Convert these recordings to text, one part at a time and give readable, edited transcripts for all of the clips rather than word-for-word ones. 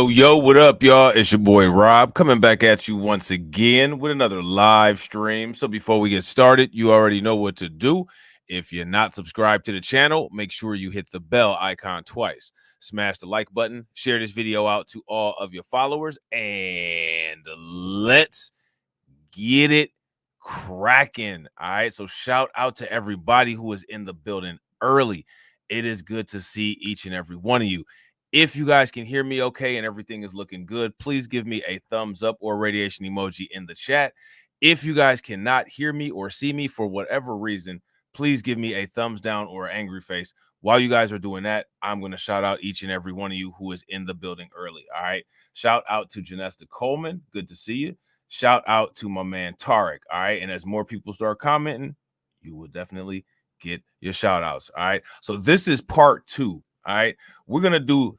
Yo, what up, y'all? It's your boy Rob coming back at you once again with another live stream. So before we get started, you already know what to do. If you're not subscribed to the channel, make sure you hit the bell icon twice. Smash the like button, share this video out to all of your followers, and let's get it cracking. All right, so shout out to everybody who is in the building early. It is good to see each and every one of you. If you guys can hear me okay and everything is looking good, please give me a thumbs up or radiation emoji in the chat. If you guys cannot hear me or see me for whatever reason, please give me a thumbs down or an angry face. While you guys are doing that, I'm going to shout out each and every one of you who is in the building early. All right. Shout out to Janesta Coleman. Good to see you. Shout out to my man Tarek. All right. And as more people start commenting, you will definitely get your shout outs. All right. So this is part 2. All right, we're going to do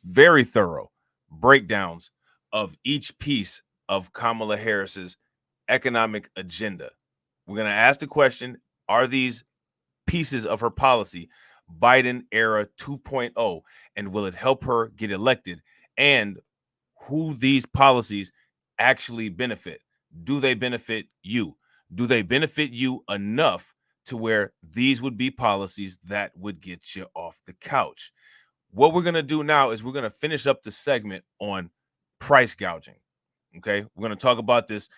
very thorough breakdowns of each piece of Kamala Harris's economic agenda. We're going to ask the question, are these pieces of her policy Biden era 2.0, and will it help her get elected? And who these policies actually benefit? Do they benefit you? Do they benefit you enough to where these would be policies that would get you off the couch? What we're going to do now is we're going to finish up the segment on price gouging. Okay. We're going to talk about this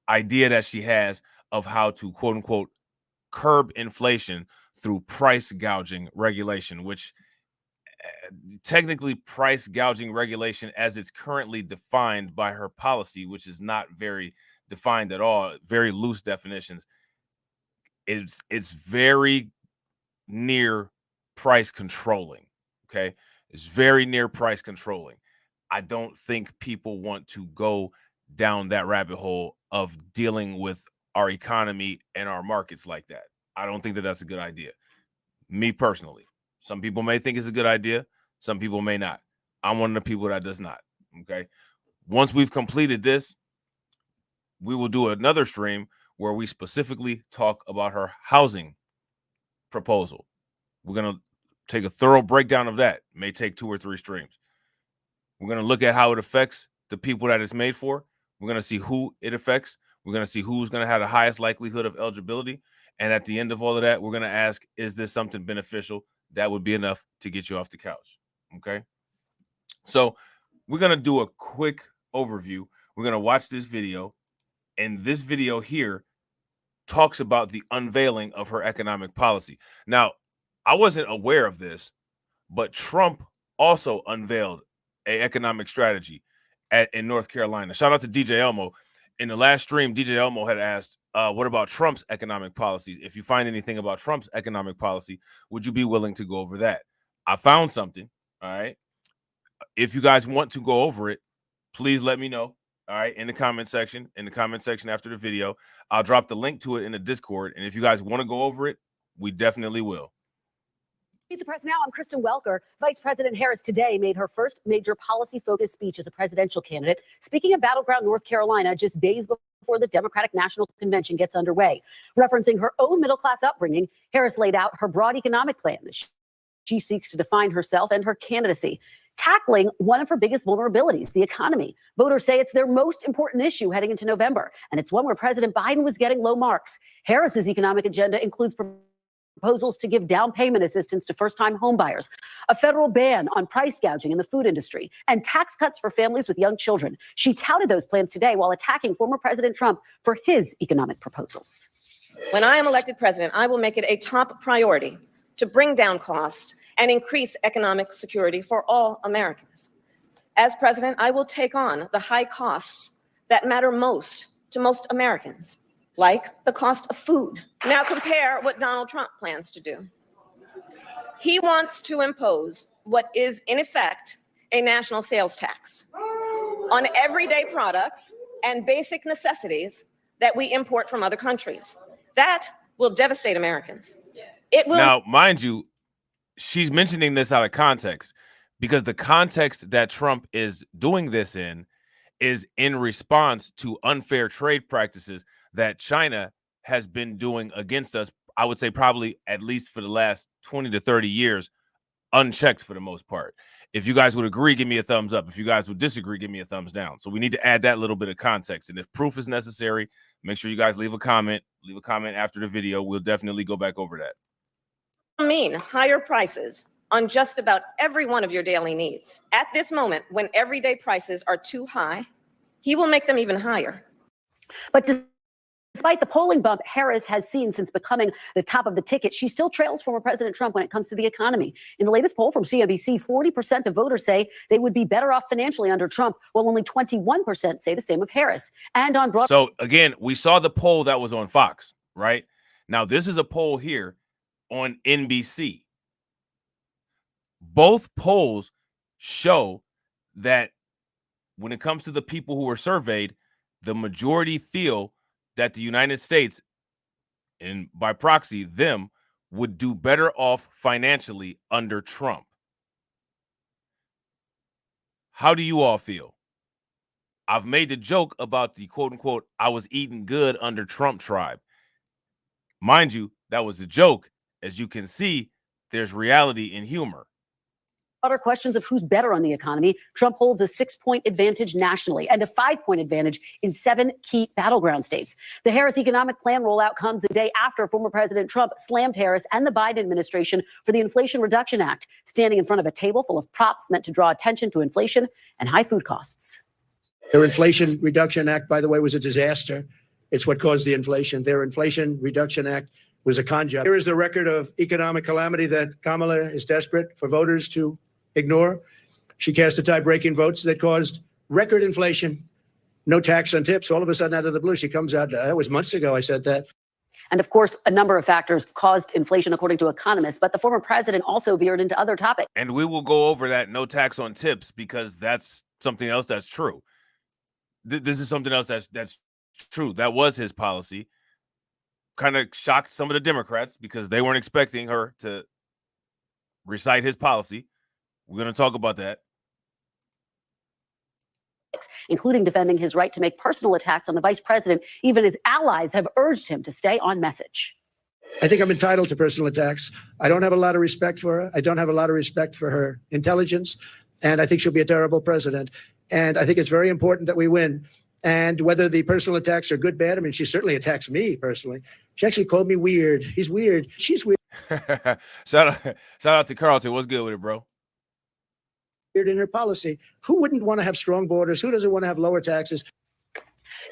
idea that she has of how to, quote unquote, curb inflation through price gouging regulation, which technically price gouging regulation as it's currently defined by her policy, which is not very defined at all, very loose definitions. It's very near price controlling. Okay. It's very near price controlling. I don't think people want to go down that rabbit hole of dealing with our economy and our markets like that. I don't think that that's a good idea. Me personally, some people may think it's a good idea. Some people may not. I'm one of the people that does not. Okay. Once we've completed this, we will do another stream where we specifically talk about her housing proposal. We're going to take a thorough breakdown of that. It may take 2 or 3 streams. We're going to look at how it affects the people that it's made for. We're going to see who it affects. We're going to see who's going to have the highest likelihood of eligibility. And at the end of all of that, we're going to ask, is this something beneficial that would be enough to get you off the couch? Okay. So we're going to do a quick overview. We're going to watch this video. And this video here talks about the unveiling of her economic policy. Now, I wasn't aware of this, but Trump also unveiled an economic strategy in North Carolina. Shout out to DJ Elmo. In the last stream, DJ Elmo had asked, what about Trump's economic policies? If you find anything about Trump's economic policy, would you be willing to go over that? I found something. All right. If you guys want to go over it, please let me know. All right, in the comment section after the video. I'll drop the link to it in the Discord. And if you guys want to go over it, we definitely will. Meet the press now. I'm Kristen Welker. Vice President Harris today made her first major policy-focused speech as a presidential candidate, speaking of battleground North Carolina just days before the Democratic National Convention gets underway. Referencing her own middle-class upbringing, Harris laid out her broad economic plan. She seeks to define herself and her candidacy, tackling one of her biggest vulnerabilities, the economy. Voters say it's their most important issue heading into November, and it's one where President Biden was getting low marks. Harris's economic agenda includes proposals to give down payment assistance to first-time homebuyers, a federal ban on price gouging in the food industry, and tax cuts for families with young children. She touted those plans today while attacking former President Trump for his economic proposals. When I am elected president, I will make it a top priority to bring down costs and increase economic security for all Americans. As president, I will take on the high costs that matter most to most Americans, like the cost of food. Now compare what Donald Trump plans to do. He wants to impose what is, in effect, a national sales tax on everyday products and basic necessities that we import from other countries. That will devastate Americans. It will. Now, mind you, she's mentioning this out of context, because the context that Trump is doing this in is in response to unfair trade practices that China has been doing against us, I would say probably at least for the last 20 to 30 years, unchecked for the most part. If you guys would agree, give me a thumbs up. If you guys would disagree, give me a thumbs down. So we need to add that little bit of context. And if proof is necessary, make sure you guys leave a comment. Leave a comment after the video. We'll definitely go back over that. Mean higher prices on just about every one of your daily needs. At this moment, when everyday prices are too high, he will make them even higher. But despite the polling bump Harris has seen since becoming the top of the ticket, she still trails former President Trump when it comes to the economy. In the latest poll from CNBC, 40% of voters say they would be better off financially under Trump, while only 21% say the same of Harris. And on broad. So again, we saw the poll that was on Fox, right? Now this is a poll here on NBC. Both polls show that when it comes to the people who were surveyed, the majority feel that the United States, and by proxy, them, would do better off financially under Trump. How do you all feel? I've made the joke about the quote unquote, I was eating good under Trump tribe. Mind you, that was a joke. As you can see, there's reality in humor. Broader questions of who's better on the economy, Trump holds a 6-point advantage nationally and a 5-point advantage in 7 key battleground states. The Harris economic plan rollout comes a day after former President Trump slammed Harris and the Biden administration for the Inflation Reduction Act, standing in front of a table full of props meant to draw attention to inflation and high food costs. Their Inflation Reduction Act, by the way, was a disaster. It's what caused the inflation. Their Inflation Reduction Act was a con job. Here is the record of economic calamity that Kamala is desperate for voters to ignore. She cast a tie-breaking votes that caused record inflation, no tax on tips. All of a sudden, out of the blue, she comes out. That was months ago I said that. And of course, a number of factors caused inflation, according to economists. But the former president also veered into other topics. And we will go over that no tax on tips, because that's something else that's true. This is something else that's true. That was his policy. Kind of shocked some of the Democrats because they weren't expecting her to recite his policy. We're going to talk about that. Including defending his right to make personal attacks on the vice president. Even his allies have urged him to stay on message. I think I'm entitled to personal attacks. I don't have a lot of respect for her. I don't have a lot of respect for her intelligence. And I think she'll be a terrible president. And I think it's very important that we win. And whether the personal attacks are good, bad, I mean, she certainly attacks me personally. She actually called me weird. He's weird. She's weird. Shout out to Carlton. What's good with it, bro? In her policy. Who wouldn't want to have strong borders? Who doesn't want to have lower taxes?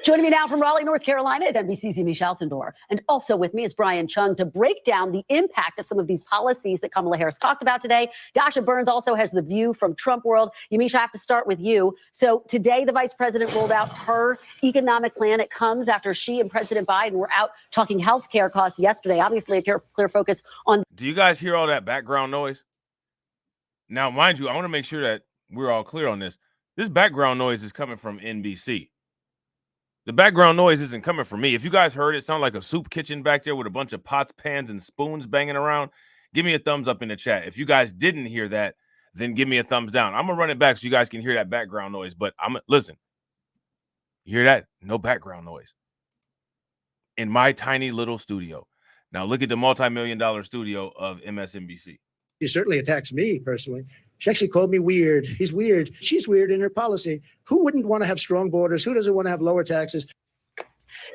Joining me now from Raleigh, North Carolina is NBC's Yamiche Alcindor. And also with me is Brian Chung to break down the impact of some of these policies that Kamala Harris talked about today. Dasha Burns also has the view from Trump world. Yamiche, I have to start with you. So today, the vice president rolled out her economic plan. It comes after she and President Biden were out talking health care costs yesterday. Obviously, a clear focus on. Do you guys hear all that background noise? Now, mind you, I want to make sure that we're all clear on this. This background noise is coming from NBC. The background noise isn't coming from me. If you guys heard it sound like a soup kitchen back there with a bunch of pots, pans, and spoons banging around, give me a thumbs up in the chat. If you guys didn't hear that, then give me a thumbs down. I'm going to run it back so you guys can hear that background noise. But listen, you hear that? No background noise. In my tiny little studio. Now look at the multi-million-dollar studio of MSNBC. She certainly attacks me personally. She actually called me weird. He's weird. She's weird in her policy. Who wouldn't want to have strong borders? Who doesn't want to have lower taxes?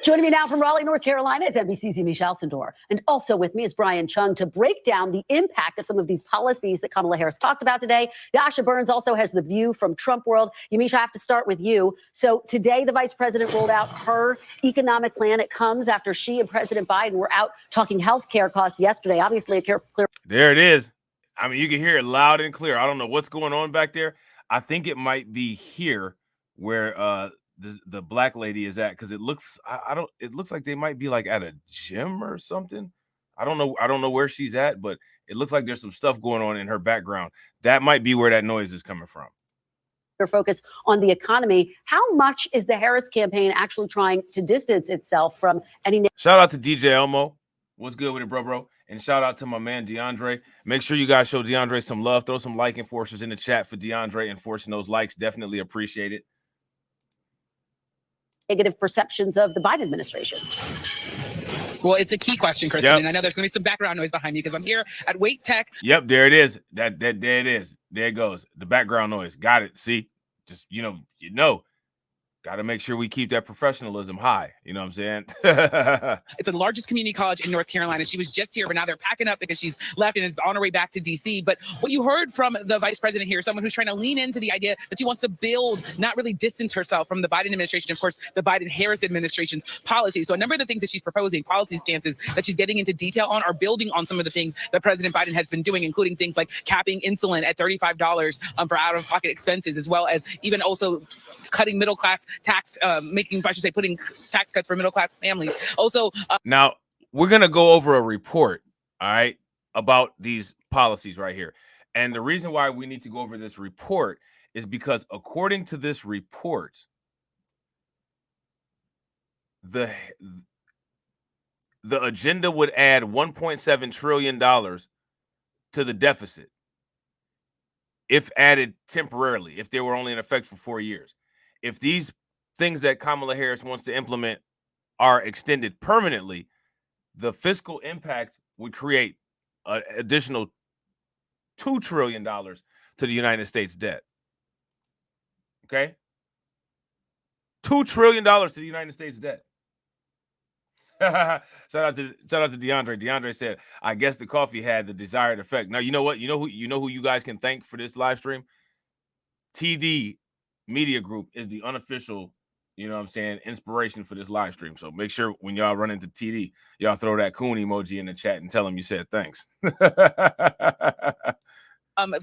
Joining me now from Raleigh, North Carolina is NBC's Yamiche Alcindor. And also with me is Brian Chung to break down the impact of some of these policies that Kamala Harris talked about today. Dasha Burns also has the view from Trump world. Yamiche, I have to start with you. So today, the vice president rolled out her economic plan. It comes after she and President Biden were out talking health care costs yesterday. Obviously, a clear. There it is. I mean, you can hear it loud and clear. I don't know what's going on back there. I think it might be here where the black lady is at, because it looks it looks like they might be like at a gym or something. I don't know where she's at, but it looks like there's some stuff going on in her background. That might be where that noise is coming from. Focus on the economy. How much is the Harris campaign actually trying to distance itself from any? Shout out to DJ Elmo. What's good with it, bro? And shout out to my man DeAndre. Make sure you guys show DeAndre some love. Throw some like enforcers in the chat for DeAndre, enforcing those likes. Definitely appreciate it. Negative perceptions of the Biden administration. Well, it's a key question, Kristen, Yep. and I know there's going to be some background noise behind me because I'm here at Wait Tech. Yep, there it is. There it is. There it goes. The background noise. Got it. See, just you know. Got to make sure we keep that professionalism high. You know what I'm saying? It's the largest community college in North Carolina. She was just here, but now they're packing up because she's left and is on her way back to D.C. But what you heard from the vice president here, someone who's trying to lean into the idea that she wants to build, not really distance herself from the Biden administration, of course, the Biden-Harris administration's policies. So a number of the things that she's proposing, policy stances that she's getting into detail on, are building on some of the things that President Biden has been doing, including things like capping insulin at $35 for out-of-pocket expenses, as well as even also cutting middle-class tax, putting tax cuts for middle-class families. Also, now we're going to go over a report, all right, about these policies right here. And the reason why we need to go over this report is because according to this report, the agenda would add $1.7 trillion to the deficit if added temporarily, if they were only in effect for 4 years. If these things that Kamala Harris wants to implement are extended permanently, the fiscal impact would create an additional $2 trillion to the United States debt. Okay? $2 trillion to the United States debt. Shout out to DeAndre. DeAndre said, I guess the coffee had the desired effect. Now, you know what? You know who you guys can thank for this live stream? TD Media Group is the unofficial, inspiration for this live stream. So make sure when y'all run into TD, y'all throw that coon emoji in the chat and tell him you said thanks.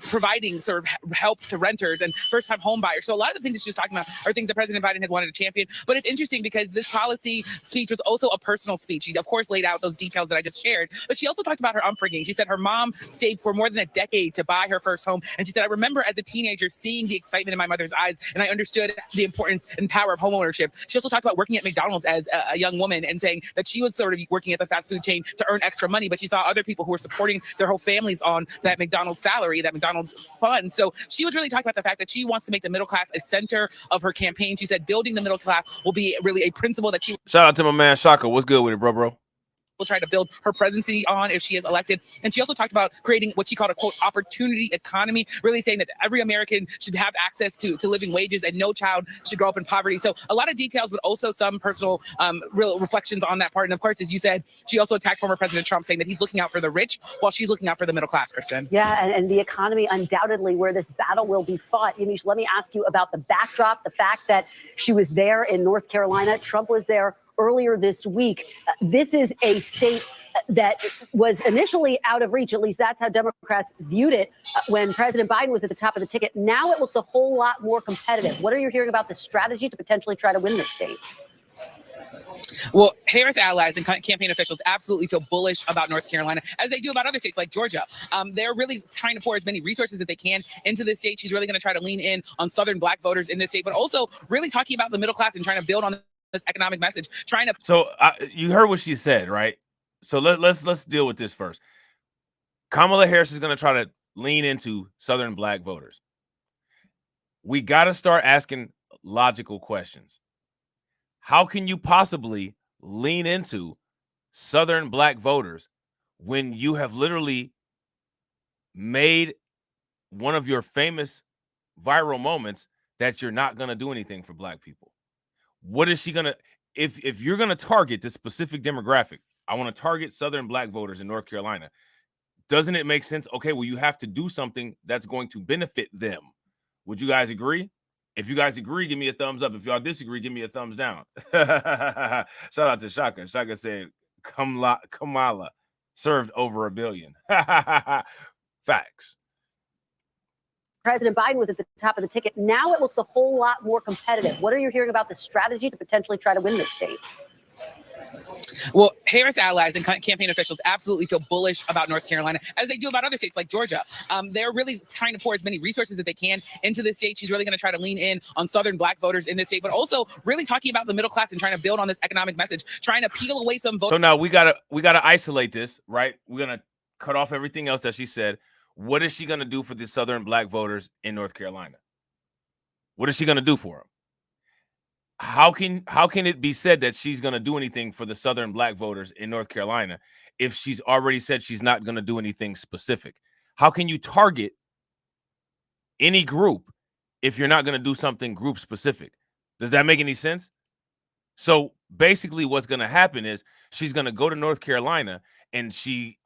providing sort of help to renters and first-time home buyers. So a lot of the things that she was talking about are things that President Biden has wanted to champion. But it's interesting because this policy speech was also a personal speech. She, of course, laid out those details that I just shared. But she also talked about her upbringing. She said her mom saved for more than a decade to buy her first home. And she said, I remember as a teenager seeing the excitement in my mother's eyes, and I understood the importance and power of homeownership. She also talked about working at McDonald's as a young woman and saying that she was sort of working at the fast food chain to earn extra money, but she saw other people who were supporting their whole families on that McDonald's salary, that McDonald's fund. So she was really talking about the fact that she wants to make the middle class a center of her campaign. She said building the middle class will be really a principle that she... Shout out to my man Shaka. What's good with it, bro? Will try to build her presidency on if she is elected. And she also talked about creating what she called a, quote, opportunity economy, really saying that every American should have access to living wages and no child should grow up in poverty. So a lot of details, but also some personal real reflections on that part. And of course, as you said, she also attacked former President Trump, saying that he's looking out for the rich while she's looking out for the middle class, Kristen. Yeah, and the economy undoubtedly where this battle will be fought. Yamiche, let me ask you about the backdrop, the fact that she was there in North Carolina. Trump was there earlier this week. This is a state that was initially out of reach. At least that's how Democrats viewed it when President Biden was at the top of the ticket. Now it looks a whole lot more competitive. What are you hearing about the strategy to potentially try to win this state? Well, Harris allies and campaign officials absolutely feel bullish about North Carolina, as they do about other states like Georgia. They're really trying to pour as many resources as they can into this state. She's really going to try to lean in on Southern Black voters in this state, but also really talking about the middle class and trying to build on this economic message, trying to... So you heard what she said, right? So let's deal with this first. Kamala Harris is going to try to lean into Southern Black voters. We got to start asking logical questions. How can you possibly lean into Southern Black voters when you have literally made one of your famous viral moments that you're not going to do anything for Black people? What is she going to, if you're going to target this specific demographic, I want to target Southern Black voters in North Carolina. Doesn't it make sense? Okay, well, you have to do something that's going to benefit them. Would you guys agree? If you guys agree, give me a thumbs up. If y'all disagree, give me a thumbs down. Shout out to Shaka. Shaka said, Kamala served over 1 billion. Facts. President Biden was at the top of the ticket. Now it looks a whole lot more competitive. What are you hearing about the strategy to potentially try to win this state? Well, Harris allies and campaign officials absolutely feel bullish about North Carolina, as they do about other states like Georgia. They're really trying to pour as many resources as they can into this state. She's really going to try to lean in on Southern Black voters in this state, but also really talking about the middle class and trying to build on this economic message, trying to peel away some voters. So now we gotta isolate this, right? We're gonna cut off everything else that she said. What is she gonna do for the Southern Black voters in North Carolina? What is she gonna do for them? How can it be said that she's going to do anything for the Southern Black voters in North Carolina if she's already said she's not going to do anything specific? How can you target any group if you're not going to do something group specific? Does that make any sense? So basically what's going to happen is she's going to go to North Carolina, and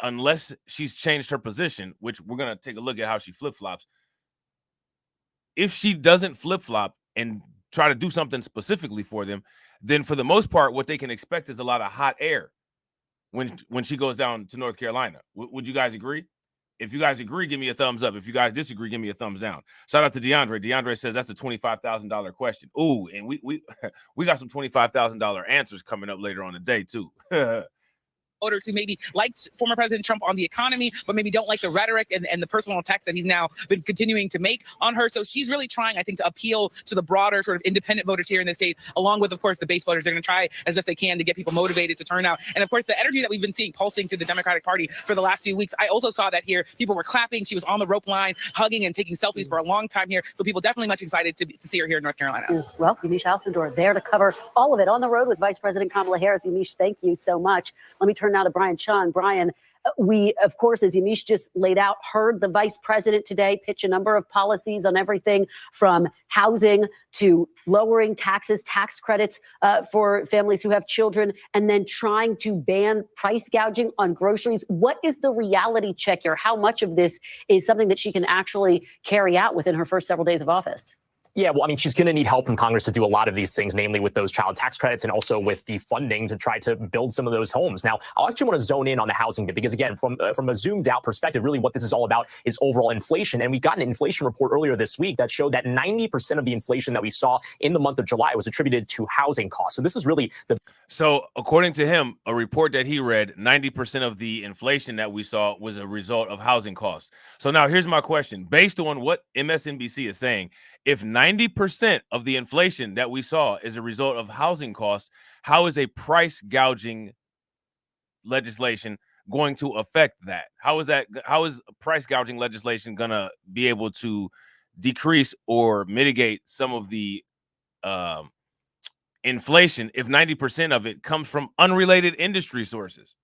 unless she's changed her position, which we're going to take a look at how she flip-flops. If she doesn't flip-flop and try to do something specifically for them, then for the most part, what they can expect is a lot of hot air when she goes down to North Carolina. Would you guys agree? If you guys agree, give me a thumbs up. If you guys disagree, give me a thumbs down. Shout out to DeAndre. DeAndre says that's a $25,000 question. Ooh, and we got some $25,000 answers coming up later on today too. Voters who maybe liked former President Trump on the economy, but maybe don't like the rhetoric and the personal attacks that he's now been continuing to make on her. So she's really trying, I think, to appeal to the broader sort of independent voters here in the state, along with, of course, the base voters. They're going to try as best they can to get people motivated to turn out. And of course, the energy that we've been seeing pulsing through the Democratic Party for the last few weeks, I also saw that here. People were clapping. She was on the rope line, hugging and taking selfies for a long time here. So people definitely much excited to see her here in North Carolina. Well, Yamiche Alcindor there to cover all of it on the road with Vice President Kamala Harris. Yamiche, thank you so much. Let me turn now to Brian Chun. Brian, we, of course, as Yamiche just laid out, heard the vice president today pitch a number of policies on everything from housing to lowering taxes, tax credits for families who have children, and then trying to ban price gouging on groceries. What is the reality check here? How much of this is something that she can actually carry out within her first several days of office? Yeah, well, I mean, she's going to need help from Congress to do a lot of these things, namely with those child tax credits and also with the funding to try to build some of those homes. Now, I actually want to zone in on the housing bit because, again, from a zoomed out perspective, really what this is all about is overall inflation. And we got an inflation report earlier this week that showed that 90% of the inflation that we saw in the month of July was attributed to housing costs. So this is really the... So according to him, a report that he read, 90% of the inflation that we saw was a result of housing costs. So now here's my question. Based on what MSNBC is saying, if 90% of the inflation that we saw is a result of housing costs, how is a price gouging legislation going to affect that? How is price gouging legislation going to be able to decrease or mitigate some of the inflation if 90% of it comes from unrelated industry sources?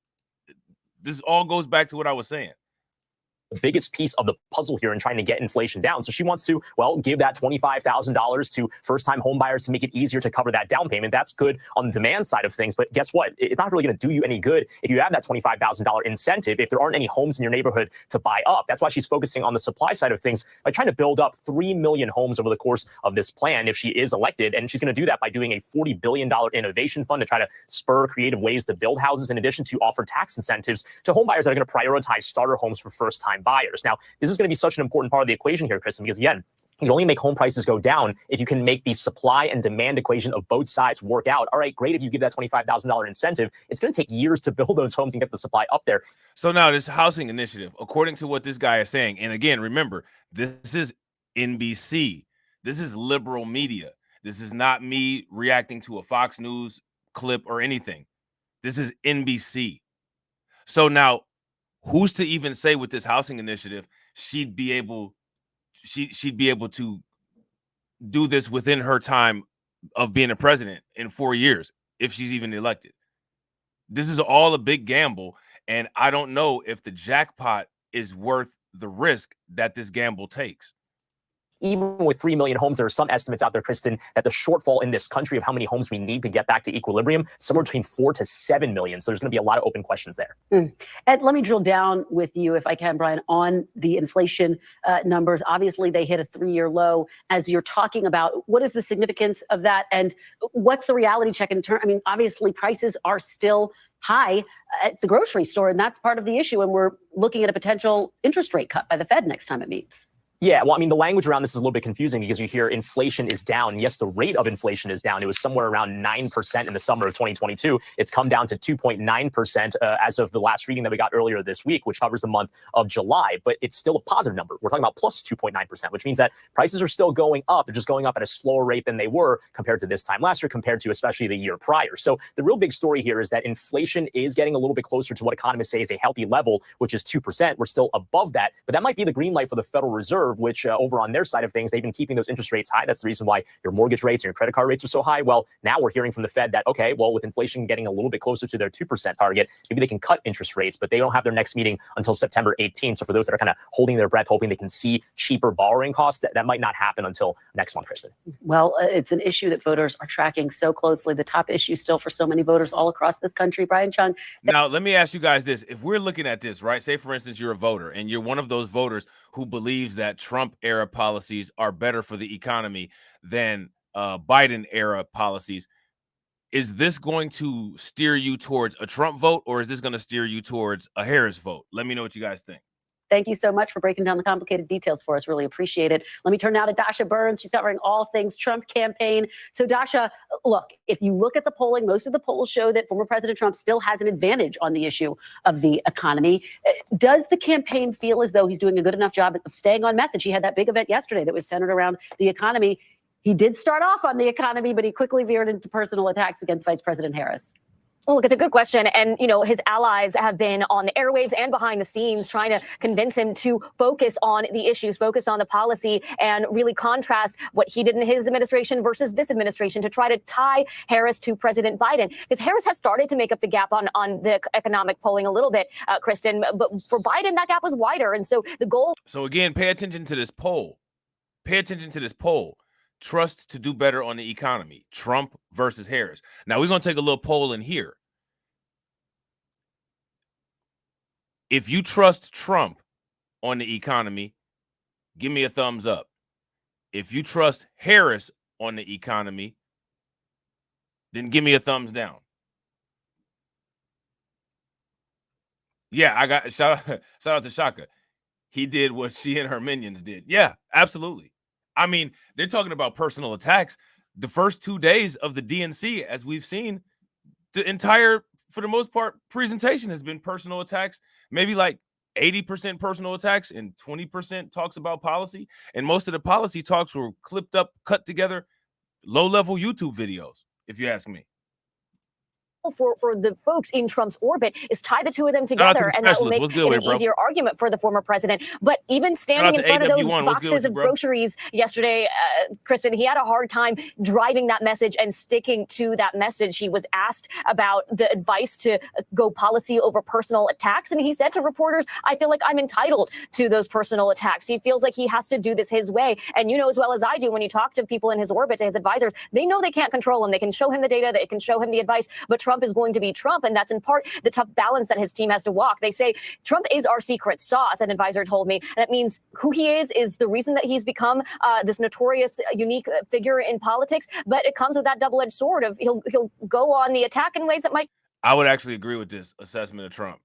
This all goes back to what I was saying. The biggest piece of the puzzle here in trying to get inflation down. So she wants to, well, give that $25,000 to first-time homebuyers to make it easier to cover that down payment. That's good on the demand side of things. But guess what? It's not really going to do you any good if you have that $25,000 incentive if there aren't any homes in your neighborhood to buy up. That's why she's focusing on the supply side of things by trying to build up 3 million homes over the course of this plan if she is elected. And she's going to do that by doing a $40 billion innovation fund to try to spur creative ways to build houses, in addition to offer tax incentives to homebuyers that are going to prioritize starter homes for first-time buyers. Now, this is going to be such an important part of the equation here, Kristen, because again, you can only make home prices go down if you can make the supply and demand equation of both sides work out. All right, great if you give that $25,000 incentive. It's going to take years to build those homes and get the supply up there. So now this housing initiative, according to what this guy is saying, and again, remember, this is NBC. This is liberal media. This is not me reacting to a Fox News clip or anything. This is NBC. So now, who's to even say with this housing initiative she'd be able to do this within her time of being a president in 4 years if she's even elected? This is all a big gamble, and I don't know if the jackpot is worth the risk that this gamble takes. Even with 3 million homes, there are some estimates out there, Kristen, that the shortfall in this country of how many homes we need to get back to equilibrium, somewhere between 4 to 7 million. So there's going to be a lot of open questions there. And let me drill down with you, if I can, Brian, on the inflation numbers. Obviously, they hit a 3-year low. As you're talking about, what is the significance of that? And what's the reality check in turn? I mean, obviously, prices are still high at the grocery store, and that's part of the issue. And we're looking at a potential interest rate cut by the Fed next time it meets. Yeah, well, I mean, the language around this is a little bit confusing because you hear inflation is down. Yes, the rate of inflation is down. It was somewhere around 9% in the summer of 2022. It's come down to 2.9% as of the last reading that we got earlier this week, which covers the month of July. But it's still a positive number. We're talking about plus 2.9%, which means that prices are still going up. They're just going up at a slower rate than they were compared to this time last year, compared to especially the year prior. So the real big story here is that inflation is getting a little bit closer to what economists say is a healthy level, which is 2%. We're still above that, but that might be the green light for the Federal Reserve, which over on their side of things, they've been keeping those interest rates high. That's the reason why your mortgage rates and your credit card rates are so high. Well, now we're hearing from the Fed that, okay, well, with inflation getting a little bit closer to their 2% target, maybe they can cut interest rates, but they don't have their next meeting until September 18th. So for those that are kind of holding their breath, hoping they can see cheaper borrowing costs, that might not happen until next month, Kristen. Well, it's an issue that voters are tracking so closely. The top issue still for so many voters all across this country. Brian Chung. Now, let me ask you guys this. If we're looking at this, right, say, for instance, you're a voter and you're one of those voters who believes that Trump-era policies are better for the economy than Biden-era policies, is this going to steer you towards a Trump vote, or is this going to steer you towards a Harris vote? Let me know what you guys think. Thank you so much for breaking down the complicated details for us. Really appreciate it. Let me turn now to Dasha Burns. She's covering all things Trump campaign. So Dasha, look, if you look at the polling, most of the polls show that former President Trump still has an advantage on the issue of the economy. Does the campaign feel as though he's doing a good enough job of staying on message? He had that big event yesterday that was centered around the economy. He did start off on the economy, but he quickly veered into personal attacks against Vice President Harris. Well, look, it's a good question. And, you know, his allies have been on the airwaves and behind the scenes trying to convince him to focus on the issues, focus on the policy, and really contrast what he did in his administration versus this administration to try to tie Harris to President Biden. Because Harris has started to make up the gap on the economic polling a little bit, Kristen. But for Biden, that gap was wider. And so the goal. So, again, pay attention to this poll. Pay attention to this poll. Trust to do better on the economy. Trump versus Harris. Now, we're going to take a little poll in here. If you trust Trump on the economy, give me a thumbs up. If you trust Harris on the economy, then give me a thumbs down. Yeah, I got shout out to Shaka. He did what she and her minions did. Yeah, absolutely. I mean, they're talking about personal attacks. The first 2 days of the DNC, as we've seen, the entire, for the most part, presentation has been personal attacks. Maybe like 80% personal attacks and 20% talks about policy. And most of the policy talks were clipped up, cut together, low-level YouTube videos, if you ask me. For the folks in Trump's orbit is tie the two of them together, and that will make it an easier argument for the former president. But even standing in front of those boxes of groceries yesterday, Kristen, he had a hard time driving that message and sticking to that message. He was asked about the advice to go policy over personal attacks, and he said to reporters, I feel like I'm entitled to those personal attacks. He feels like he has to do this his way. And you know as well as I do, when you talk to people in his orbit, to his advisors, they know they can't control him. They can show him the data, they can show him the advice, but Trump is going to be Trump, and that's in part the tough balance that his team has to walk. They say Trump is our secret sauce, an advisor told me. That means who he is the reason that he's become this notorious, unique figure in politics, but it comes with that double-edged sword of he'll go on the attack in ways that might. I would actually agree with this assessment of Trump.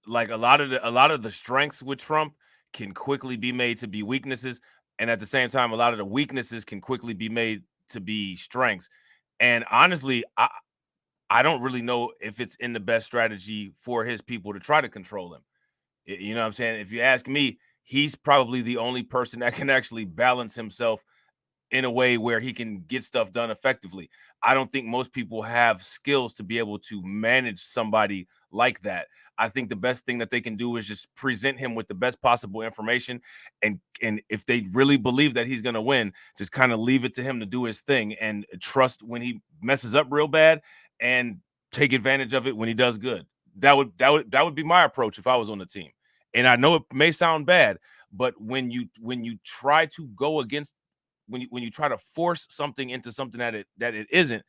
Like a lot of the strengths with Trump can quickly be made to be weaknesses, and at the same time, a lot of the weaknesses can quickly be made to be strengths. And honestly, I don't really know if it's in the best strategy for his people to try to control him. You know what I'm saying? If you ask me, he's probably the only person that can actually balance himself in a way where he can get stuff done effectively. I don't think most people have skills to be able to manage somebody like that. I think the best thing that they can do is just present him with the best possible information. And if they really believe that he's going to win, just kind of leave it to him to do his thing and trust when he messes up real bad and take advantage of it when he does good. That would be my approach if I was on the team. And I know it may sound bad, but when you try to go against, when you try to force something into something that it isn't,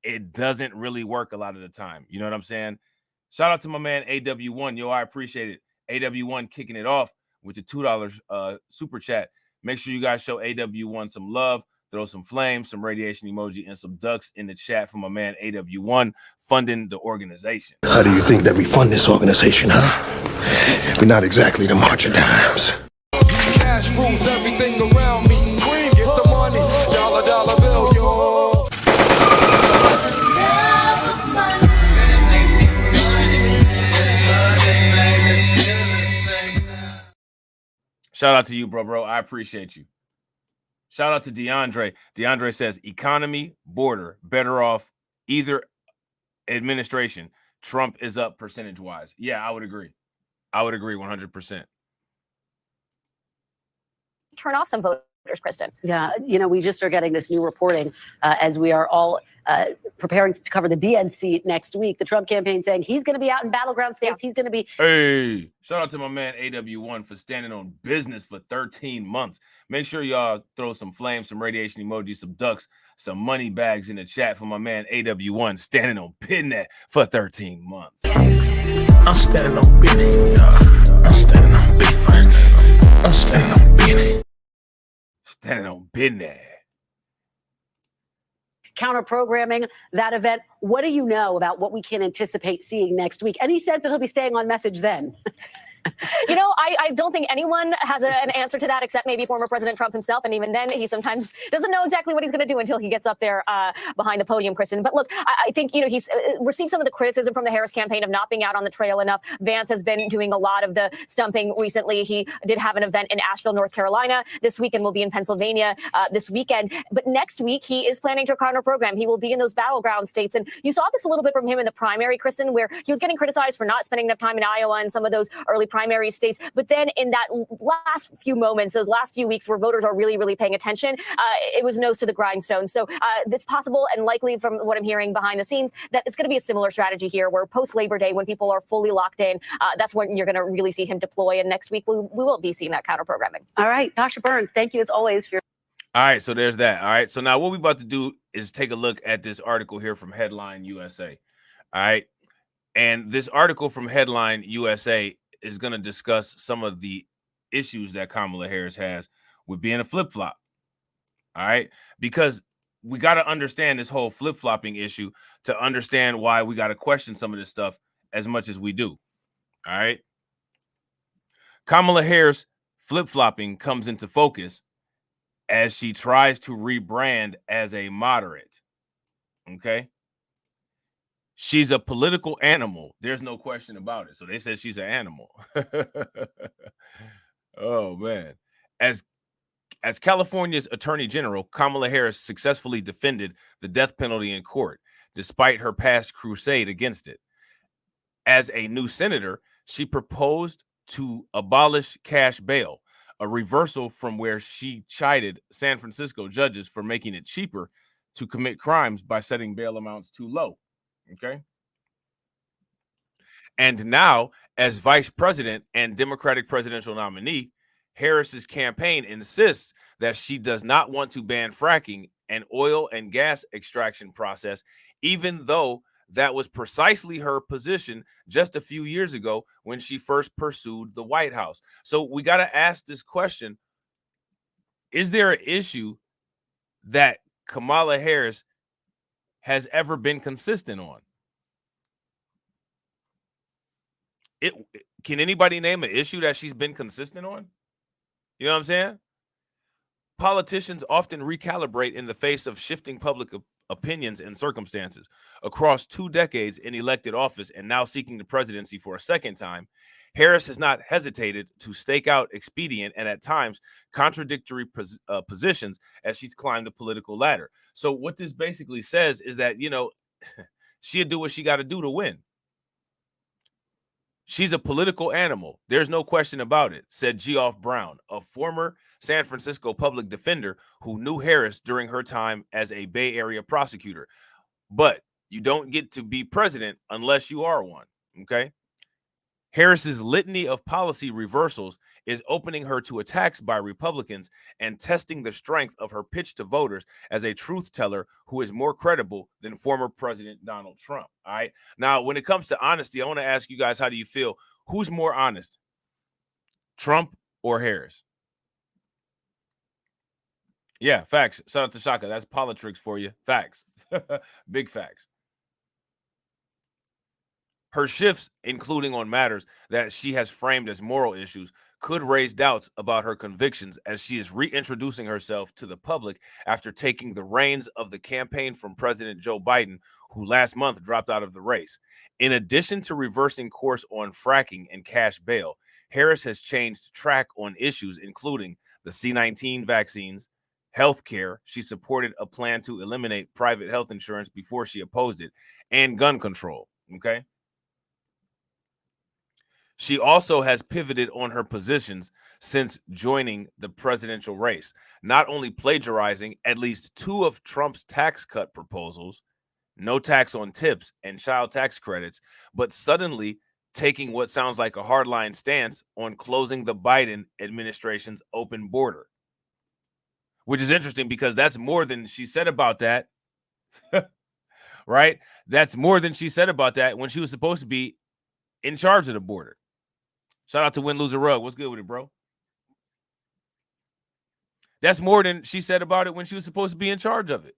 it doesn't really work a lot of the time. You know what I'm saying? Shout out to my man AW1. Yo, I appreciate it. AW1 kicking it off with the $2 super chat. Make sure you guys show AW1 some love. Throw some flames, some radiation emoji, and some ducks in the chat from my man AW1 funding the organization. How do you think that we fund this organization, huh? We're not exactly the march of dimes. cash rules everything around me. Cream, get the money, dollar, dollar bill, yo. Shout out to you, bro. I appreciate you. Shout out to DeAndre. DeAndre says, economy, border, better off either administration. Trump is up percentage-wise. Yeah, I would agree. I would agree 100%. Turn off some voters, Kristen. Yeah, you know, we just are getting this new reporting as we are all preparing to cover the DNC next week. The Trump campaign saying he's going to be out in battleground states. He's going to be. Hey, shout out to my man AW1 for standing on business for 13 months. Make sure y'all throw some flames, some radiation emojis, some ducks, some money bags in the chat for my man AW1 standing on business for 13 months. I'm standing on business. I'm standing on business. I'm standing on business. Standing on business. Counter programming that event. What do you know about what we can anticipate seeing next week? Any sense that he'll be staying on message then? You know, I don't think anyone has an answer to that except maybe former President Trump himself. And even then, he sometimes doesn't know exactly what he's going to do until he gets up there behind the podium, Kristen. But look, I think, you know, he's received some of the criticism from the Harris campaign of not being out on the trail enough. Vance has been doing a lot of the stumping recently. He did have an event in Asheville, North Carolina this week and will be in Pennsylvania this weekend. But next week, he is planning to counter program. He will be in those battleground states. And you saw this a little bit from him in the primary, Kristen, where he was getting criticized for not spending enough time in Iowa and some of those early primary states. But then in that last few moments, those last few weeks where voters are really, really paying attention, it was nose to the grindstone. So it's possible and likely from what I'm hearing behind the scenes that it's going to be a similar strategy here where post-Labor Day, when people are fully locked in, that's when you're going to really see him deploy. And next week, we will be seeing that counter programming. All right. Dr. Burns, thank you as always for your. All right, so there's that. All right, so now what we're about to do is take a look at this article here from Headline USA. All right, and this article from Headline USA is going to discuss some of the issues that Kamala Harris has with being a flip-flop. All right, because we got to understand this whole flip-flopping issue to understand why we got to question some of this stuff as much as we do. All right, Kamala Harris flip-flopping comes into focus as she tries to rebrand as a moderate. Okay. She's a political animal. There's no question about it. So they said she's an animal. Oh, man. As California's Attorney General, Kamala Harris successfully defended the death penalty in court, despite her past crusade against it. As a new senator, she proposed to abolish cash bail, a reversal from where she chided San Francisco judges for making it cheaper to commit crimes by setting bail amounts too low. Okay. And now, as vice president and Democratic presidential nominee, Harris's campaign insists that she does not want to ban fracking and oil and gas extraction process, even though that was precisely her position just a few years ago when she first pursued the White House. So we got to ask this question. Is there an issue that Kamala Harris has ever been consistent on? Can anybody name an issue that she's been consistent on? You know what I'm saying? Politicians often recalibrate in the face of shifting public opinions and circumstances. Across 2 decades in elected office and now seeking the presidency for a second time, Harris has not hesitated to stake out expedient and at times contradictory positions as she's climbed the political ladder. So what this basically says is that, you know, she'll do what she got to do to win. She's a political animal. There's no question about it, said Geoff Brown, a former San Francisco public defender who knew Harris during her time as a Bay Area prosecutor. But you don't get to be president unless you are one, okay? Harris's litany of policy reversals is opening her to attacks by Republicans and testing the strength of her pitch to voters as a truth teller who is more credible than former President Donald Trump. All right. Now, when it comes to honesty, I want to ask you guys, how do you feel? Who's more honest, Trump or Harris? Yeah, facts. Shout out to Shaka. That's politics for you. Facts. Big facts. Her shifts, including on matters that she has framed as moral issues, could raise doubts about her convictions as she is reintroducing herself to the public after taking the reins of the campaign from President Joe Biden, who last month dropped out of the race. In addition to reversing course on fracking and cash bail, Harris has changed track on issues including the C-19 vaccines, healthcare. She supported a plan to eliminate private health insurance before she opposed it, and gun control. Okay. She also has pivoted on her positions since joining the presidential race, not only plagiarizing at least 2 of Trump's tax cut proposals, no tax on tips and child tax credits, but suddenly taking what sounds like a hardline stance on closing the Biden administration's open border, which is interesting because that's more than she said about that, right? That's more than she said about that when she was supposed to be in charge of the border. Shout out to Win Loser Rug. What's good with it, bro? That's more than she said about it when she was supposed to be in charge of it.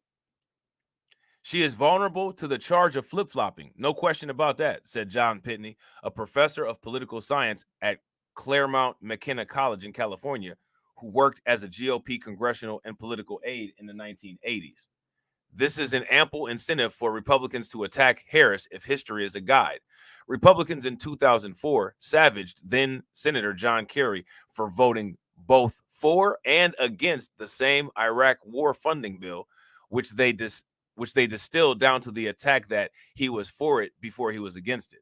She is vulnerable to the charge of flip-flopping. No question about that, said John Pitney, a professor of political science at Claremont McKenna College in California, who worked as a GOP congressional and political aide in the 1980s. This is an ample incentive for Republicans to attack Harris if history is a guide. Republicans in 2004 savaged then Senator John Kerry for voting both for and against the same Iraq war funding bill, which they distilled down to the attack that he was for it before he was against it.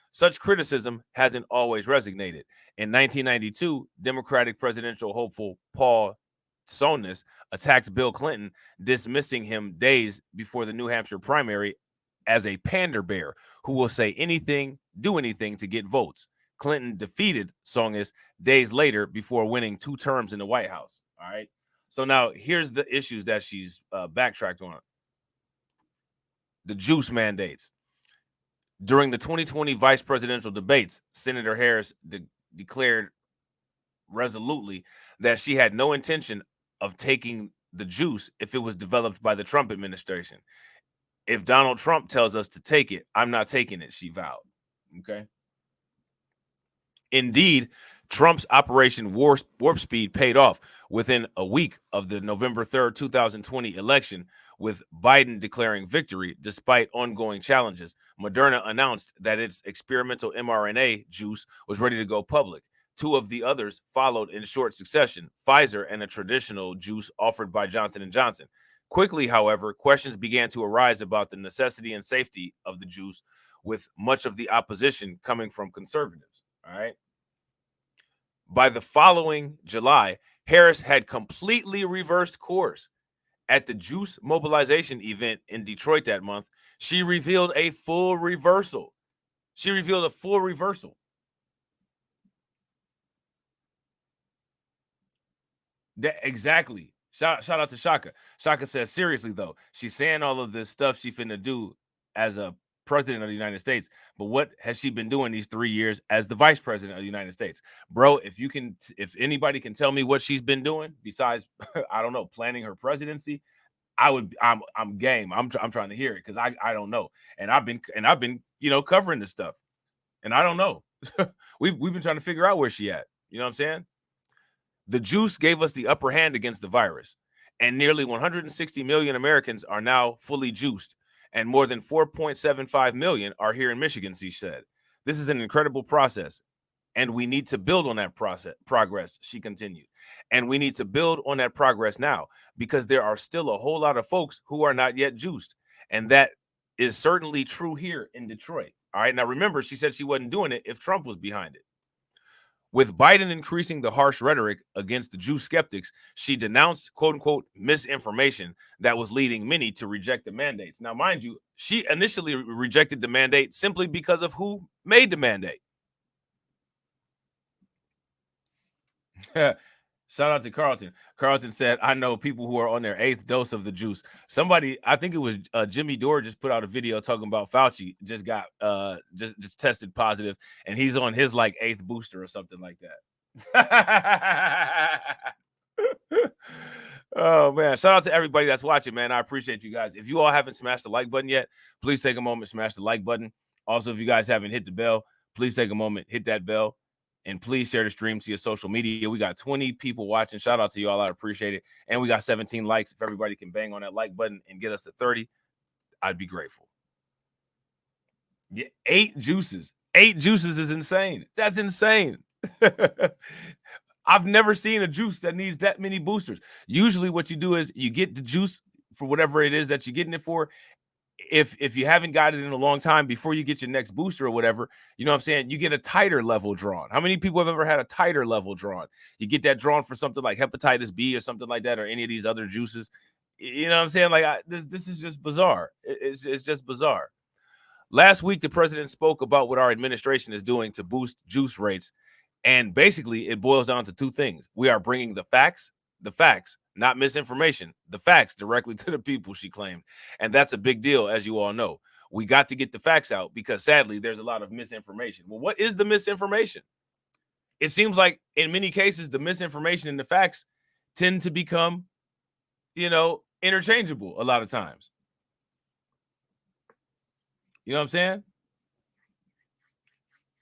Such criticism hasn't always resonated. In 1992, Democratic presidential hopeful Paul Sonis attacked Bill Clinton, dismissing him days before the New Hampshire primary as a pander bear who will say anything, do anything to get votes. Clinton defeated Sonis days later before winning 2 terms in the White House. All right. So now here's the issues that she's backtracked on. The juice mandates. During the 2020 vice presidential debates, Senator Harris declared resolutely that she had no intention of taking the juice if it was developed by the Trump administration. If Donald Trump tells us to take it, I'm not taking it, she vowed. Okay. Indeed, Trump's Operation Warp Speed paid off within a week of the November 3rd, 2020 election, with Biden declaring victory despite ongoing challenges. Moderna announced that its experimental mRNA juice was ready to go public. 2 of the others followed in short succession, Pfizer and a traditional juice offered by Johnson & Johnson. Quickly, however, questions began to arise about the necessity and safety of the juice, with much of the opposition coming from conservatives. All right. By the following July, Harris had completely reversed course. At the juice mobilization event in Detroit that month, she revealed a full reversal. Exactly. Shout out to Shaka. Shaka says, seriously, though, she's saying all of this stuff she finna do as a president of the United States, but what has she been doing these 3 years as the vice president of the United States? Bro, if anybody can tell me what she's been doing besides, I don't know, planning her presidency, I'm game. I'm trying to hear it because I don't know. And I've been covering this stuff. And I don't know. We've been trying to figure out where she at. You know what I'm saying? The juice gave us the upper hand against the virus, and nearly 160 million Americans are now fully juiced, and more than 4.75 million are here in Michigan, she said. This is an incredible process, and we need to build on that progress, she continued. And we need to build on that progress now, because there are still a whole lot of folks who are not yet juiced, and that is certainly true here in Detroit. All right, now remember, she said she wasn't doing it if Trump was behind it. With Biden increasing the harsh rhetoric against the Jew skeptics, she denounced, quote unquote, misinformation that was leading many to reject the mandates. Now, mind you, she initially rejected the mandate simply because of who made the mandate. Shout out to Carlton. Carlton said, I know people who are on their 8th dose of the juice. Somebody, I think it was Jimmy Dore, just put out a video talking about Fauci just got just tested positive, and he's on his like 8th booster or something like that. Oh man, shout out to everybody that's watching, man. I appreciate you guys. If you all haven't smashed the like button yet, please take a moment, smash the like button. Also, if you guys haven't hit the bell, please take a moment, hit that bell. And please share the stream to your social media. We got 20 people watching. Shout out to you all. I appreciate it. And we got 17 likes. If everybody can bang on that like button and get us to 30, I'd be grateful. Yeah, 8 juices. 8 juices is insane. That's insane. I've never seen a juice that needs that many boosters. Usually what you do is you get the juice for whatever it is that you're getting it for. If you haven't got it in a long time, before you get your next booster or whatever, you know what I'm saying, you get a titer level drawn. How many people have ever had a titer level drawn? You get that drawn for something like hepatitis B or something like that, or any of these other juices. You know what I'm saying? Like, this is just bizarre. It's just bizarre. Last week, the president spoke about what our administration is doing to boost juice rates. And basically, it boils down to 2 things. We are bringing the facts, not misinformation, the facts directly to the people, she claimed. And that's a big deal, as you all know. We got to get the facts out because, sadly, there's a lot of misinformation. Well, what is the misinformation? It seems like, in many cases, the misinformation and the facts tend to become, interchangeable a lot of times. You know what I'm saying?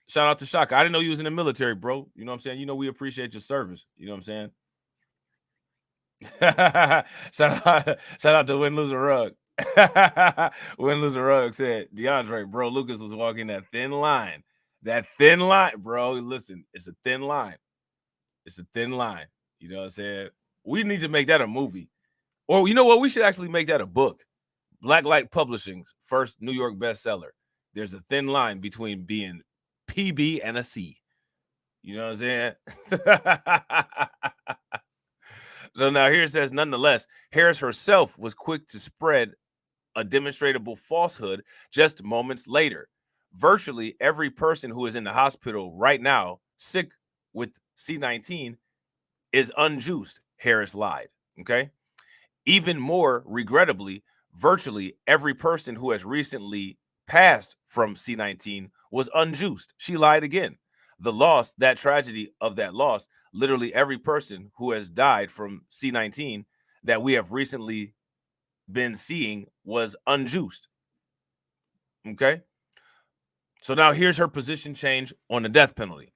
Shout out to Shaka. I didn't know you was in the military, bro. You know what I'm saying? We appreciate your service. You know what I'm saying? shout out to Win Lose a Rug. Win Lose a Rug said, DeAndre, bro, Lucas was walking that thin line. That thin line, bro. Listen, it's a thin line. It's a thin line. You know what I'm saying? We need to make that a movie. Or you know what? We should actually make that a book. Blacklight Publishing's first New York bestseller. There's a thin line between being PB and a C. You know what I'm saying? So now here it says, nonetheless, Harris herself was quick to spread a demonstrable falsehood just moments later. Virtually every person who is in the hospital right now sick with C-19 is unjuiced, Harris lied. Okay? Even more regrettably, virtually every person who has recently passed from C-19 was unjuiced. She lied again. The loss, that tragedy of that loss, literally every person who has died from C-19 that we have recently been seeing was unjuiced. Okay? So now here's her position change on the death penalty.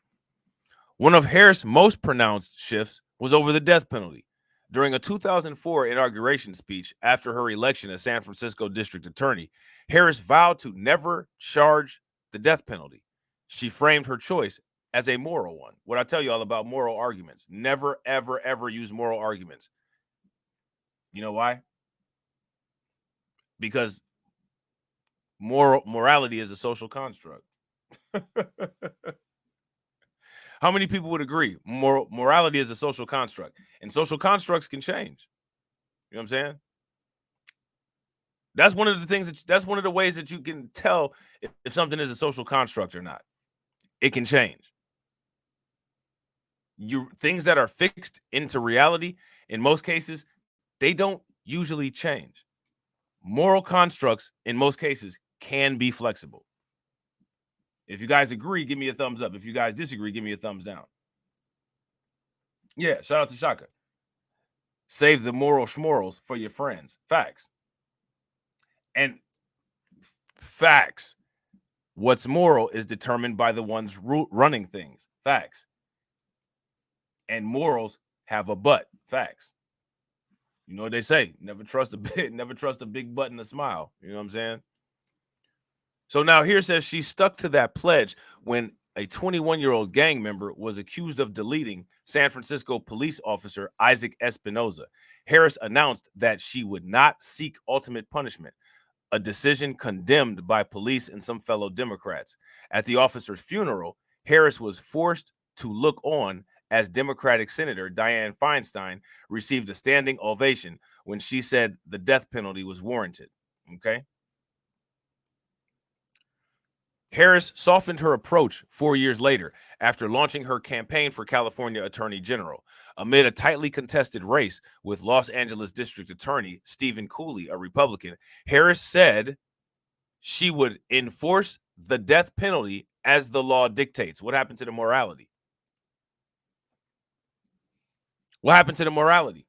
One of Harris' most pronounced shifts was over the death penalty. During a 2004 inauguration speech after her election as San Francisco District Attorney, Harris vowed to never charge the death penalty. She framed her choice as a moral one. What I tell you all about moral arguments. Never, ever, ever use moral arguments. You know why? Because morality is a social construct. How many people would agree? Morality is a social construct, and social constructs can change. You know what I'm saying? That's one of the things that's one of the ways that you can tell if something is a social construct or not. It can change. Things that are fixed into reality, in most cases, they don't usually change. Moral constructs, in most cases, can be flexible. If you guys agree, give me a thumbs up. If you guys disagree, give me a thumbs down. Yeah, shout out to Shaka. Save the moral schmorals for your friends. Facts. And facts. What's moral is determined by the ones running things. Facts. And morals have a butt. Facts. You know what they say? Never trust a big butt and a smile. You know what I'm saying? So now here says she stuck to that pledge when a 21-year-old gang member was accused of deleting San Francisco police officer Isaac Espinoza. Harris announced that she would not seek ultimate punishment, a decision condemned by police and some fellow Democrats. At the officer's funeral, Harris was forced to look on as Democratic Senator Dianne Feinstein received a standing ovation when she said the death penalty was warranted. Okay? Harris softened her approach 4 years later after launching her campaign for California Attorney General. Amid a tightly contested race with Los Angeles District Attorney Stephen Cooley, a Republican, Harris said she would enforce the death penalty as the law dictates. What happened to the morality? What happened to the morality?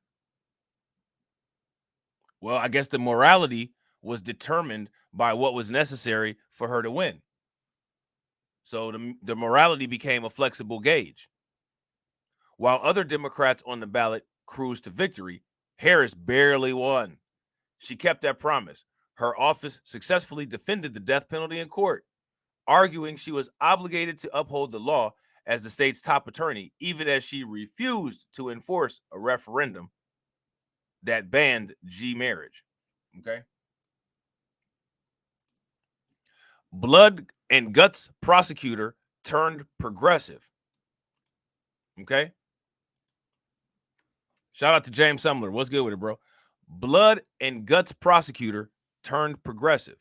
Well, I guess the morality was determined by what was necessary for her to win. So the morality became a flexible gauge. While other Democrats on the ballot cruised to victory, Harris barely won. She kept that promise. Her office successfully defended the death penalty in court, arguing she was obligated to uphold the law as the state's top attorney, even as she refused to enforce a referendum that banned gay marriage. Okay. Blood and guts prosecutor turned progressive. Okay. Shout out to James Sumler. What's good with it, bro? Blood and guts prosecutor turned progressive.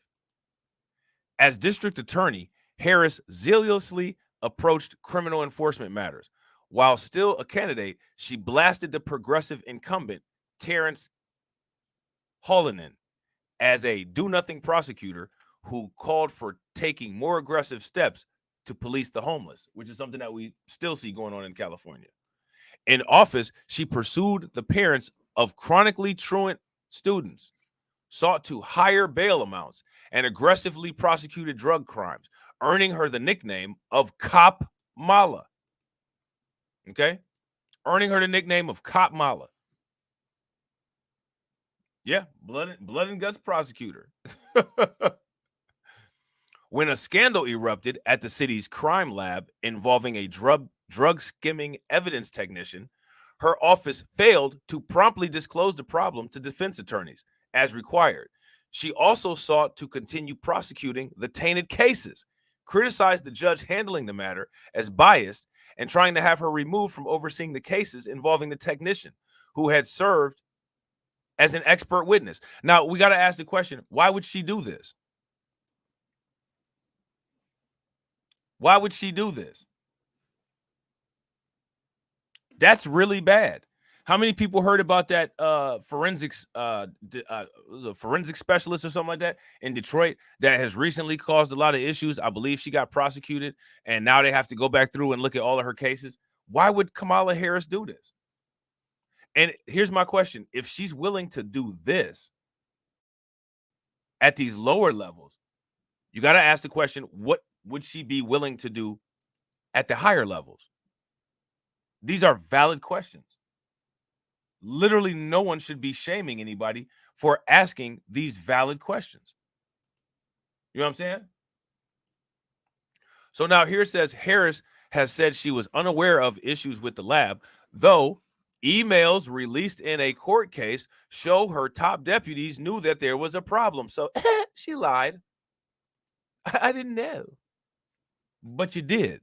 As district attorney, Harris zealously approached criminal enforcement matters. While still a candidate, she blasted the progressive incumbent, Terrence Hallinan, as a do-nothing prosecutor who called for taking more aggressive steps to police the homeless, which is something that we still see going on in California. In office, she pursued the parents of chronically truant students, sought to higher bail amounts, and aggressively prosecuted drug crimes, earning her the nickname of Cop Mala. Okay? Earning her the nickname of Cop Mala. Yeah, blood and guts prosecutor. When a scandal erupted at the city's crime lab involving a drug skimming evidence technician, her office failed to promptly disclose the problem to defense attorneys as required. She also sought to continue prosecuting the tainted cases, criticized the judge handling the matter as biased, and trying to have her removed from overseeing the cases involving the technician who had served as an expert witness. Now, we got to ask the question, why would she do this? Why would she do this? That's really bad. How many people heard about that forensics specialist or something like that in Detroit that has recently caused a lot of issues? I believe she got prosecuted, and now they have to go back through and look at all of her cases. Why would Kamala Harris do this? And here's my question. If she's willing to do this at these lower levels, you got to ask the question, what would she be willing to do at the higher levels? These are valid questions. Literally, no one should be shaming anybody for asking these valid questions. You know what I'm saying? So now here it says Harris has said she was unaware of issues with the lab, though emails released in a court case show her top deputies knew that there was a problem. So she lied. I didn't know. But you did.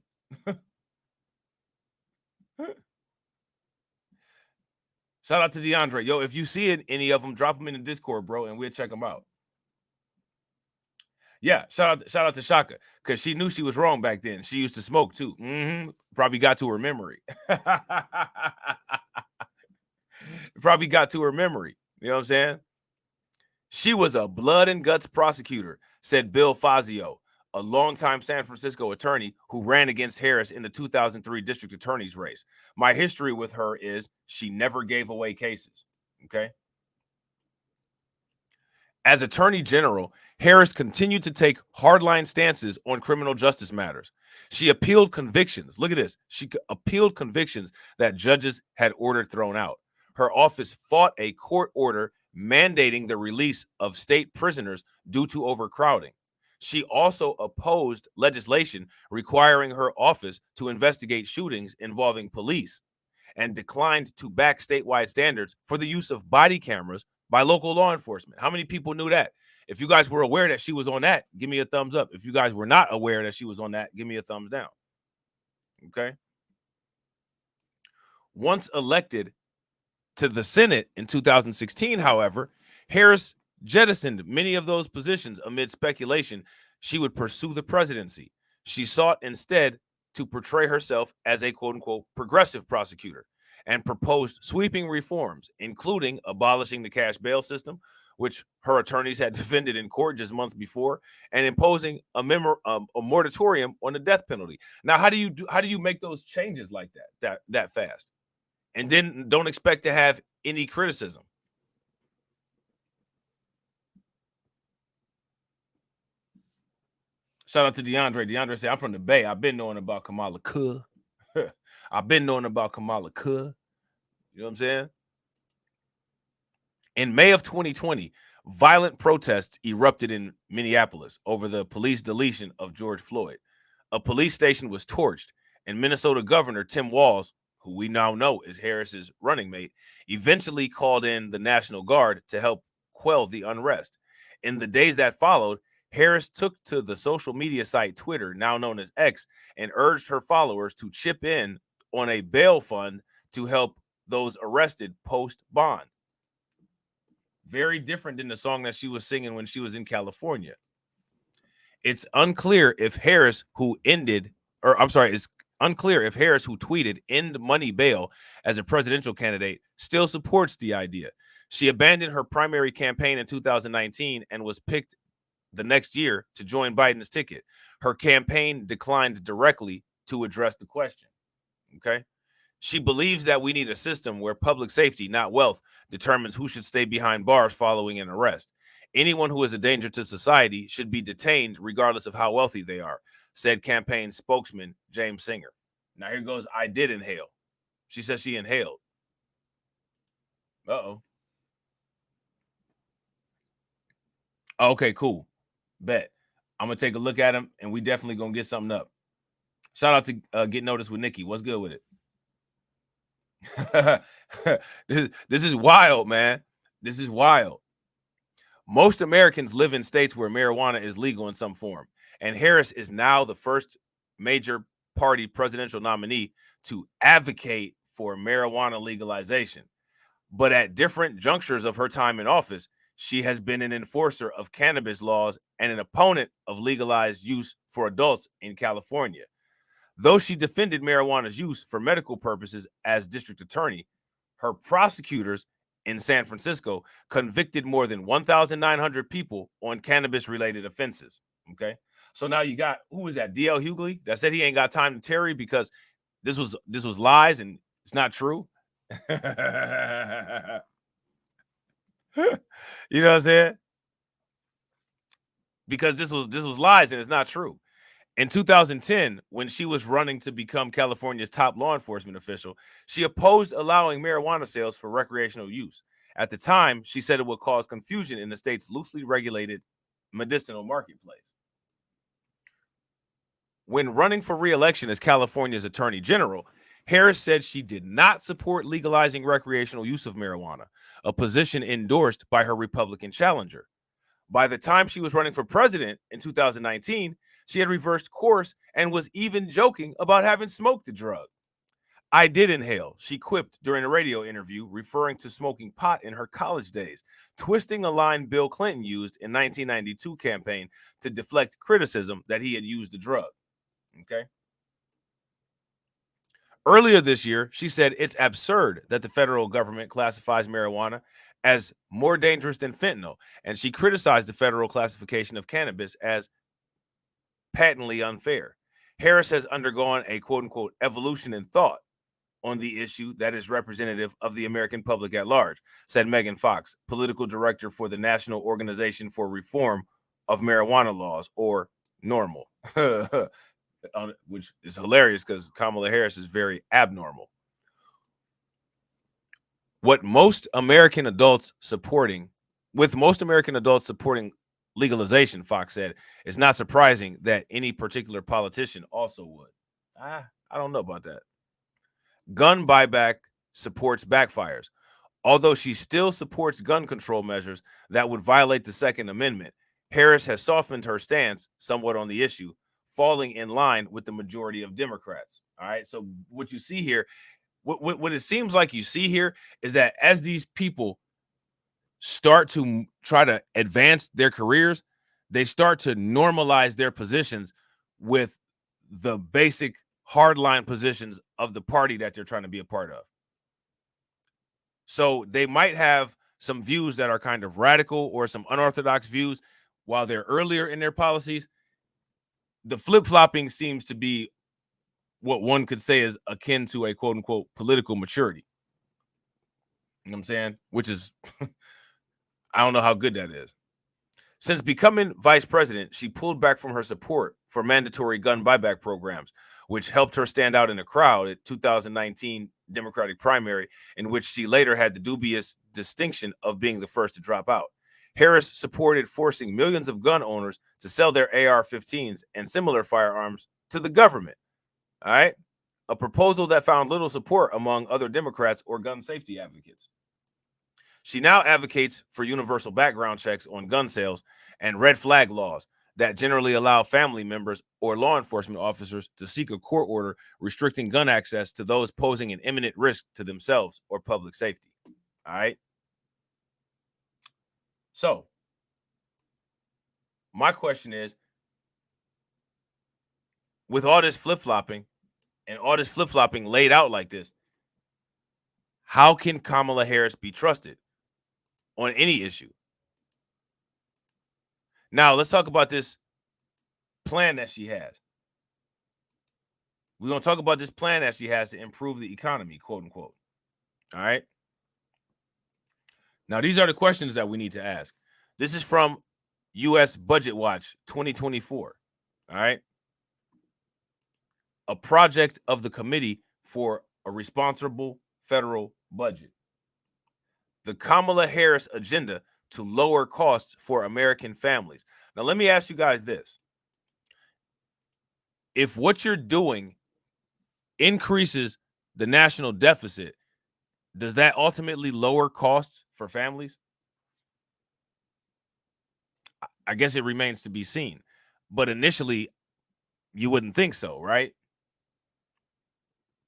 Shout out to DeAndre. Yo, if you see any of them, drop them in the Discord, bro, and we'll check them out. Yeah, shout out to Shaka, because she knew she was wrong back then. She used to smoke too. Probably got to her memory. Probably got to her memory. You know what I'm saying? She was a blood and guts prosecutor, said Bill Fazio, a longtime San Francisco attorney who ran against Harris in the 2003 district attorney's race. My history with her is she never gave away cases. Okay. As Attorney General, Harris continued to take hardline stances on criminal justice matters. She appealed convictions. Look at this. She appealed convictions that judges had ordered thrown out. Her office fought a court order mandating the release of state prisoners due to overcrowding. She also opposed legislation requiring her office to investigate shootings involving police and declined to back statewide standards for the use of body cameras by local law enforcement. How many people knew that? If you guys were aware that she was on that, give me a thumbs up. If you guys were not aware that she was on that, give me a thumbs down. Okay. Once elected to the Senate in 2016, however, Harris jettisoned many of those positions amid speculation she would pursue the presidency. She sought instead to portray herself as a quote-unquote progressive prosecutor and proposed sweeping reforms, including abolishing the cash bail system, which her attorneys had defended in court just months before, and imposing a moratorium on the death penalty. Now, how do you make those changes like that fast, and then don't expect to have any criticism? Shout out to DeAndre. DeAndre said, I'm from the Bay. I've been knowing about Kamala Kuh. I've been knowing about Kamala Kuh. You know what I'm saying? In May of 2020, violent protests erupted in Minneapolis over the police deletion of George Floyd. A police station was torched, and Minnesota Governor Tim Walz, who we now know is Harris's running mate, eventually called in the National Guard to help quell the unrest. In the days that followed, Harris took to the social media site Twitter, now known as X, and urged her followers to chip in on a bail fund to help those arrested post bond. Very different than the song that she was singing when she was in California. It's unclear if Harris, who tweeted "End money bail" as a presidential candidate, still supports the idea. She abandoned her primary campaign in 2019 and was picked the next year to join Biden's ticket. Her campaign declined directly to address the question. Okay. She believes that we need a system where public safety, not wealth, determines who should stay behind bars following an arrest. Anyone who is a danger to society should be detained regardless of how wealthy they are, said campaign spokesman James Singer. Now here goes, I did inhale. She says she inhaled. Uh-oh. Okay, cool. Bet. I'm going to take a look at him, and we definitely going to get something up. Shout out to Get Noticed with Nikki. What's good with it? This is wild, man. This is wild. Most Americans live in states where marijuana is legal in some form, and Harris is now the first major party presidential nominee to advocate for marijuana legalization. But at different junctures of her time in office, she has been an enforcer of cannabis laws and an opponent of legalized use for adults in California. Though she defended marijuana's use for medical purposes as district attorney, her prosecutors in San Francisco convicted more than 1,900 people on cannabis-related offenses. Okay, so now you got, who was that? D.L. Hughley that said he ain't got time to tarry because this was lies and it's not true. You know what I'm saying? Because this was lies and it's not true. In 2010, when she was running to become California's top law enforcement official, she opposed allowing marijuana sales for recreational use. At the time, she said it would cause confusion in the state's loosely regulated medicinal marketplace. When running for re-election as California's Attorney General, Harris said she did not support legalizing recreational use of marijuana, a position endorsed by her Republican challenger. By the time she was running for president in 2019, she had reversed course and was even joking about having smoked the drug. I did inhale, she quipped during a radio interview, referring to smoking pot in her college days, twisting a line Bill Clinton used in 1992 campaign to deflect criticism that he had used the drug. Okay. Earlier this year, she said it's absurd that the federal government classifies marijuana as more dangerous than fentanyl, and she criticized the federal classification of cannabis as patently unfair. Harris has undergone a quote-unquote evolution in thought on the issue that is representative of the American public at large, said Megan Fox, political director for the National Organization for Reform of Marijuana Laws, or NORML, which is hilarious because Kamala Harris is very abnormal. With most American adults supporting legalization, Fox said, it's not surprising that any particular politician also would. I don't know about that. Gun buyback supports backfires. Although she still supports gun control measures that would violate the Second Amendment, Harris has softened her stance somewhat on the issue, falling in line with the majority of Democrats. All right. So what you see here, what it seems like you see here is that as these people start to try to advance their careers, they start to normalize their positions with the basic hardline positions of the party that they're trying to be a part of. So they might have some views that are kind of radical or some unorthodox views while they're earlier in their policies. The flip-flopping seems to be what one could say is akin to a quote-unquote political maturity. You know what I'm saying? Which is, I don't know how good that is. Since becoming vice president, she pulled back from her support for mandatory gun buyback programs, which helped her stand out in a crowd at 2019 Democratic primary, in which she later had the dubious distinction of being the first to drop out. Harris supported forcing millions of gun owners to sell their AR-15s and similar firearms to the government. All right, a proposal that found little support among other Democrats or gun safety advocates. She now advocates for universal background checks on gun sales and red flag laws that generally allow family members or law enforcement officers to seek a court order restricting gun access to those posing an imminent risk to themselves or public safety. All right. So my question is, with all this flip-flopping and all this flip-flopping laid out like this, how can Kamala Harris be trusted on any issue? Now, let's talk about this plan that she has. We're going to talk about this plan that she has to improve the economy, quote unquote. All right. Now, these are the questions that we need to ask. This is from U.S. Budget Watch 2024. All right. A project of the Committee for a Responsible Federal Budget. The Kamala Harris agenda to lower costs for American families. Now, let me ask you guys this. If what you're doing increases the national deficit, does that ultimately lower costs for families? I guess it remains to be seen. But initially, you wouldn't think so, right?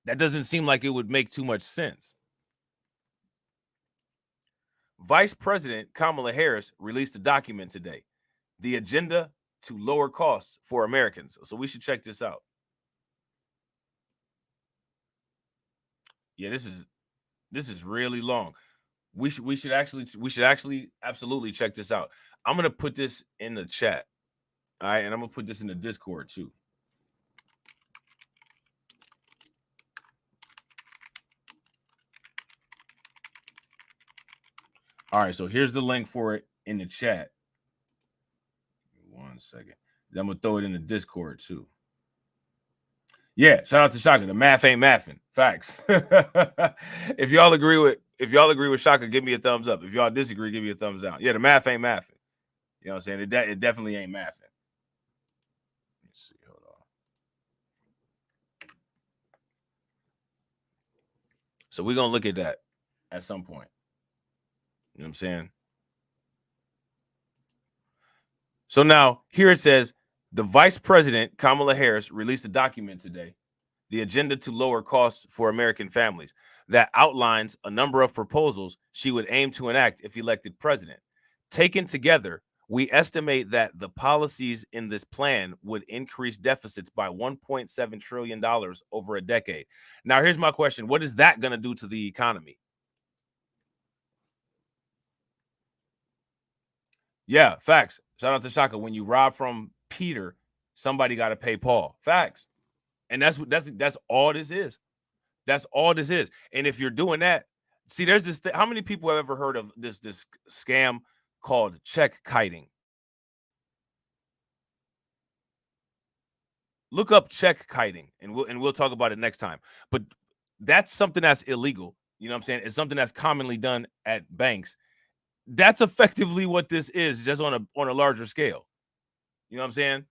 That doesn't seem like it would make too much sense. Vice President Kamala Harris released a document today, the agenda to lower costs for Americans. So we should check this out. Yeah, this is really long. We should actually absolutely check this out. I'm gonna put this in the chat. All right, and I'm gonna put this in the Discord too. All right, so here's the link for it in the chat. 1 second. Then I'm gonna throw it in the Discord too. Yeah, shout out to Shaka. The math ain't mathing. Facts. If y'all agree with Shaka, give me a thumbs up. If y'all disagree, give me a thumbs down. Yeah, the math ain't mathing. You know what I'm saying? It definitely ain't mathing. Let me see. Hold on. So we're gonna look at that at some point. You know what I'm saying? So now here it says, the Vice President, Kamala Harris, released a document today, the agenda to lower costs for American families, that outlines a number of proposals she would aim to enact if elected president. Taken together, we estimate that the policies in this plan would increase deficits by $1.7 trillion over a decade. Now, here's my question. What is that going to do to the economy? Yeah, facts. Shout out to Shaka. When you rob from Peter, somebody got to pay Paul. Facts. And that's all this is. That's all this is. And if you're doing that, see, there's this how many people have ever heard of this scam called check kiting? Look up check kiting, and we'll talk about it next time. But that's something that's illegal. You know what I'm saying? It's something that's commonly done at banks. That's effectively what this is, just on a larger scale. You know what I'm saying?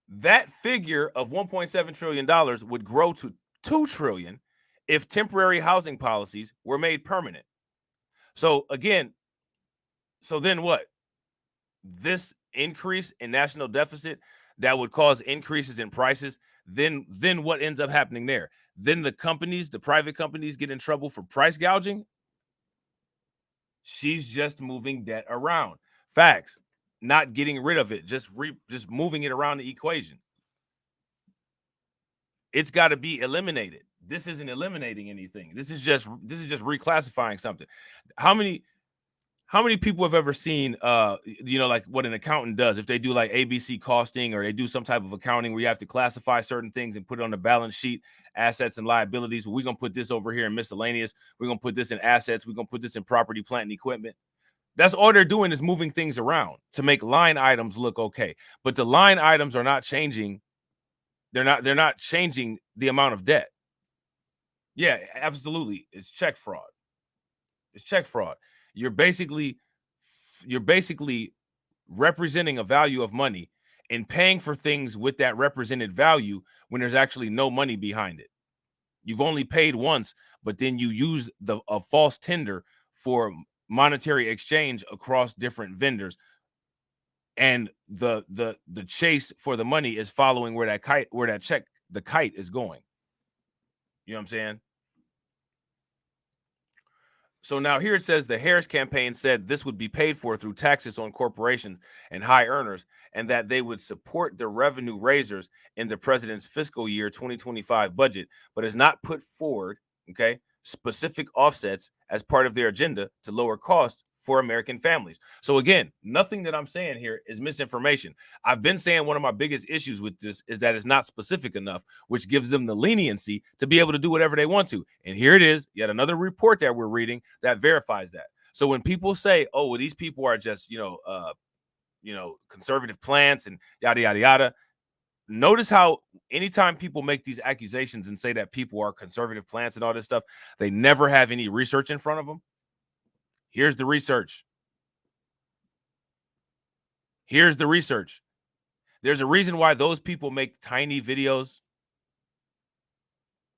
That figure of $1.7 trillion would grow to $2 trillion if temporary housing policies were made permanent. So again, so then what? This increase in national deficit that would cause increases in prices, then what ends up happening there? Then the private companies get in trouble for price gouging. She's just moving debt around. Facts. Not getting rid of it, just moving it around the equation. It's got to be eliminated. This isn't eliminating anything. This is just reclassifying something. How many people have ever seen like what an accountant does if they do like ABC costing, or they do some type of accounting where you have to classify certain things and put it on the balance sheet, assets and liabilities. We're going to put this over here in miscellaneous. We're going to put this in assets. We're going to put this in property, plant, and equipment. That's all they're doing is moving things around to make line items look okay. But the line items are not changing. They're not changing the amount of debt. Yeah, absolutely. It's check fraud. It's check fraud. You're basically representing a value of money and paying for things with that represented value when there's actually no money behind it. You've only paid once, but then you use a false tender for monetary exchange across different vendors, and the chase for the money is following where the kite is going. You know what I'm saying? So now here it says the Harris campaign said this would be paid for through taxes on corporations and high earners, and that they would support the revenue raisers in the president's fiscal year 2025 budget, but has not put forward, specific offsets as part of their agenda to lower costs for American families. So again, nothing that I'm saying here is misinformation. I've been saying one of my biggest issues with this is that it's not specific enough, which gives them the leniency to be able to do whatever they want to. And here it is, yet another report that we're reading that verifies that. So when people say, oh, well, these people are just, conservative plants and yada, yada, yada, notice how anytime people make these accusations and say that people are conservative plants and all this stuff, they never have any research in front of them. Here's the research. Here's the research. There's a reason why those people make tiny videos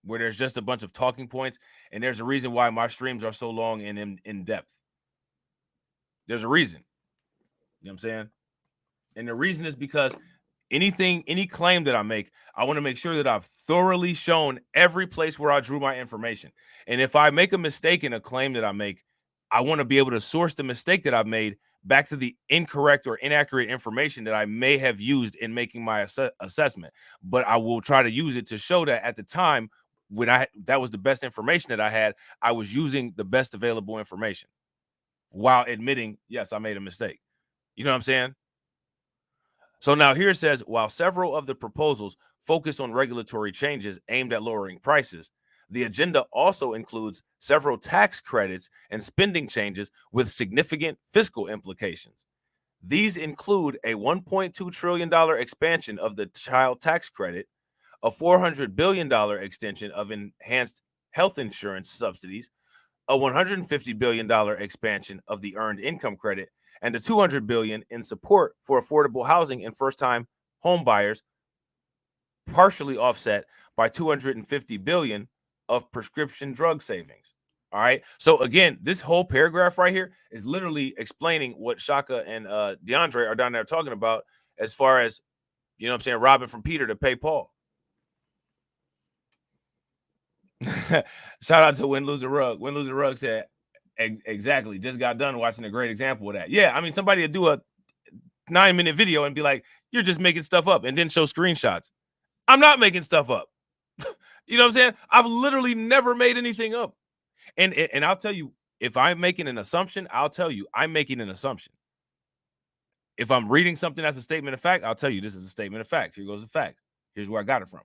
where there's just a bunch of talking points, and there's a reason why my streams are so long and in depth. There's a reason. You know what I'm saying? And the reason is because any claim that I make, I want to make sure that I've thoroughly shown every place where I drew my information. And if I make a mistake in a claim that I make, I want to be able to source the mistake that I've made back to the incorrect or inaccurate information that I may have used in making my assessment. But I will try to use it to show that at the time when that was the best information that I had, I was using the best available information while admitting, yes, I made a mistake. You know what I'm saying? So now here it says, while several of the proposals focus on regulatory changes aimed at lowering prices, the agenda also includes several tax credits and spending changes with significant fiscal implications. These include a $1.2 trillion expansion of the child tax credit, a $400 billion extension of enhanced health insurance subsidies, a $150 billion expansion of the earned income credit, and a $200 billion in support for affordable housing and first-time home buyers, partially offset by $250 billion of prescription drug savings. All right. So again, this whole paragraph right here is literally explaining what Shaka and DeAndre are down there talking about as far as, you know what I'm saying, robbing from Peter to pay Paul. Shout out to Win Lose a Rug. Win Lose a Rug said, exactly, just got done watching a great example of that. Yeah, I mean, somebody would do a 9-minute video and be like, you're just making stuff up, and then show screenshots. I'm not making stuff up. You know what I'm saying? I've literally never made anything up. And I'll tell you, if I'm making an assumption, I'll tell you I'm making an assumption. If I'm reading something as a statement of fact, I'll tell you this is a statement of fact. Here goes the fact. Here's where I got it from.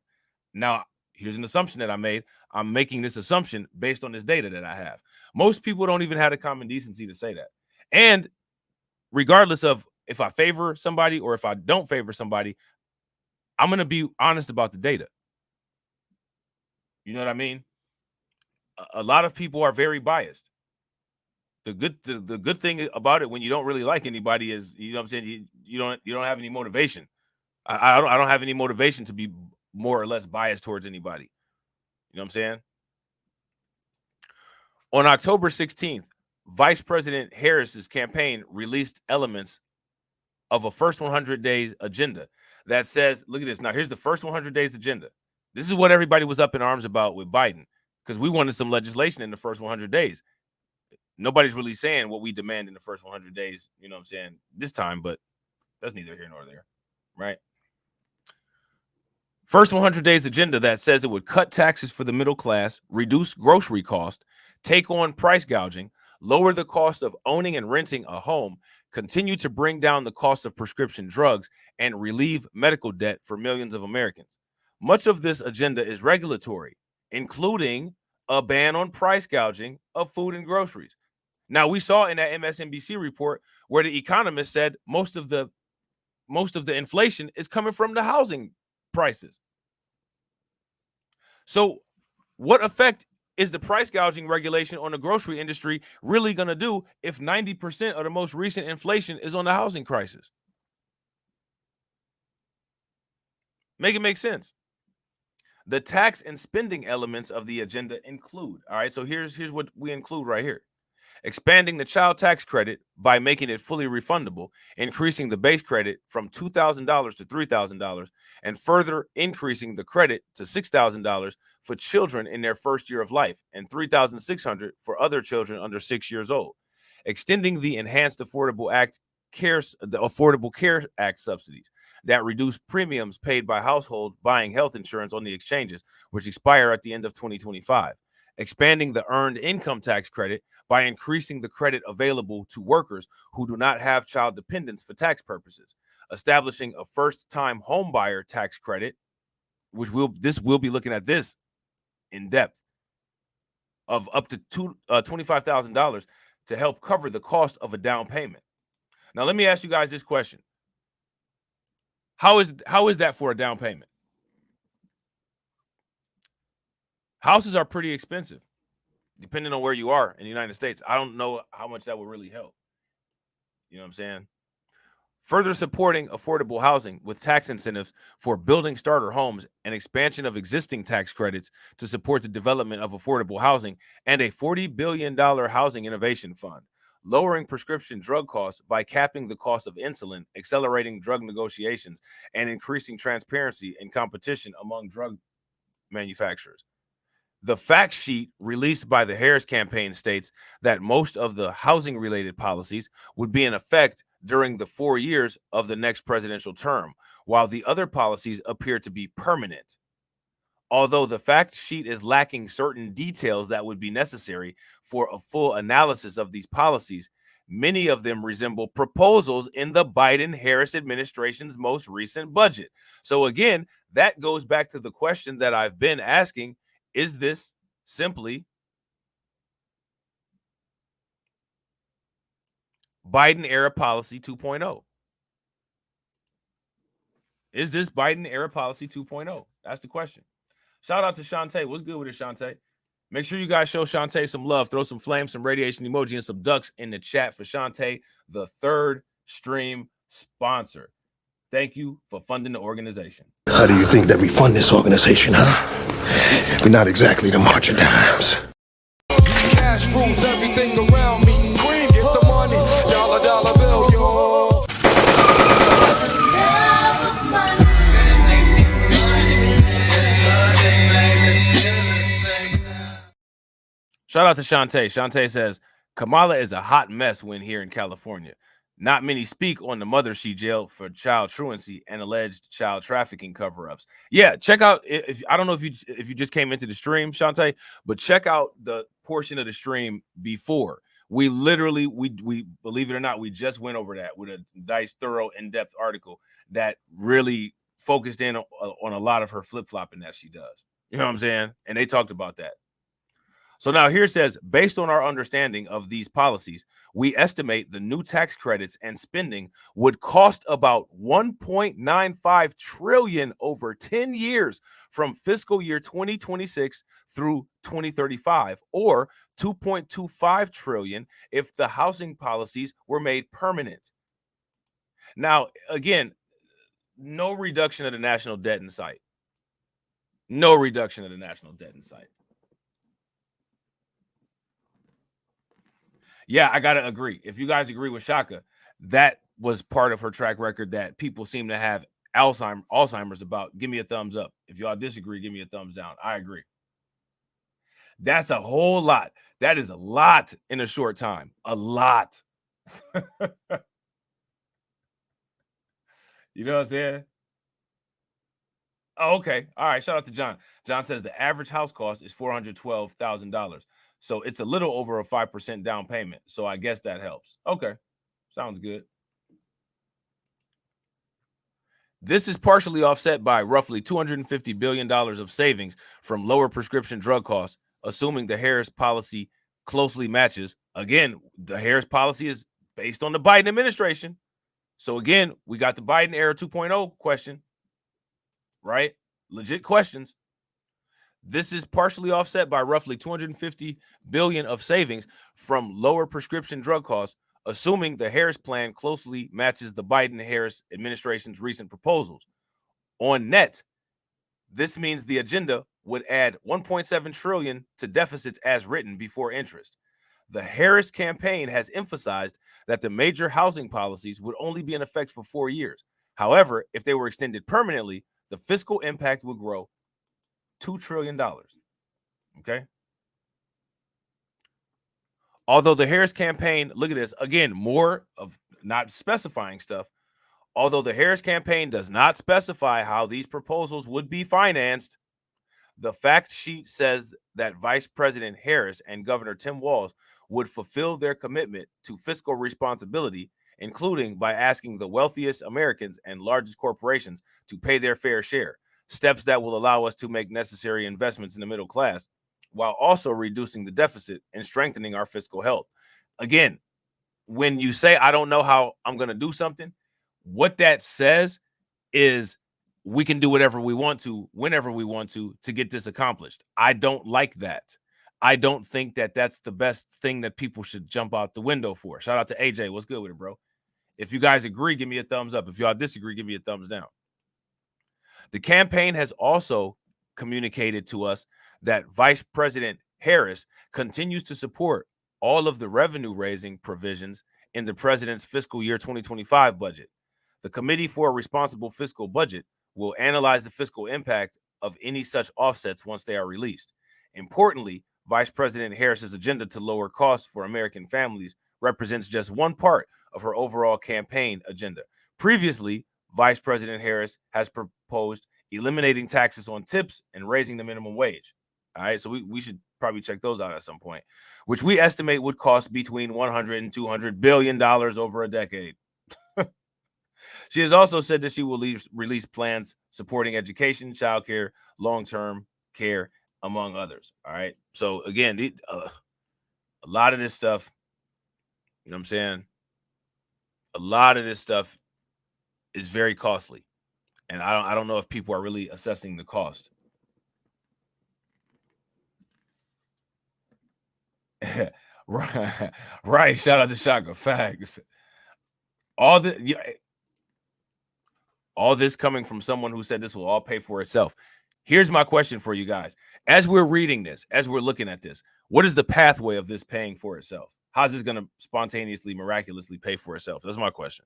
Now, here's an assumption that I made. I'm making this assumption based on this data that I have. Most people don't even have the common decency to say that. And regardless of if I favor somebody or if I don't favor somebody, I'm going to be honest about the data. You know what I mean? A lot of people are very biased. The good thing about it when you don't really like anybody is, you know what I'm saying, you don't have any motivation. I don't have any motivation to be more or less biased towards anybody. You know what I'm saying? On October 16th, Vice President Harris's campaign released elements of a first 100 days agenda that says, look at this. Now, here's the first 100 days agenda. This is what everybody was up in arms about with Biden, because we wanted some legislation in the first 100 days. Nobody's really saying what we demand in the first 100 days, you know what I'm saying, this time, but that's neither here nor there, right? First 100 days agenda that says it would cut taxes for the middle class, reduce grocery cost, take on price gouging, lower the cost of owning and renting a home, continue to bring down the cost of prescription drugs, and relieve medical debt for millions of Americans. Much of this agenda is regulatory, including a ban on price gouging of food and groceries. Now, we saw in that MSNBC report where the economist said most of the inflation is coming from the housing prices. So what effect is the price gouging regulation on the grocery industry really going to do if 90% of the most recent inflation is on the housing crisis? Make it make sense. The tax and spending elements of the agenda include, all right, so here's what we include right here. Expanding the child tax credit by making it fully refundable, increasing the base credit from $2,000 to $3,000, and further increasing the credit to $6,000 for children in their first year of life and $3,600 for other children under 6 years old. Extending the Enhanced Affordable Care Act subsidies that reduce premiums paid by households buying health insurance on the exchanges, which expire at the end of 2025. Expanding the earned income tax credit by increasing the credit available to workers who do not have child dependents for tax purposes. Establishing a first-time homebuyer tax credit, which we'll be looking at this in depth, of up to $25,000 to help cover the cost of a down payment. Now, let me ask you guys this question. How is that for a down payment? Houses are pretty expensive, depending on where you are in the United States. I don't know how much that would really help. You know what I'm saying? Further supporting affordable housing with tax incentives for building starter homes and expansion of existing tax credits to support the development of affordable housing, and a $40 billion housing innovation fund. Lowering prescription drug costs by capping the cost of insulin, accelerating drug negotiations, and increasing transparency and competition among drug manufacturers. The fact sheet released by the Harris campaign states that most of the housing-related policies would be in effect during the 4 years of the next presidential term, while the other policies appear to be permanent. Although the fact sheet is lacking certain details that would be necessary for a full analysis of these policies, many of them resemble proposals in the Biden-Harris administration's most recent budget. So again, that goes back to the question that I've been asking. Is this simply Biden-era policy 2.0? Is this Biden-era policy 2.0? That's the question. Shout out to Shantae. What's good with it, Shantae? Make sure you guys show Shantae some love. Throw some flames, some radiation emoji, and some ducks in the chat for Shantae, the third stream sponsor. Thank you for funding the organization. How do you think that we fund this organization, huh? We're not exactly the March of Dimes. Cash rules everything around me. Cream, get the money. Dollar bill, yo. Shout out to Shantae. Shantae says, Kamala is a hot mess when here in California. Not many speak on the mother she jailed for child truancy and alleged child trafficking cover-ups. Yeah, check out, if I don't know if you just came into the stream, Shantae, but check out the portion of the stream before. We literally, we believe it or not, we just went over that with a nice, thorough, in-depth article that really focused in on a lot of her flip-flopping that she does. You know what I'm saying? And they talked about that. So now here it says, based on our understanding of these policies, we estimate the new tax credits and spending would cost about $1.95 trillion over 10 years from fiscal year 2026 through 2035, or $2.25 trillion if the housing policies were made permanent. Now, again, no reduction of the national debt in sight. No reduction of the national debt in sight. Yeah, I got to agree. If you guys agree with Shaka, that was part of her track record that people seem to have Alzheimer's about. Give me a thumbs up. If y'all disagree, give me a thumbs down. I agree. That's a whole lot. That is a lot in a short time. A lot. You know what I'm saying? Oh, okay. All right. Shout out to John. John says the average house cost is $412,000. So it's a little over a 5% down payment. So I guess that helps. Okay. Sounds good. This is partially offset by roughly $250 billion of savings from lower prescription drug costs, assuming the Harris policy closely matches. Again, the Harris policy is based on the Biden administration. So again, we got the Biden era 2.0 question, right? Legit questions. This is partially offset by roughly $250 billion of savings from lower prescription drug costs, assuming the Harris plan closely matches the Biden-Harris administration's recent proposals. On net, this means the agenda would add $1.7 trillion to deficits as written before interest. The Harris campaign has emphasized that the major housing policies would only be in effect for 4 years. However, if they were extended permanently, the fiscal impact would grow $2 trillion. Okay. Although the Harris campaign, look at this again, more of not specifying stuff. Although the Harris campaign does not specify how these proposals would be financed, the fact sheet says that Vice President Harris and Governor Tim Walz would fulfill their commitment to fiscal responsibility, including by asking the wealthiest Americans and largest corporations to pay their fair share, steps that will allow us to make necessary investments in the middle class, while also reducing the deficit and strengthening our fiscal health. Again, when you say, I don't know how I'm going to do something, what that says is we can do whatever we want to, whenever we want to get this accomplished. I don't like that. I don't think that that's the best thing that people should jump out the window for. Shout out to AJ. What's good with it, bro? If you guys agree, give me a thumbs up. If y'all disagree, give me a thumbs down. The campaign has also communicated to us that Vice President Harris continues to support all of the revenue-raising provisions in the president's fiscal year 2025 budget. The Committee for a Responsible Fiscal Budget will analyze the fiscal impact of any such offsets once they are released. Importantly, Vice President Harris's agenda to lower costs for American families represents just one part of her overall campaign agenda. Previously, Vice President Harris has proposed eliminating taxes on tips and raising the minimum wage. All right, so we should probably check those out at some point, which we estimate would cost between $100 and $200 billion over a decade. She has also said that she will release plans supporting education, childcare, long-term care, among others. All right. So again, a lot of this stuff, you know what I'm saying? A lot of this stuff is very costly. And I don't know if people are really assessing the cost. Right. Shout out to Shaka. Facts. All this coming from someone who said this will all pay for itself. Here's my question for you guys. As we're reading this, as we're looking at this, what is the pathway of this paying for itself? How's this going to spontaneously, miraculously pay for itself? That's my question.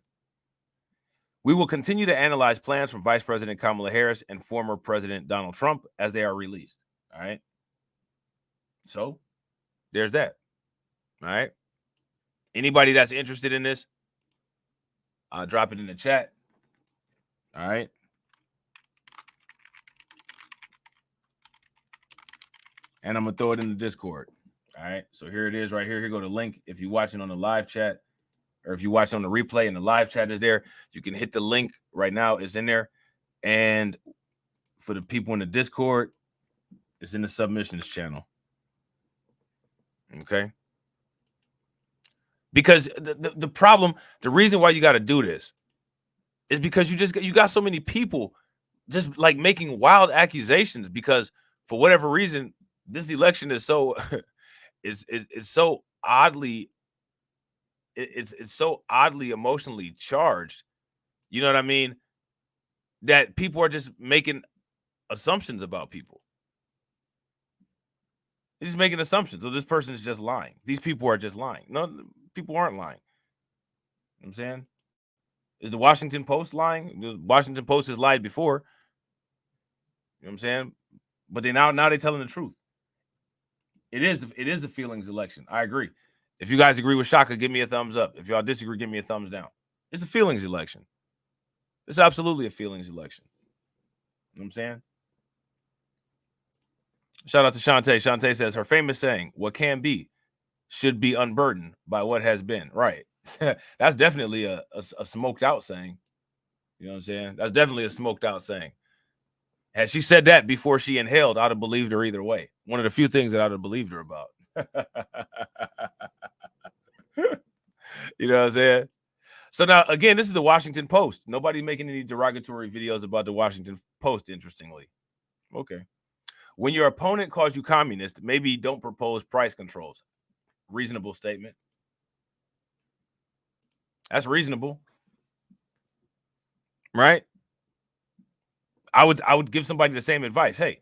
We will continue to analyze plans from Vice President Kamala Harris and former President Donald Trump as they are released. All right. So there's that. All right. Anybody that's interested in this, drop it in the chat. All right. And I'm going to throw it in the Discord. All right. So here it is right here. Here go the link. If you're watching on the live chat, or if you watch on the replay and the live chat is there, you can hit the link right now. It's in there. And for the people in the Discord, it's in the submissions channel. Okay. Because the problem, the reason why you got to do this is because you got so many people just like making wild accusations because for whatever reason, this election is so it's so oddly it's so oddly emotionally charged. You know what I mean? That people are just making assumptions about people. They're just making assumptions. So this person is just lying. These people are just lying. No, people aren't lying. You know what I'm saying? Is the Washington Post lying? The Washington Post has lied before. You know what I'm saying? But they now they're telling the truth. It is a feelings election. I agree. If you guys agree with Shaka, give me a thumbs up. If y'all disagree, give me a thumbs down. It's a feelings election. It's absolutely a feelings election. You know what I'm saying? Shout out to Shantae. Shantae says her famous saying, what can be should be unburdened by what has been. Right. That's definitely a smoked out saying. You know what I'm saying? That's definitely a smoked out saying. Had she said that before she inhaled, I'd have believed her either way. One of the few things that I'd have believed her about. You know what I'm saying? So now, again, this is the Washington Post. Nobody's making any derogatory videos about the Washington Post, interestingly. Okay. When your opponent calls you communist, maybe don't propose price controls. Reasonable statement. That's reasonable. Right? I would give somebody the same advice. Hey,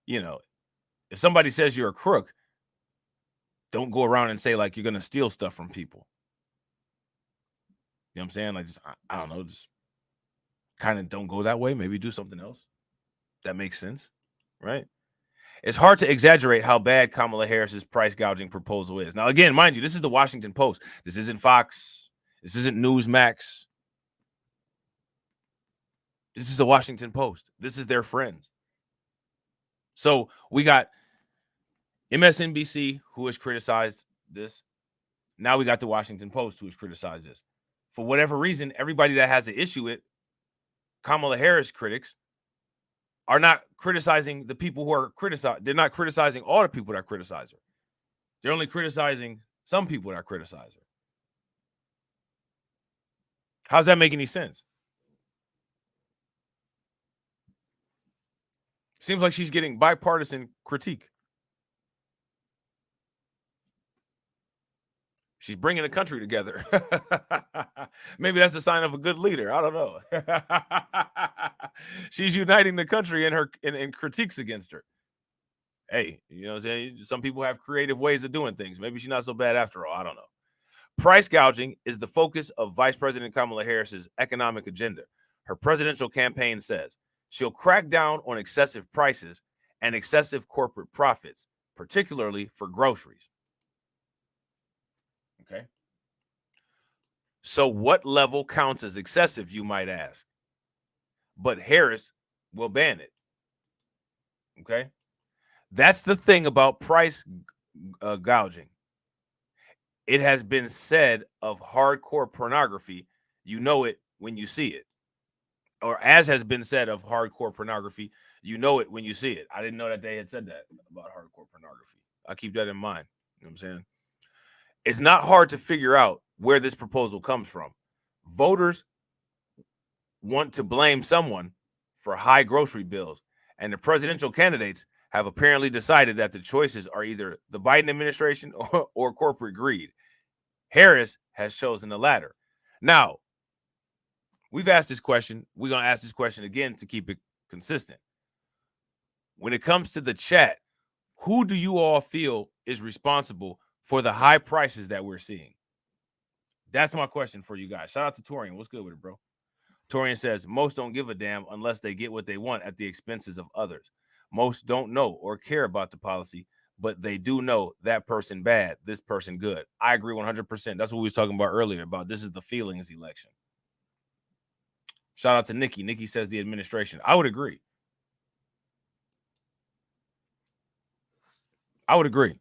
you know, if somebody says you're a crook, don't go around and say like you're going to steal stuff from people. You know what I'm saying? Like, just, I don't know, just kind of don't go that way. Maybe do something else. That makes sense, right? It's hard to exaggerate how bad Kamala Harris's price gouging proposal is. Now, again, mind you, this is the Washington Post. This isn't Fox. This isn't Newsmax. This is the Washington Post. This is their friends. So we got MSNBC, who has criticized this. Now we got the Washington Post, who has criticized this. For whatever reason, everybody that has an issue with Kamala Harris critics are not criticizing the people who are criticized. They're not criticizing all the people that criticize her. They're only criticizing some people that criticize her. How's that make any sense? Seems like she's getting bipartisan critique. She's bringing the country together. Maybe that's a sign of a good leader. I don't know. She's uniting the country in her in critiques against her. Hey, you know what I'm saying? Some people have creative ways of doing things. Maybe she's not so bad after all. I don't know. Price gouging is the focus of Vice President Kamala Harris's economic agenda. Her presidential campaign says she'll crack down on excessive prices and excessive corporate profits, particularly for groceries. Okay. So what level counts as excessive, you might ask? But Harris will ban it. Okay. That's the thing about price gouging. It has been said of hardcore pornography, you know it when you see it. Or as has been said of hardcore pornography, you know it when you see it. I didn't know that they had said that about hardcore pornography. I keep that in mind. You know what I'm saying? It's not hard to figure out where this proposal comes from. Voters want to blame someone for high grocery bills, and the presidential candidates have apparently decided that the choices are either the Biden administration or corporate greed. Harris has chosen the latter. Now, we've asked this question. We're going to ask this question again to keep it consistent. When it comes to the chat, who do you all feel is responsible for the high prices that we're seeing? That's my question for you guys. Shout out to Torian. What's good with it, bro? Torian says, most don't give a damn unless they get what they want at the expenses of others. Most don't know or care about the policy, but they do know that person bad, this person good. I agree 100%. That's what we was talking about earlier, about this is the feelings election. Shout out to Nikki. Nikki says the administration. I would agree. I would agree.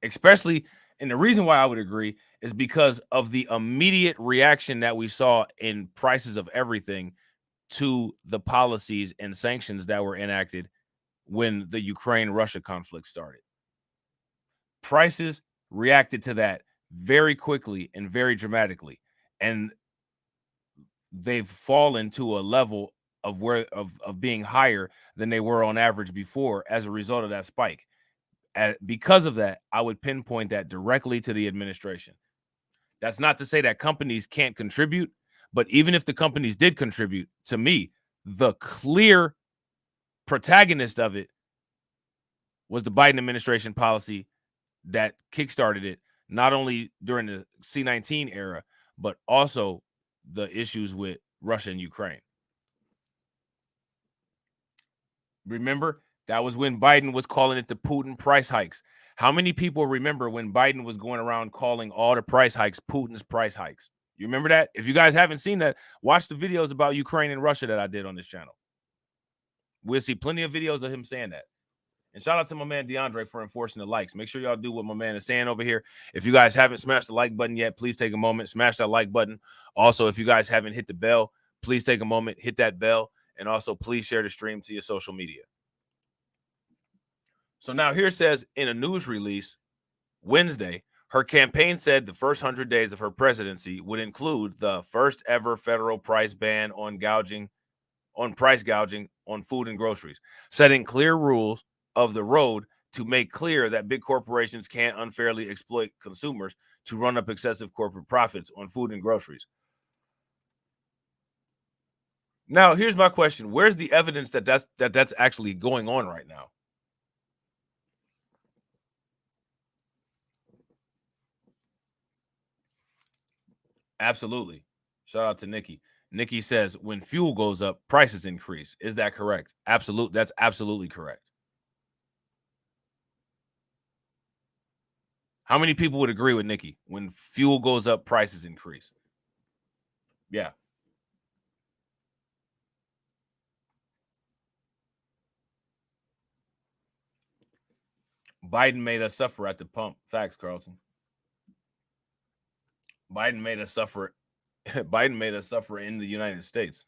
Especially, and the reason why I would agree is because of the immediate reaction that we saw in prices of everything to the policies and sanctions that were enacted when the Ukraine-Russia conflict started. Prices reacted to that very quickly and very dramatically, and they've fallen to a level of being higher than they were on average before as a result of that spike. Because of that, I would pinpoint that directly to the administration. That's not to say that companies can't contribute, but even if the companies did contribute, to me, the clear protagonist of it was the Biden administration policy that kickstarted it, not only during the C-19 era, but also the issues with Russia and Ukraine. Remember, that was when Biden was calling it the Putin price hikes. How many people remember when Biden was going around calling all the price hikes Putin's price hikes? You remember that? If you guys haven't seen that, watch the videos about Ukraine and Russia that I did on this channel. We'll see plenty of videos of him saying that. And shout out to my man DeAndre for enforcing the likes. Make sure y'all do what my man is saying over here. If you guys haven't smashed the like button yet, please take a moment, smash that like button. Also, if you guys haven't hit the bell, please take a moment, hit that bell. And also, please share the stream to your social media. So now here it says in a news release Wednesday, her campaign said the first 100 days of her presidency would include the first ever federal price ban on price gouging on food and groceries, setting clear rules of the road to make clear that big corporations can't unfairly exploit consumers to run up excessive corporate profits on food and groceries. Now, here's my question. Where's the evidence that that's actually going on right now? Absolutely. Shout out to Nikki. Nikki says when fuel goes up, prices increase. Is that correct? Absolutely. That's absolutely correct. How many people would agree with Nikki? When fuel goes up, prices increase. Yeah. Biden made us suffer at the pump. Facts, Carlton. Biden made us suffer. Biden made us suffer in the United States.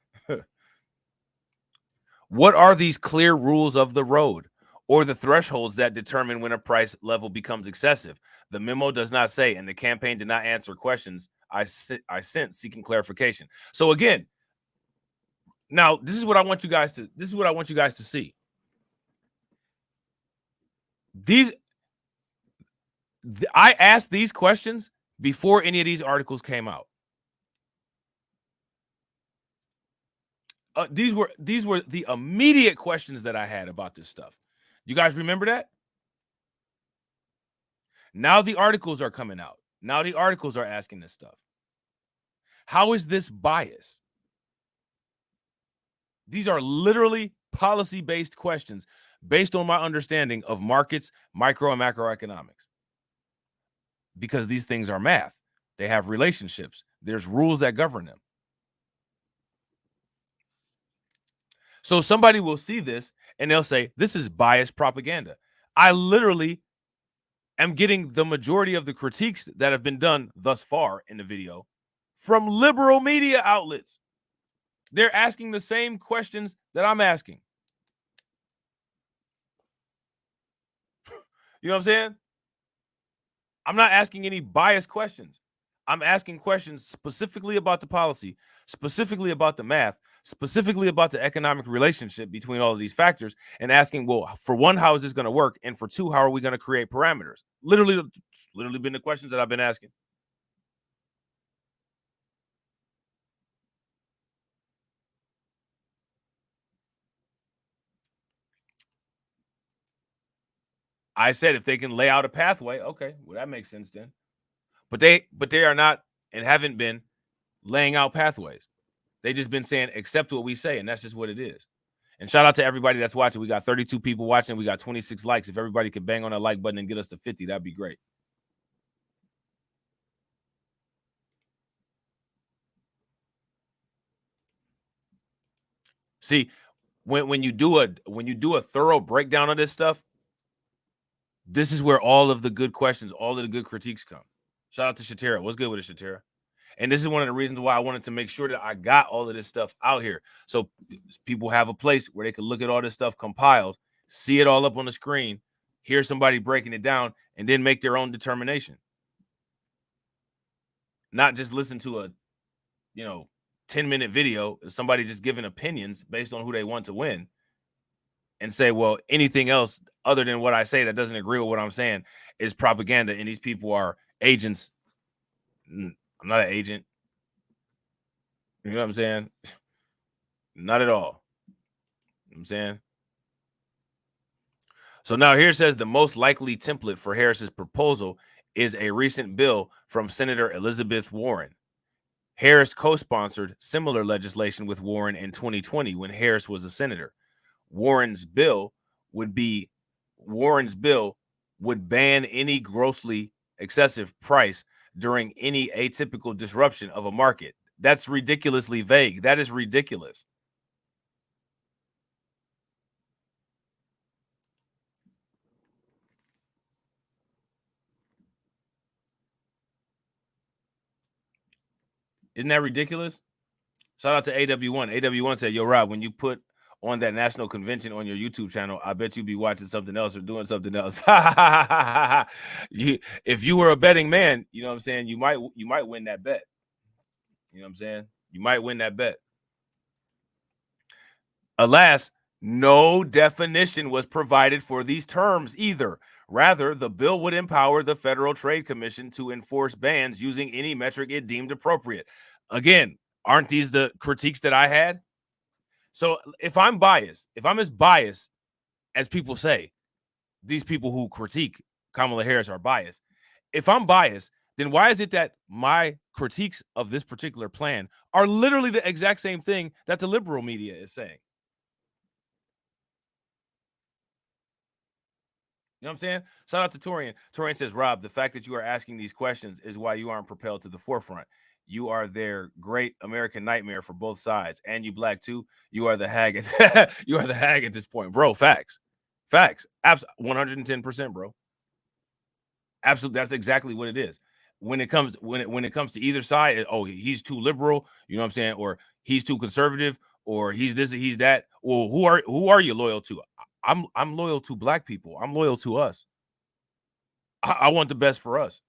What are these clear rules of the road or the thresholds that determine when a price level becomes excessive? The memo does not say, and the campaign did not answer questions I sent seeking clarification. So again, now this is what I want you guys to see. I asked these questions before any of these articles came out. These were the immediate questions that I had about this stuff. You guys remember that? Now the articles are coming out. Now the articles are asking this stuff. How is this bias? These are literally policy-based questions based on my understanding of markets, micro and macroeconomics. Because these things are math. They have relationships. There's rules that govern them. So somebody will see this and they'll say, this is biased propaganda. I literally am getting the majority of the critiques that have been done thus far in the video from liberal media outlets. They're asking the same questions that I'm asking. You know what I'm saying? I'm not asking any biased questions. I'm asking questions specifically about the policy, specifically about the math, specifically about the economic relationship between all of these factors, and asking, well, for one, how is this going to work? And for two, how are we going to create parameters? Literally been the questions that I've been asking. I said if they can lay out a pathway, okay, well, that makes sense then. But they are not and haven't been laying out pathways. They just been saying, accept what we say, and that's just what it is. And shout out to everybody that's watching. We got 32 people watching. We got 26 likes. If everybody could bang on that like button and get us to 50, that'd be great. See, when you do a thorough breakdown of this stuff, this is where all of the good questions, all of the good critiques come. Shout out to Shatera. What's good with it, Shatera? And this is one of the reasons why I wanted to make sure that I got all of this stuff out here. So people have a place where they can look at all this stuff compiled, see it all up on the screen, hear somebody breaking it down, and then make their own determination. Not just listen to a, 10-minute video of somebody just giving opinions based on who they want to win and say, well, anything else other than what I say that doesn't agree with what I'm saying is propaganda, and these people are agents. I'm not an agent. You know what I'm saying? Not at all. You know what I'm saying? So now here it says the most likely template for Harris's proposal is a recent bill from Senator Elizabeth Warren. Harris co-sponsored similar legislation with Warren in 2020 when Harris was a senator. Warren's bill would ban any grossly excessive price during any atypical disruption of a market. That's ridiculously vague. That is ridiculous. Isn't that ridiculous? Shout out to AW1. AW1 said, yo, Rob, when you put on that national convention on your YouTube channel, I bet you'd be watching something else or doing something else. If you were a betting man, you know what I'm saying, you might win that bet. You know what I'm saying? You might win that bet. Alas, no definition was provided for these terms either. Rather, the bill would empower the Federal Trade Commission to enforce bans using any metric it deemed appropriate. Again, aren't these the critiques that I had? So if I'm biased, if I'm as biased as people say, these people who critique Kamala Harris are biased. If I'm biased, then why is it that my critiques of this particular plan are literally the exact same thing that the liberal media is saying? You know what I'm saying? Shout out to Torian. Torian says, Rob, the fact that you are asking these questions is why you aren't propelled to the forefront. You are their great American nightmare for both sides. And you black too. You are the hag. You are the hag at this point. Bro, facts. Facts. 110%, bro. Absolutely. That's exactly what it is. When it comes to either side, oh, he's too liberal, you know what I'm saying? Or he's too conservative, or he's this, he's that. Well, who are you loyal to? I'm loyal to black people. I'm loyal to us. I want the best for us.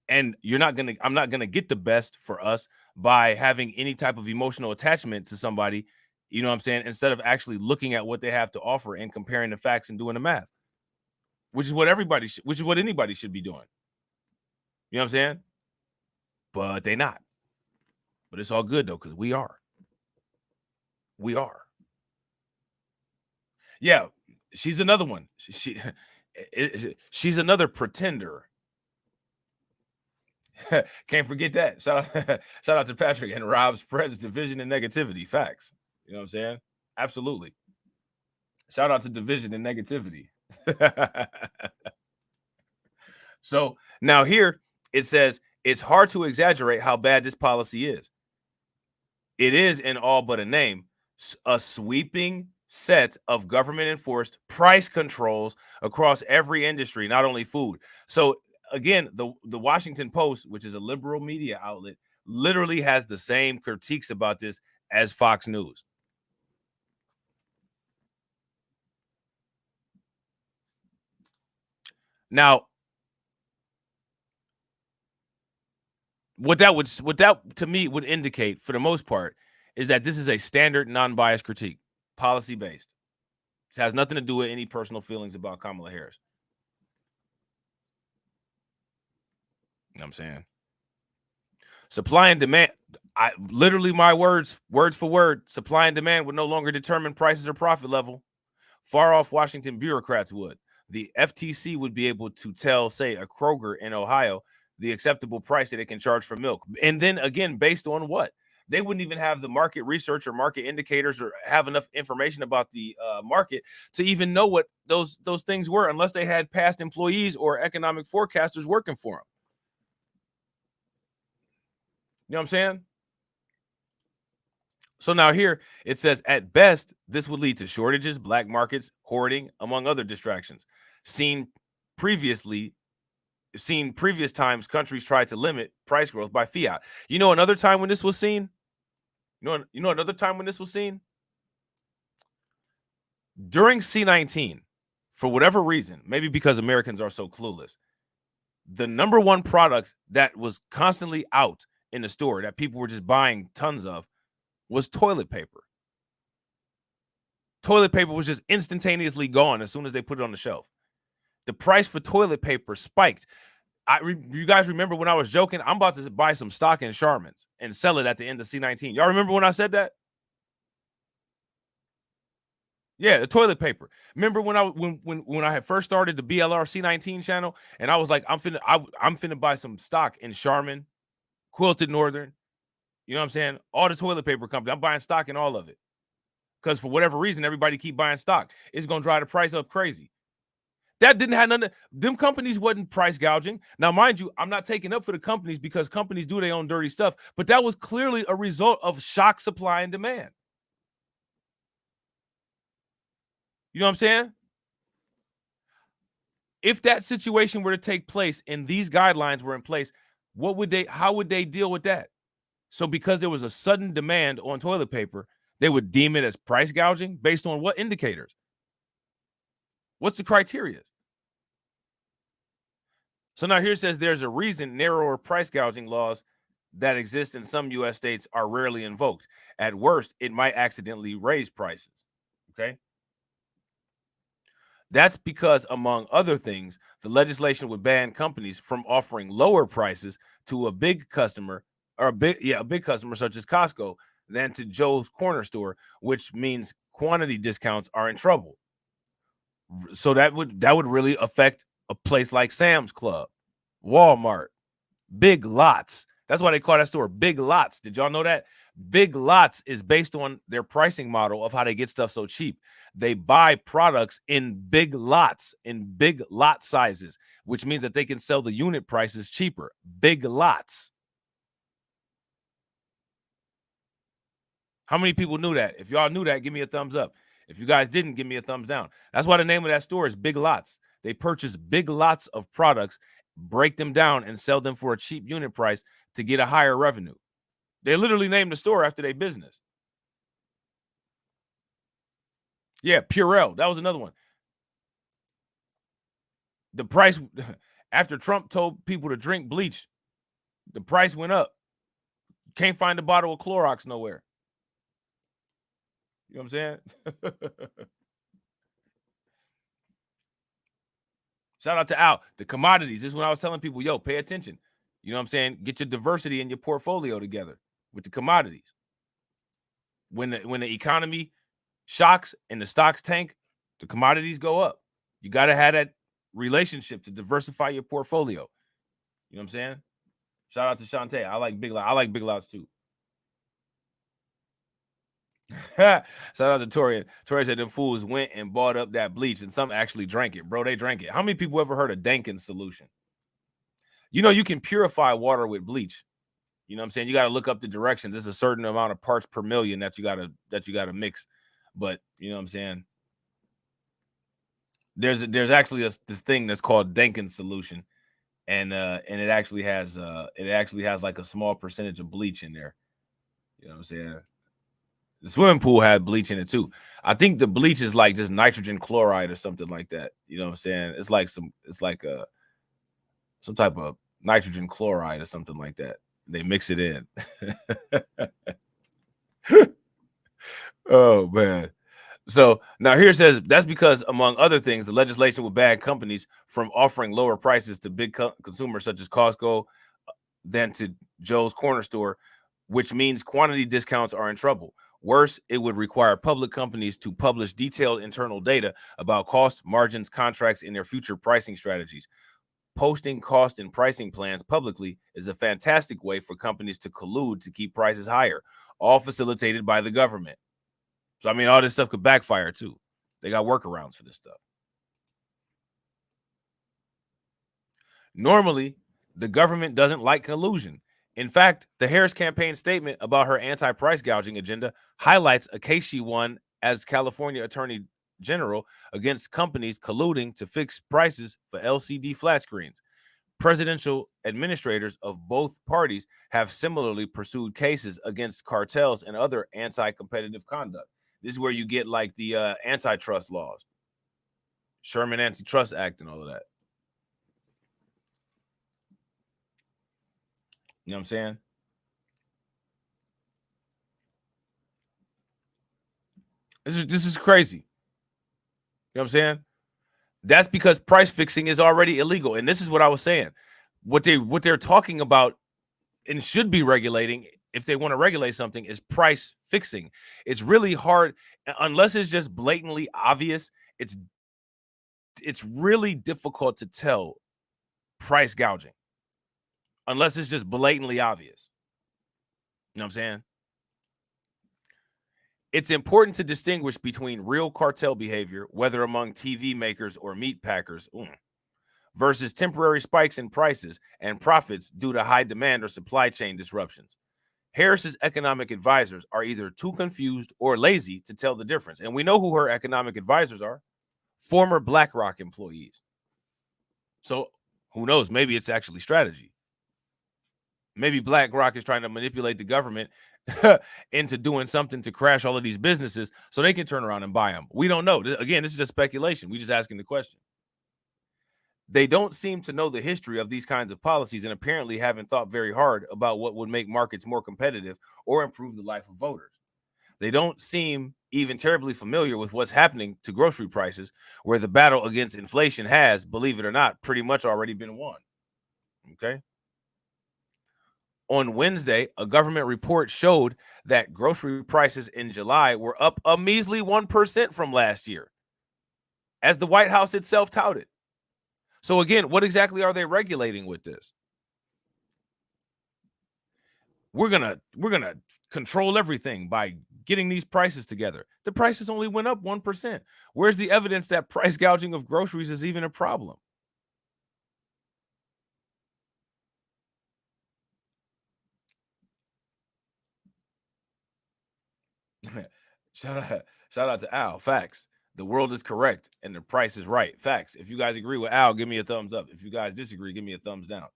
And I'm not gonna get the best for us by having any type of emotional attachment to somebody, you know what I'm saying, instead of actually looking at what they have to offer and comparing the facts and doing the math, which is what anybody should be doing. You know what I'm saying? But they not. But it's all good though, because we are. We are. Yeah, she's another one. She's another pretender. Can't forget that. Shout out to Patrick and Rob spreads division and negativity. Facts. You know what I'm saying? Absolutely. Shout out to division and negativity. So now here it says it's hard to exaggerate how bad this policy is. It is, in all but a name, a sweeping set of government-enforced price controls across every industry, not only food. So again, the Washington Post, which is a liberal media outlet, literally has the same critiques about this as Fox News. Now, what that to me would indicate, for the most part, is that this is a standard non-biased critique, policy-based. It has nothing to do with any personal feelings about Kamala Harris. You know what I'm saying? Supply and demand. Literally my words for word, supply and demand would no longer determine prices or profit level. Far off Washington bureaucrats would. The FTC would be able to tell, say, a Kroger in Ohio, the acceptable price that it can charge for milk. And then again, based on what? They wouldn't even have the market research or market indicators or have enough information about the market to even know what those things were, unless they had past employees or economic forecasters working for them. You know what I'm saying? So now here it says, at best, this would lead to shortages, black markets, hoarding, among other distractions. Seen previous times, countries tried to limit price growth by fiat. You know another time when this was seen? You know another time when this was seen? During C-19, for whatever reason, maybe because Americans are so clueless, the number one product that was constantly out in the store that people were just buying tons of was toilet paper. Toilet paper was just instantaneously gone as soon as they put it on the shelf. The price for toilet paper spiked. You guys remember when I was joking, I'm about to buy some stock in Charmin's and sell it at the end of C-19. Y'all remember when I said that? Yeah, the toilet paper. Remember when I had first started the BLR C-19 channel, and I was like, I'm finna buy some stock in Charmin, Quilted Northern, you know what I'm saying? All the toilet paper companies, I'm buying stock in all of it. Because for whatever reason, everybody keep buying stock. It's going to drive the price up crazy. That didn't have nothing. Them companies wasn't price gouging. Now, mind you, I'm not taking up for the companies because companies do their own dirty stuff. But that was clearly a result of shock supply and demand. You know what I'm saying? If that situation were to take place and these guidelines were in place, how would they deal with that? So because there was a sudden demand on toilet paper, They would deem it as price gouging based on what indicators? What's the criteria? So now here it says there's a reason narrower price gouging laws that exist in some U.S. states are rarely invoked. At worst, it might accidentally raise prices. Okay. That's because, among other things, the legislation would ban companies from offering lower prices to a big customer or a big customer such as Costco than to Joe's Corner Store, which means quantity discounts are in trouble. So that would really affect a place like Sam's Club, Walmart, Big Lots. That's why they call that store Big Lots. Did y'all know that? Big Lots is based on their pricing model of how they get stuff so cheap. They buy products in big lots, in big lot sizes, which means that they can sell the unit prices cheaper. Big Lots. How many people knew that? If y'all knew that, give me a thumbs up. If you guys didn't, give me a thumbs down. That's why the name of that store is Big Lots. They purchase big lots of products, break them down, and sell them for a cheap unit price to get a higher revenue. They literally named the store after their business. Yeah, Purell. That was another one. The price, after Trump told people to drink bleach, the price went up. Can't find a bottle of Clorox nowhere. You know what I'm saying? Shout out to Al. The commodities. This is when I was telling people, yo, pay attention. You know what I'm saying? Get your diversity in your portfolio together with the commodities. When the economy shocks and the stocks tank, the commodities go up. You got to have that relationship to diversify your portfolio. You know what I'm saying? Shout out to Shantae. I like Big Lots. I like Big Lots too. Shout out to Torian. Torian said them fools went and bought up that bleach and some actually drank it. Bro, they drank it. How many people ever heard of Dankin solution? You know, you can purify water with bleach. You know what I'm saying? You got to look up the directions. There's a certain amount of parts per million that you gotta mix. But you know what I'm saying? There's actually this thing that's called Dankin solution, and it actually has like a small percentage of bleach in there. You know what I'm saying? The swimming pool had bleach in it too. I think the bleach is like just nitrogen chloride or something like that. You know what I'm saying? It's like some type of nitrogen chloride or something like that. They mix it in. Oh man. So now here it says that's because, among other things, the legislation would ban companies from offering lower prices to big consumers such as Costco than to Joe's Corner Store, which means quantity discounts are in trouble. Worse, it would require public companies to publish detailed internal data about cost, margins, contracts, and their future pricing strategies. Posting cost and pricing plans publicly is a fantastic way for companies to collude to keep prices higher, all facilitated by the government. So, I mean, all this stuff could backfire too. They got workarounds for this stuff. Normally, the government doesn't like collusion. In fact, the Harris campaign statement about her anti-price gouging agenda highlights a case she won as California Attorney General against companies colluding to fix prices for LCD flat screens. Presidential administrators of both parties have similarly pursued cases against cartels and other anti-competitive conduct. This is where you get like the antitrust laws, Sherman Antitrust Act and all of that. You know what I'm saying? This is crazy. You know what I'm saying? That's because price fixing is already illegal. And this is what I was saying. What they're talking about and should be regulating, if they want to regulate something, is price fixing. It's really hard unless it's just blatantly obvious. It's really difficult to tell price gouging unless it's just blatantly obvious. You know what I'm saying? It's important to distinguish between real cartel behavior, whether among TV makers or meat packers, versus temporary spikes in prices and profits due to high demand or supply chain disruptions. Harris's economic advisors are either too confused or lazy to tell the difference. And we know who her economic advisors are: former BlackRock employees. So who knows? Maybe it's actually strategy. Maybe BlackRock is trying to manipulate the government into doing something to crash all of these businesses so they can turn around and buy them. We don't know. Again, this is just speculation. We're just asking the question. They don't seem to know the history of these kinds of policies and apparently haven't thought very hard about what would make markets more competitive or improve the life of voters. They don't seem even terribly familiar with what's happening to grocery prices, where the battle against inflation has, believe it or not, pretty much already been won. Okay. On Wednesday, a government report showed that grocery prices in July were up a measly 1% from last year, as the White House itself touted. So again, what exactly are they regulating with this? We're gonna control everything by getting these prices together. The prices only went up 1%. Where's the evidence that price gouging of groceries is even a problem? Shout out to Al. Facts. The world is correct and the price is right. Facts. If you guys agree with Al, give me a thumbs up. If you guys disagree, give me a thumbs down.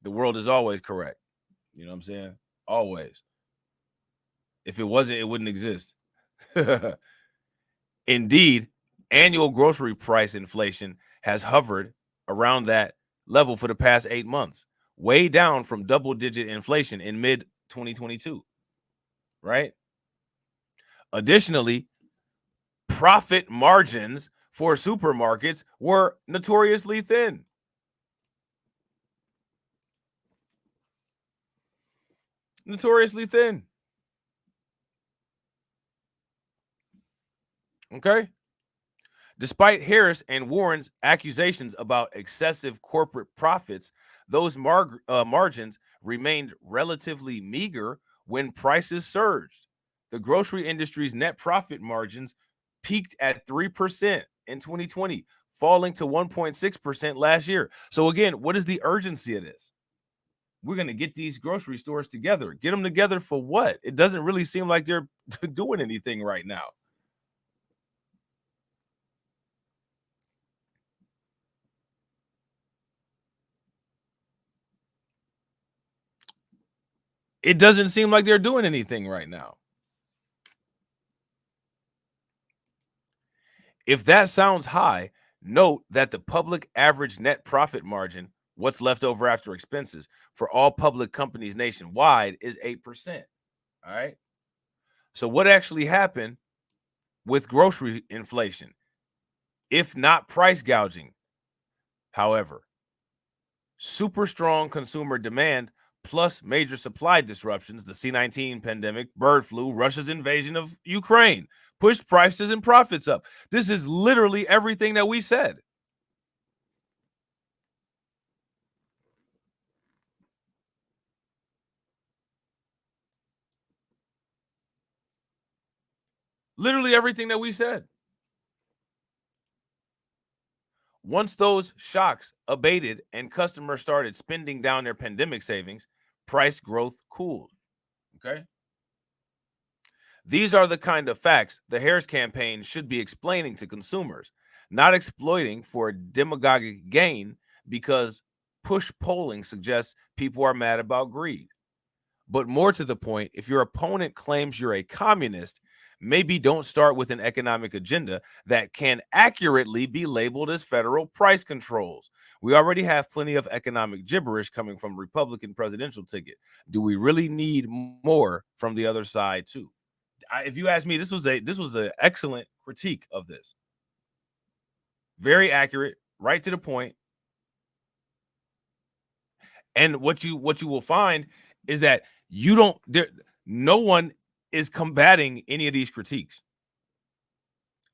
The world is always correct. You know what I'm saying? Always. If it wasn't, it wouldn't exist. Indeed, annual grocery price inflation has hovered around that level for the past 8 months, way down from double-digit inflation in mid-2022, right? Additionally, profit margins for supermarkets were notoriously thin. Notoriously thin. Okay. Despite Harris and Warren's accusations about excessive corporate profits, those margins remained relatively meager when prices surged. The grocery industry's net profit margins peaked at 3% in 2020, falling to 1.6% last year. So again, what is the urgency of this? We're going to get these grocery stores together. Get them together for what? It doesn't really seem like they're doing anything right now. It doesn't seem like they're doing anything right now. If that sounds high, note that the public average net profit margin, what's left over after expenses, for all public companies nationwide is 8%. All right. So what actually happened with grocery inflation, if not price gouging? However, super strong consumer demand plus major supply disruptions, the C-19 pandemic, bird flu, Russia's invasion of Ukraine, pushed prices and profits up. This is literally everything that we said. Literally everything that we said. Once those shocks abated and customers started spending down their pandemic savings, price growth cooled. Okay. These are the kind of facts the Harris campaign should be explaining to consumers, not exploiting for demagogic gain, because push polling suggests people are mad about greed. But more to the point, if your opponent claims you're a communist, maybe don't start with an economic agenda that can accurately be labeled as federal price controls. We already have plenty of economic gibberish coming from Republican presidential ticket. Do we really need more from the other side too? If you ask me, this was an excellent critique of this. Very accurate, right to the point. And what you will find is that no one is combating any of these critiques.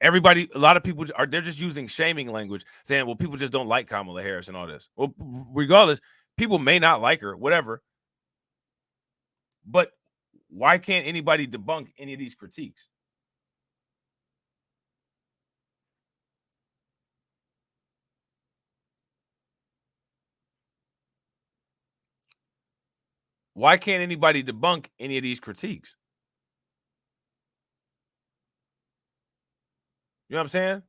Everybody, a lot of people they're just using shaming language, saying, well, people just don't like Kamala Harris and all this. Well, regardless, people may not like her, whatever. But why can't anybody debunk any of these critiques? Why can't anybody debunk any of these critiques? You know what I'm saying?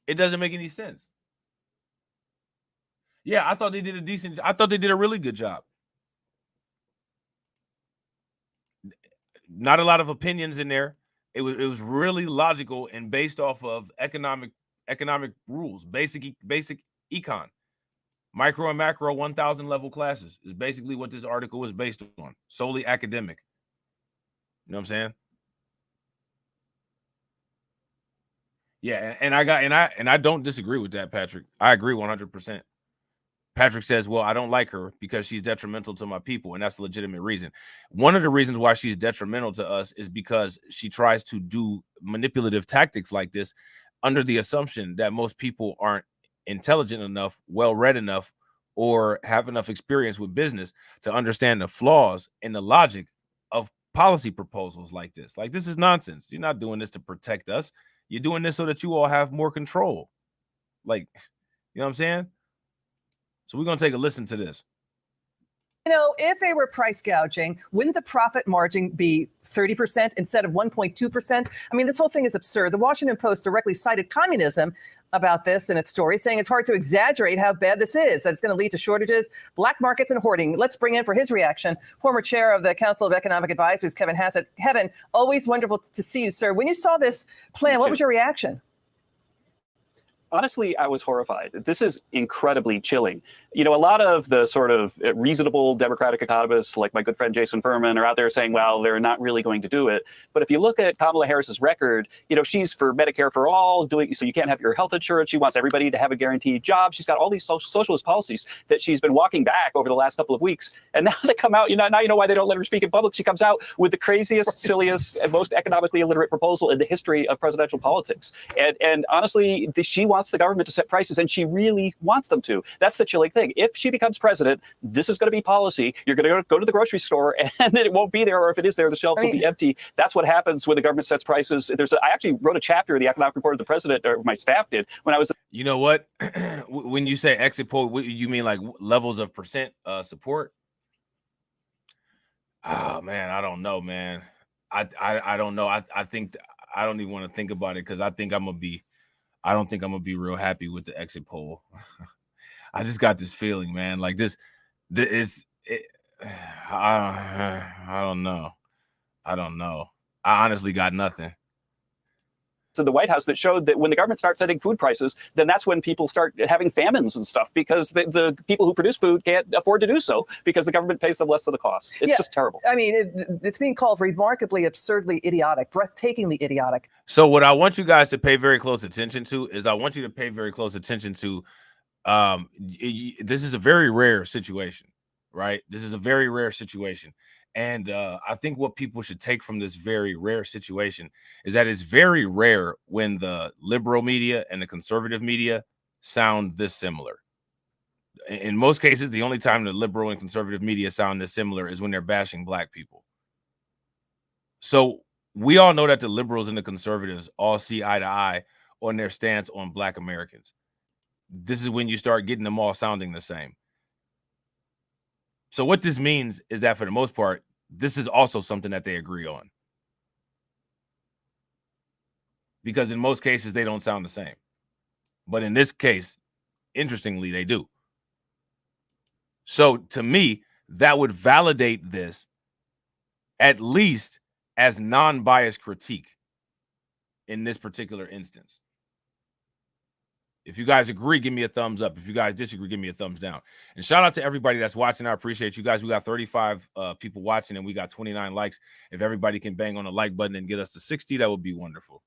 It doesn't make any sense. Yeah, I thought they did a really good job. not a lot of opinions in there. It was really logical and based off of economic rules, basic econ. Micro and macro 1,000 level classes is basically what this article is based on, solely academic. You know what I'm saying? Yeah, and I don't disagree with that, Patrick. I agree 100%. Patrick says, well, I don't like her because she's detrimental to my people, and that's a legitimate reason. One of the reasons why she's detrimental to us is because she tries to do manipulative tactics like this under the assumption that most people aren't intelligent enough, well-read enough, or have enough experience with business to understand the flaws in the logic of policy proposals like this. Like, this is nonsense. You're not doing this to protect us. You're doing this so that you all have more control. Like, you know what I'm saying? So we're going to take a listen to this. You know, if they were price gouging, wouldn't the profit margin be 30% instead of 1.2%? I mean, this whole thing is absurd. The Washington Post directly cited communism about this in its story, saying it's hard to exaggerate how bad this is, that it's going to lead to shortages, black markets, and hoarding. Let's bring in for his reaction, former chair of the Council of Economic Advisors, Kevin Hassett. Kevin, always wonderful to see you, sir. When you saw this plan, what was your reaction? Honestly, I was horrified. This is incredibly chilling. You know, a lot of the sort of reasonable Democratic economists, like my good friend Jason Furman, are out there saying, well, they're not really going to do it. But if you look at Kamala Harris's record, you know, she's for Medicare for all, doing so you can't have your health insurance. She wants everybody to have a guaranteed job. She's got all these socialist policies that she's been walking back over the last couple of weeks. And now they come out, now you know why they don't let her speak in public. She comes out with the craziest, silliest, and most economically illiterate proposal in the history of presidential politics. And honestly, she wants the government to set prices, and she really wants them to. That's the chilling thing. If she becomes president, this is going to be policy. You're going to go to the grocery store, and it won't be there, or if it is there, the shelves will be empty. That's what happens when the government sets prices. I actually wrote a chapter of the economic report of the president, or my staff did, when I was. You know what? When you say exit poll, you mean like levels of percent support? Oh man, I don't know, man. I don't know. I think I don't even want to think about it because I don't think I'm gonna be real happy with the exit poll. I just got this feeling, man. Like this is it. I don't know. I honestly got nothing. In the White House that showed that when the government starts setting food prices, then that's when people start having famines and stuff, because the people who produce food can't afford to do so because the government pays them less of the cost. It's just terrible. I mean, it's being called remarkably, absurdly idiotic, breathtakingly idiotic. So what I want you guys to pay very close attention to is this is a very rare situation, right? This is a very rare situation. And I think what people should take from this very rare situation is that it's very rare when the liberal media and the conservative media sound this similar. In most cases, the only time the liberal and conservative media sound this similar is when they're bashing black people. So we all know that the liberals and the conservatives all see eye to eye on their stance on black Americans. This is when you start getting them all sounding the same. So what this means is that for the most part, this is also something that they agree on. Because in most cases, they don't sound the same. But in this case, interestingly, they do. So to me, that would validate this at least as non-biased critique in this particular instance. If you guys agree, give me a thumbs up. If you guys disagree, give me a thumbs down. And shout out to everybody that's watching. I appreciate you guys. We got 35 people watching and we got 29 likes. If everybody can bang on the like button and get us to 60, that would be wonderful.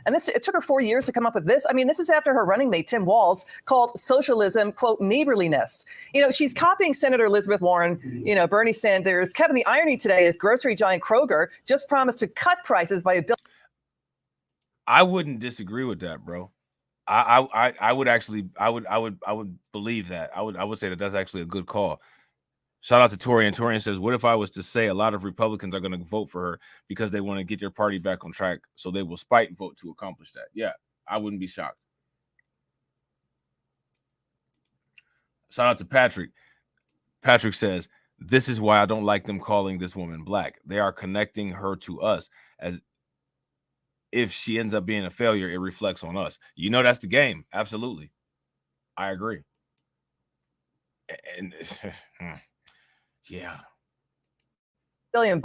And it took her 4 years to come up with this. I mean, this is after her running mate, Tim Walz, called socialism, quote, neighborliness. You know, she's copying Senator Elizabeth Warren, Bernie Sanders. Kevin, the irony today is grocery giant Kroger just promised to cut prices by $1 billion. I wouldn't disagree with that, bro. I would believe that. I would say that that's actually a good call. Shout out to Torian. Torian says, what if I was to say a lot of Republicans are going to vote for her because they want to get their party back on track, so they will spite vote to accomplish that? Yeah, I wouldn't be shocked. Shout out to Patrick. Patrick says, this is why I don't like them calling this woman black. They are connecting her to us, as if she ends up being a failure, it reflects on us. You know, that's the game. Absolutely. I agree. And yeah. billion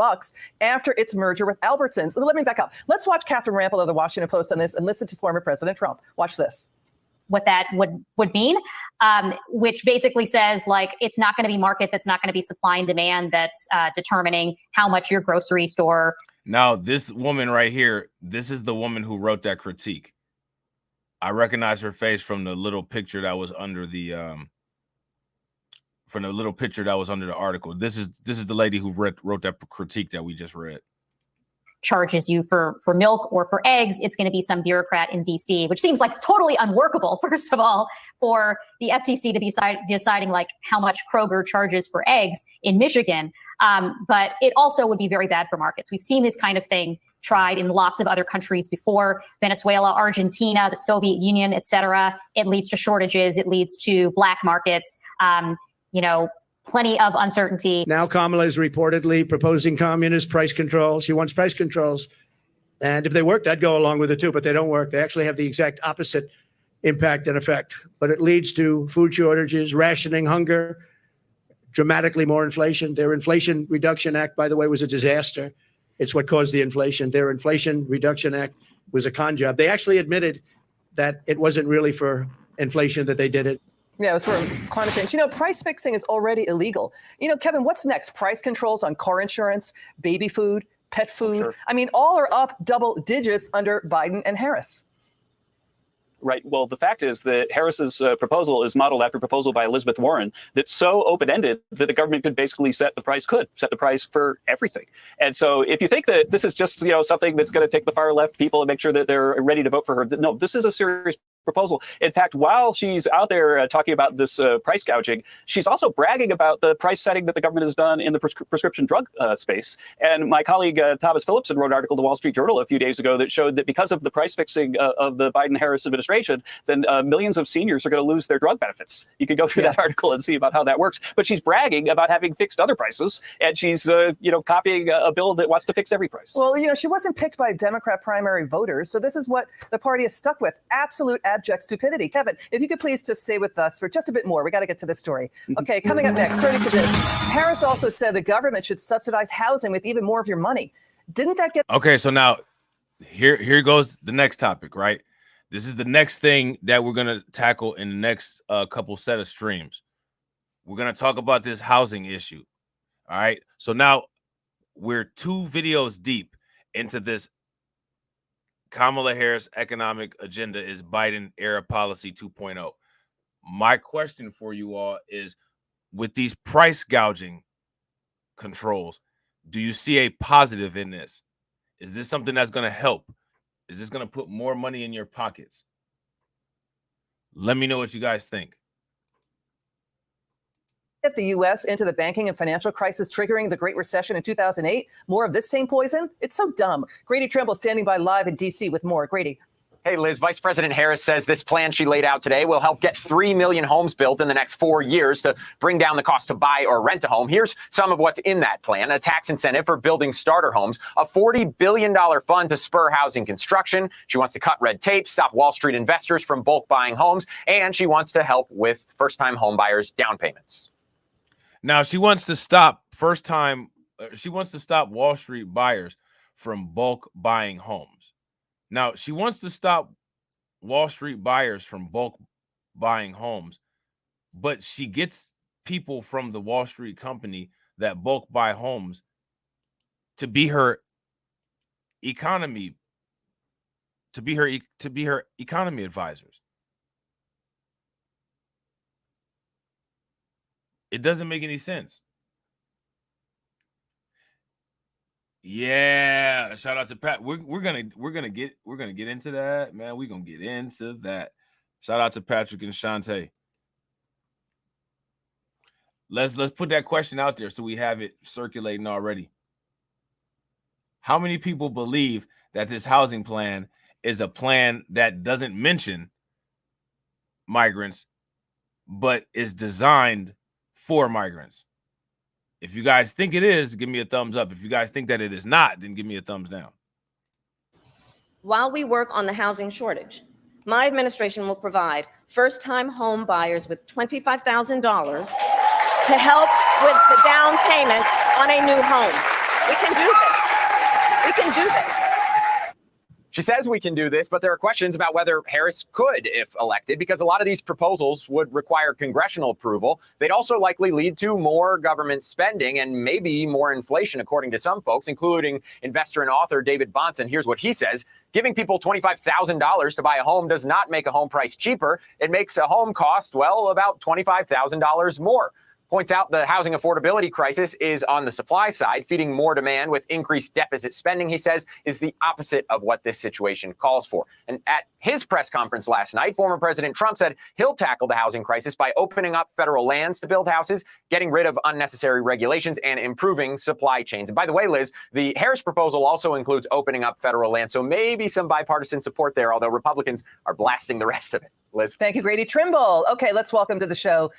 after its merger with Albertsons. Let me back up. Let's watch Catherine Rampell of the Washington Post on this and listen to former President Trump. Watch this. What that would mean, which basically says, like, it's not going to be markets, it's not going to be supply and demand that's determining how much your grocery store. Now, this woman right here, this is the woman who wrote that critique. I recognize her face from the little picture that was under the article. This is the lady who wrote that critique that we just read. Charges you for milk or for eggs, it's going to be some bureaucrat in DC, which seems like totally unworkable, first of all, for the FTC to be deciding like how much Kroger charges for eggs in Michigan. But it also would be very bad for markets. We've seen this kind of thing tried in lots of other countries before: Venezuela, Argentina, the Soviet Union, et cetera. It leads to shortages. It leads to black markets. Plenty of uncertainty. Now Kamala is reportedly proposing communist price controls. She wants price controls. And if they worked, I'd go along with it too, but they don't work. They actually have the exact opposite impact and effect. But it leads to food shortages, rationing, hunger, dramatically more inflation. Their Inflation Reduction Act, by the way, was a disaster. It's what caused the inflation. Their Inflation Reduction Act was a con job. They actually admitted that it wasn't really for inflation that they did it. Yeah, it was for climate change. Price fixing is already illegal. Kevin, what's next? Price controls on car insurance, baby food, pet food. Sure. I mean, all are up double digits under Biden and Harris. Right. Well, the fact is that Harris's proposal is modeled after a proposal by Elizabeth Warren that's so open-ended that the government could basically set the price for everything. And so if you think that this is just, something that's going to take the far left people and make sure that they're ready to vote for her, no, this is a serious proposal. In fact, while she's out there talking about this price gouging, she's also bragging about the price setting that the government has done in the prescription drug space. And my colleague Thomas Phillipson wrote an article in the Wall Street Journal a few days ago that showed that because of the price fixing of the Biden-Harris administration, then millions of seniors are going to lose their drug benefits. You can go through that article and see about how that works. But she's bragging about having fixed other prices, and she's copying a bill that wants to fix every price. Well, she wasn't picked by Democrat primary voters, so this is what the party is stuck with: absolute abject stupidity. Kevin, if you could please just stay with us for just a bit more. We got to get to this story. Okay, coming up next, turning to this. Harris also said the government should subsidize housing with even more of your money. Didn't that get... Okay, so now here goes the next topic, right? This is the next thing that we're going to tackle in the next couple set of streams. We're going to talk about this housing issue. All right, so now we're 2 videos deep into this Kamala Harris economic agenda is Biden era policy 2.0. My question for you all is, with these price gouging controls, do you see a positive in this? Is this something that's going to help? Is this going to put more money in your pockets? Let me know what you guys think. Get the U.S. into the banking and financial crisis triggering the Great Recession in 2008? More of this same poison? It's so dumb. Grady Trimble standing by live in D.C. with more. Grady. Hey, Liz, Vice President Harris says this plan she laid out today will help get 3 million homes built in the next 4 years to bring down the cost to buy or rent a home. Here's some of what's in that plan: a tax incentive for building starter homes, a $40 billion fund to spur housing construction. She wants to cut red tape, stop Wall Street investors from bulk buying homes, and she wants to help with first-time home buyers' down payments. Now, she wants to stop Wall Street buyers from bulk buying homes. Now, she wants to stop Wall Street buyers from bulk buying homes, but she gets people from the Wall Street company that bulk buy homes to be her economy, economy advisors. It doesn't make any sense. Yeah, shout out to Pat. We're gonna get into that, man. We're gonna get into that. Shout out to Patrick and Shantae. Let's put that question out there so we have it circulating already. How many people believe that this housing plan is a plan that doesn't mention migrants, but is designed for migrants? If you guys think it is, give me a thumbs up. If you guys think that it is not, then give me a thumbs down. While we work on the housing shortage, my administration will provide first-time home buyers with $25,000 to help with the down payment on a new home. We can do this. We can do this. She says we can do this, but there are questions about whether Harris could if elected, because a lot of these proposals would require congressional approval. They'd also likely lead to more government spending and maybe more inflation, according to some folks, including investor and author David Bahnsen. Here's what he says. Giving people $25,000 to buy a home does not make a home price cheaper. It makes a home cost, well, about $25,000 more. Points out the housing affordability crisis is on the supply side. Feeding more demand with increased deficit spending, he says, is the opposite of what this situation calls for. And at his press conference last night, former President Trump said he'll tackle the housing crisis by opening up federal lands to build houses, getting rid of unnecessary regulations, and improving supply chains. And by the way, Liz, the Harris proposal also includes opening up federal land, so maybe some bipartisan support there, although Republicans are blasting the rest of it. Liz. Thank you, Grady Trimble. Okay, let's welcome to the show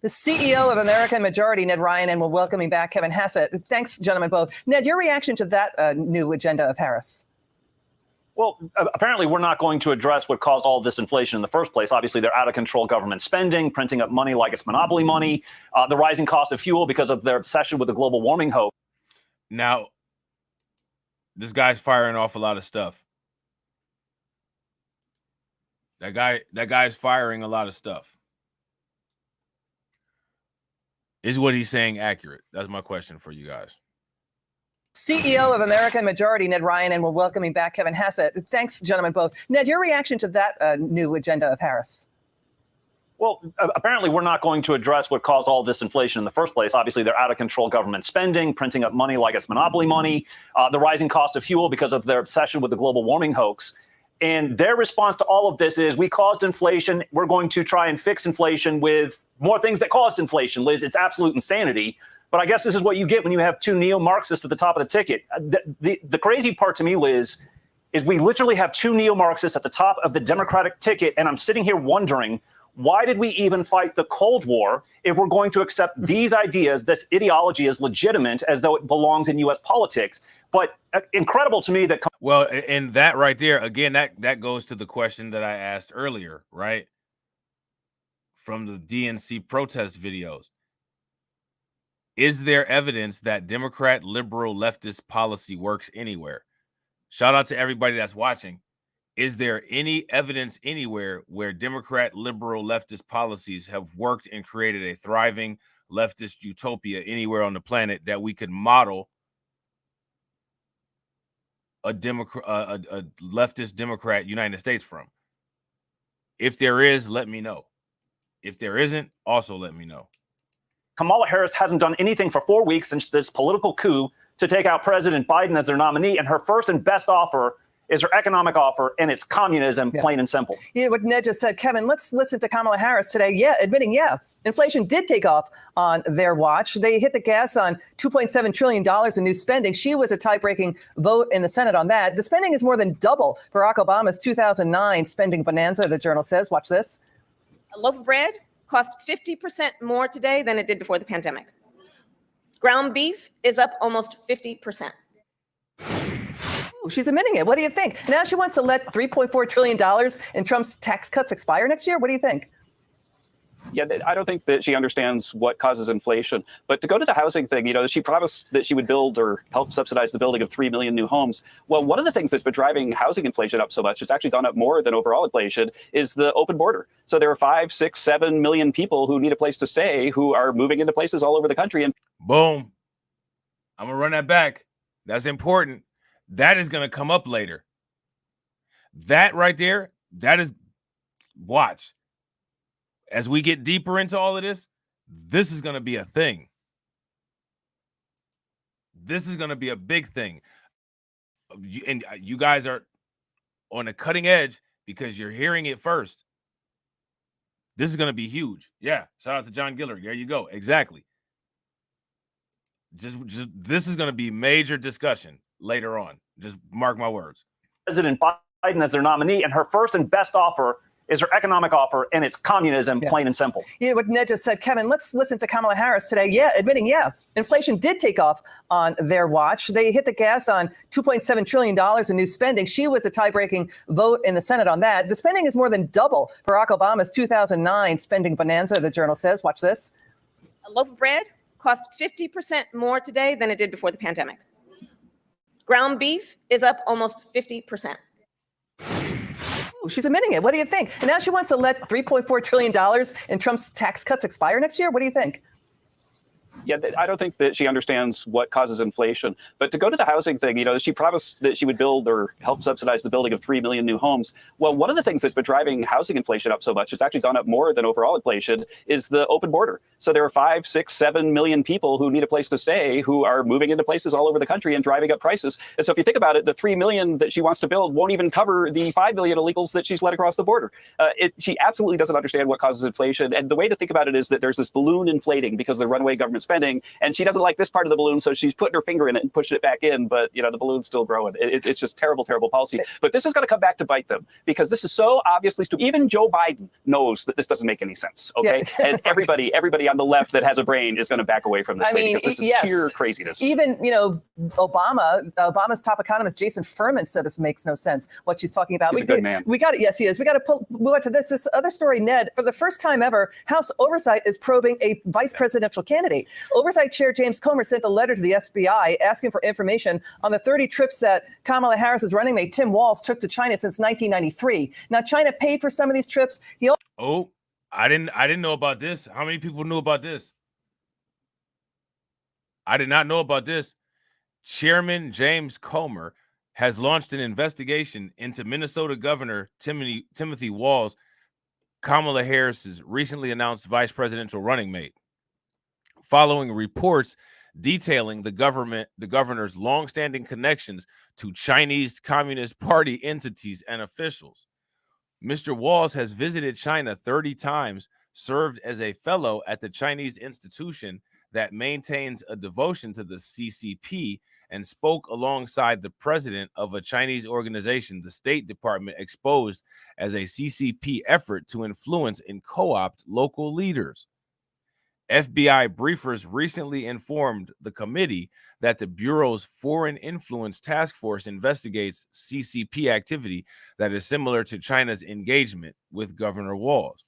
the CEO of American Majority, Ned Ryan, and we're welcoming back Kevin Hassett. Thanks, gentlemen, both. Ned, your reaction to that new agenda of Harris? Well, apparently we're not going to address what caused all this inflation in the first place. Obviously, they're out of control government spending, printing up money like it's monopoly money, the rising cost of fuel because of their obsession with the global warming hoax. Now, this guy's firing off a lot of stuff. That guy's firing a lot of stuff. Is what he's saying accurate? That's my question for you guys. CEO of American Majority, Ned Ryan, and we're welcoming back Kevin Hassett. Thanks, gentlemen, both. Ned, your reaction to that new agenda of Harris? Well, apparently we're not going to address what caused all this inflation in the first place. Obviously, they're out of control government spending, printing up money like it's monopoly money, the rising cost of fuel because of their obsession with the global warming hoax. And their response to all of this is, we caused inflation. We're going to try and fix inflation with more things that caused inflation. Liz, it's absolute insanity. But I guess this is what you get when you have two neo-Marxists at the top of the ticket. The crazy part to me, Liz, is we literally have two neo-Marxists at the top of the Democratic ticket. And I'm sitting here wondering, why did we even fight the Cold War if we're going to accept these ideas, this ideology is legitimate as though it belongs in U.S. politics? But incredible to me that... Well, and that right there, again, that goes to the question that I asked earlier, right? From the DNC protest videos. Is there evidence that Democrat, liberal, leftist policy works anywhere? Shout out to everybody that's watching. Is there any evidence anywhere where Democrat, liberal, leftist policies have worked and created a thriving leftist utopia anywhere on the planet that we could model a leftist Democrat United States from? If there is, let me know. If there isn't, also let me know. Kamala Harris hasn't done anything for 4 weeks since this political coup to take out President Biden as their nominee, and her first and best offer is her economic offer, and it's communism, plain and simple. Yeah, what Ned just said, Kevin, let's listen to Kamala Harris today. Admitting, inflation did take off on their watch. They hit the gas on $2.7 trillion in new spending. She was a tie-breaking vote in the Senate on that. The spending is more than double Barack Obama's 2009 spending bonanza, the Journal says. Watch this. A loaf of bread cost 50% more today than it did before the pandemic. Ground beef is up almost 50%. She's admitting it. What do you think? Now she wants to let $3.4 trillion in Trump's tax cuts expire next year. What do you think? Yeah, I don't think that she understands what causes inflation. But to go to the housing thing, she promised that she would build or help subsidize the building of 3 million new homes. Well, one of the things that's been driving housing inflation up so much, it's actually gone up more than overall inflation, is the open border. So there are 5, 6, 7 million people who need a place to stay who are moving into places all over the country. And boom. I'm going to run that back. That's important. That is going to come up later. That right there, that is, watch. As we get deeper into all of this, this is going to be a thing. This is going to be a big thing. And you guys are on the cutting edge because you're hearing it first. This is going to be huge. Yeah. Shout out to John Gillard. There you go. Exactly. Just this is going to be major discussion later on. Just mark my words. President Biden as their nominee, and her first and best offer is her economic offer, and it's communism, plain and simple. Yeah, what Ned just said, Kevin, let's listen to Kamala Harris today. Admitting, inflation did take off on their watch. They hit the gas on $2.7 trillion in new spending. She was a tie-breaking vote in the Senate on that. The spending is more than double Barack Obama's 2009 spending bonanza, the Journal says. Watch this. A loaf of bread cost 50% more today than it did before the pandemic. Ground beef is up almost 50%. She's admitting it. What do you think? And now she wants to let $3.4 trillion in Trump's tax cuts expire next year. What do you think? Yeah, I don't think that she understands what causes inflation. But to go to the housing thing, she promised that she would build or help subsidize the building of 3 million new homes. Well, one of the things that's been driving housing inflation up so much, it's actually gone up more than overall inflation, is the open border. So there are 5, 6, 7 million people who need a place to stay who are moving into places all over the country and driving up prices. And so if you think about it, the 3 million that she wants to build won't even cover the 5 million illegals that she's let across the border. She absolutely doesn't understand what causes inflation. And the way to think about it is that there's this balloon inflating because of the runaway government spending, and she doesn't like this part of the balloon, so she's putting her finger in it and pushing it back in, but the balloon's still growing. It's just terrible, terrible policy. But this is going to come back to bite them because this is so obviously stupid. Even Joe Biden knows that this doesn't make any sense, okay? Yeah. And everybody on the left that has a brain is going to back away from this thing because this is sheer craziness. Even, Obama's top economist, Jason Furman, said this makes no sense, what she's talking about. He's a good man. Yes, he is. We got to move on to this other story, Ned. For the first time ever, House Oversight is probing a vice presidential candidate. Oversight Chair James Comer sent a letter to the FBI asking for information on the 30 trips that Kamala Harris's running mate Tim Walz took to China since 1993. Now, China paid for some of these trips. I didn't know about this. How many people knew about this? I did not know about this. Chairman James Comer has launched an investigation into Minnesota Governor Timothy Walz, Kamala Harris's recently announced vice presidential running mate, following reports detailing the governor's longstanding connections to Chinese Communist Party entities and officials. Mr. Walz has visited China 30 times, served as a fellow at the Chinese institution that maintains a devotion to the CCP, and spoke alongside the president of a Chinese organization the State Department exposed as a CCP effort to influence and co-opt local leaders. FBI briefers recently informed the committee that the Bureau's Foreign Influence Task Force investigates CCP activity that is similar to China's engagement with Governor Walz.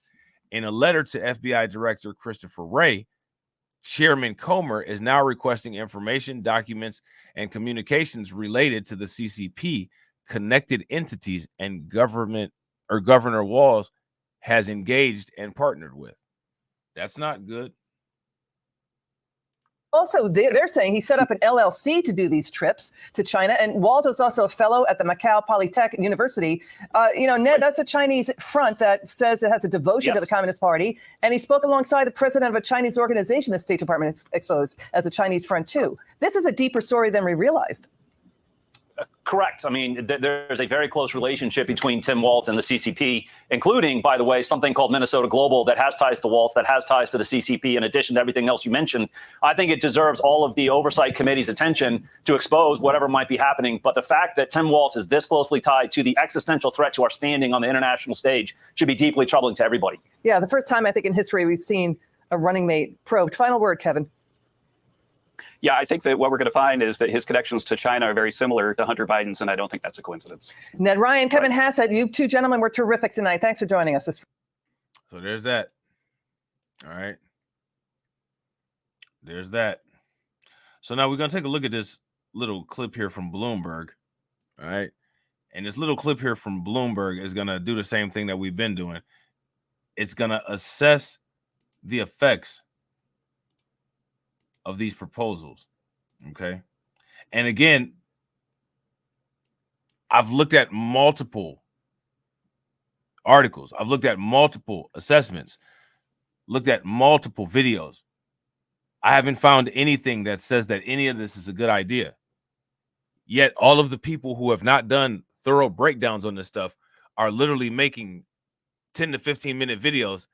In a letter to FBI Director Christopher Wray, Chairman Comer is now requesting information, documents, and communications related to the CCP, connected entities, and Governor Walz has engaged and partnered with. That's not good. Also, they're saying he set up an LLC to do these trips to China, and Walz is also a fellow at the Macau Polytech University. Ned, that's a Chinese front that says it has a devotion to the Communist Party, and he spoke alongside the president of a Chinese organization the State Department exposed as a Chinese front too. This is a deeper story than we realized. Correct. I mean, there's a very close relationship between Tim Walz and the CCP, including, by the way, something called Minnesota Global that has ties to Walz, that has ties to the CCP, in addition to everything else you mentioned. I think it deserves all of the Oversight Committee's attention to expose whatever might be happening. But the fact that Tim Walz is this closely tied to the existential threat to our standing on the international stage should be deeply troubling to everybody. Yeah, the first time, I think, in history we've seen a running mate probed. Final word, Kevin. Yeah, I think that what we're going to find is that his connections to China are very similar to Hunter Biden's, and I don't think that's a coincidence. Ned Ryan, Kevin Hassett, you two gentlemen were terrific tonight. Thanks for joining us. So there's that. All right. There's that. So now we're going to take a look at this little clip here from Bloomberg. All right. And this little clip here from Bloomberg is going to do the same thing that we've been doing. It's going to assess the effects of these proposals. Okay. And again, I've looked at multiple articles. I've looked at multiple assessments, looked at multiple videos. I haven't found anything that says that any of this is a good idea. Yet all of the people who have not done thorough breakdowns on this stuff are literally making 10 to 15 minute videos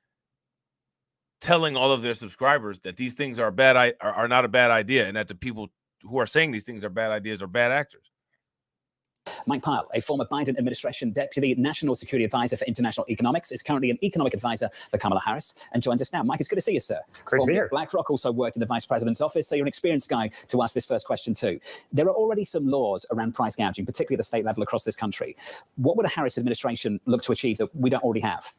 telling all of their subscribers that these things are not a bad idea, and that the people who are saying these things are bad ideas are bad actors. Mike Pyle, a former Biden administration deputy national security advisor for international economics, is currently an economic advisor for Kamala Harris and joins us now. Mike, it's good to see you, sir. Great to be here. BlackRock also worked in the vice president's office, so you're an experienced guy to ask this first question too. There are already some laws around price gouging, particularly at the state level across this country. What would a Harris administration look to achieve that we don't already have?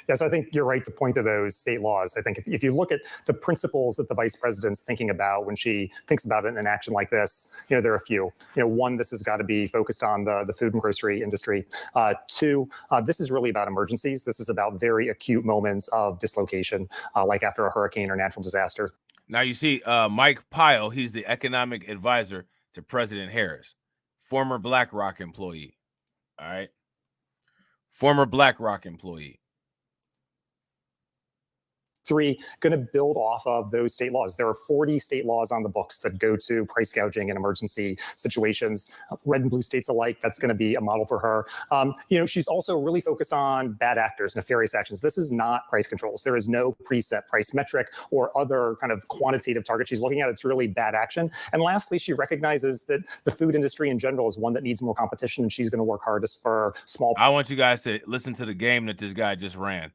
Yes, I think you're right to point to those state laws. I think if you look at the principles that the vice president's thinking about when she thinks about an action like this, there are a few. One, this has got to be focused on the food and grocery industry. Two, this is really about emergencies. This is about very acute moments of dislocation, like after a hurricane or natural disaster. Now you see Mike Pyle, he's the economic advisor to President Harris, former BlackRock employee. All right. Former BlackRock employee. Three, going to build off of those state laws. There are 40 state laws on the books that go to price gouging in emergency situations, red and blue states alike. That's going to be a model for her. She's also really focused on bad actors, nefarious actions. This is not price controls. There is no preset price metric or other kind of quantitative target she's looking at. It's really bad action. And lastly, she recognizes that the food industry in general is one that needs more competition, and she's going to work hard to spur small. I want you guys to listen to the game that this guy just ran.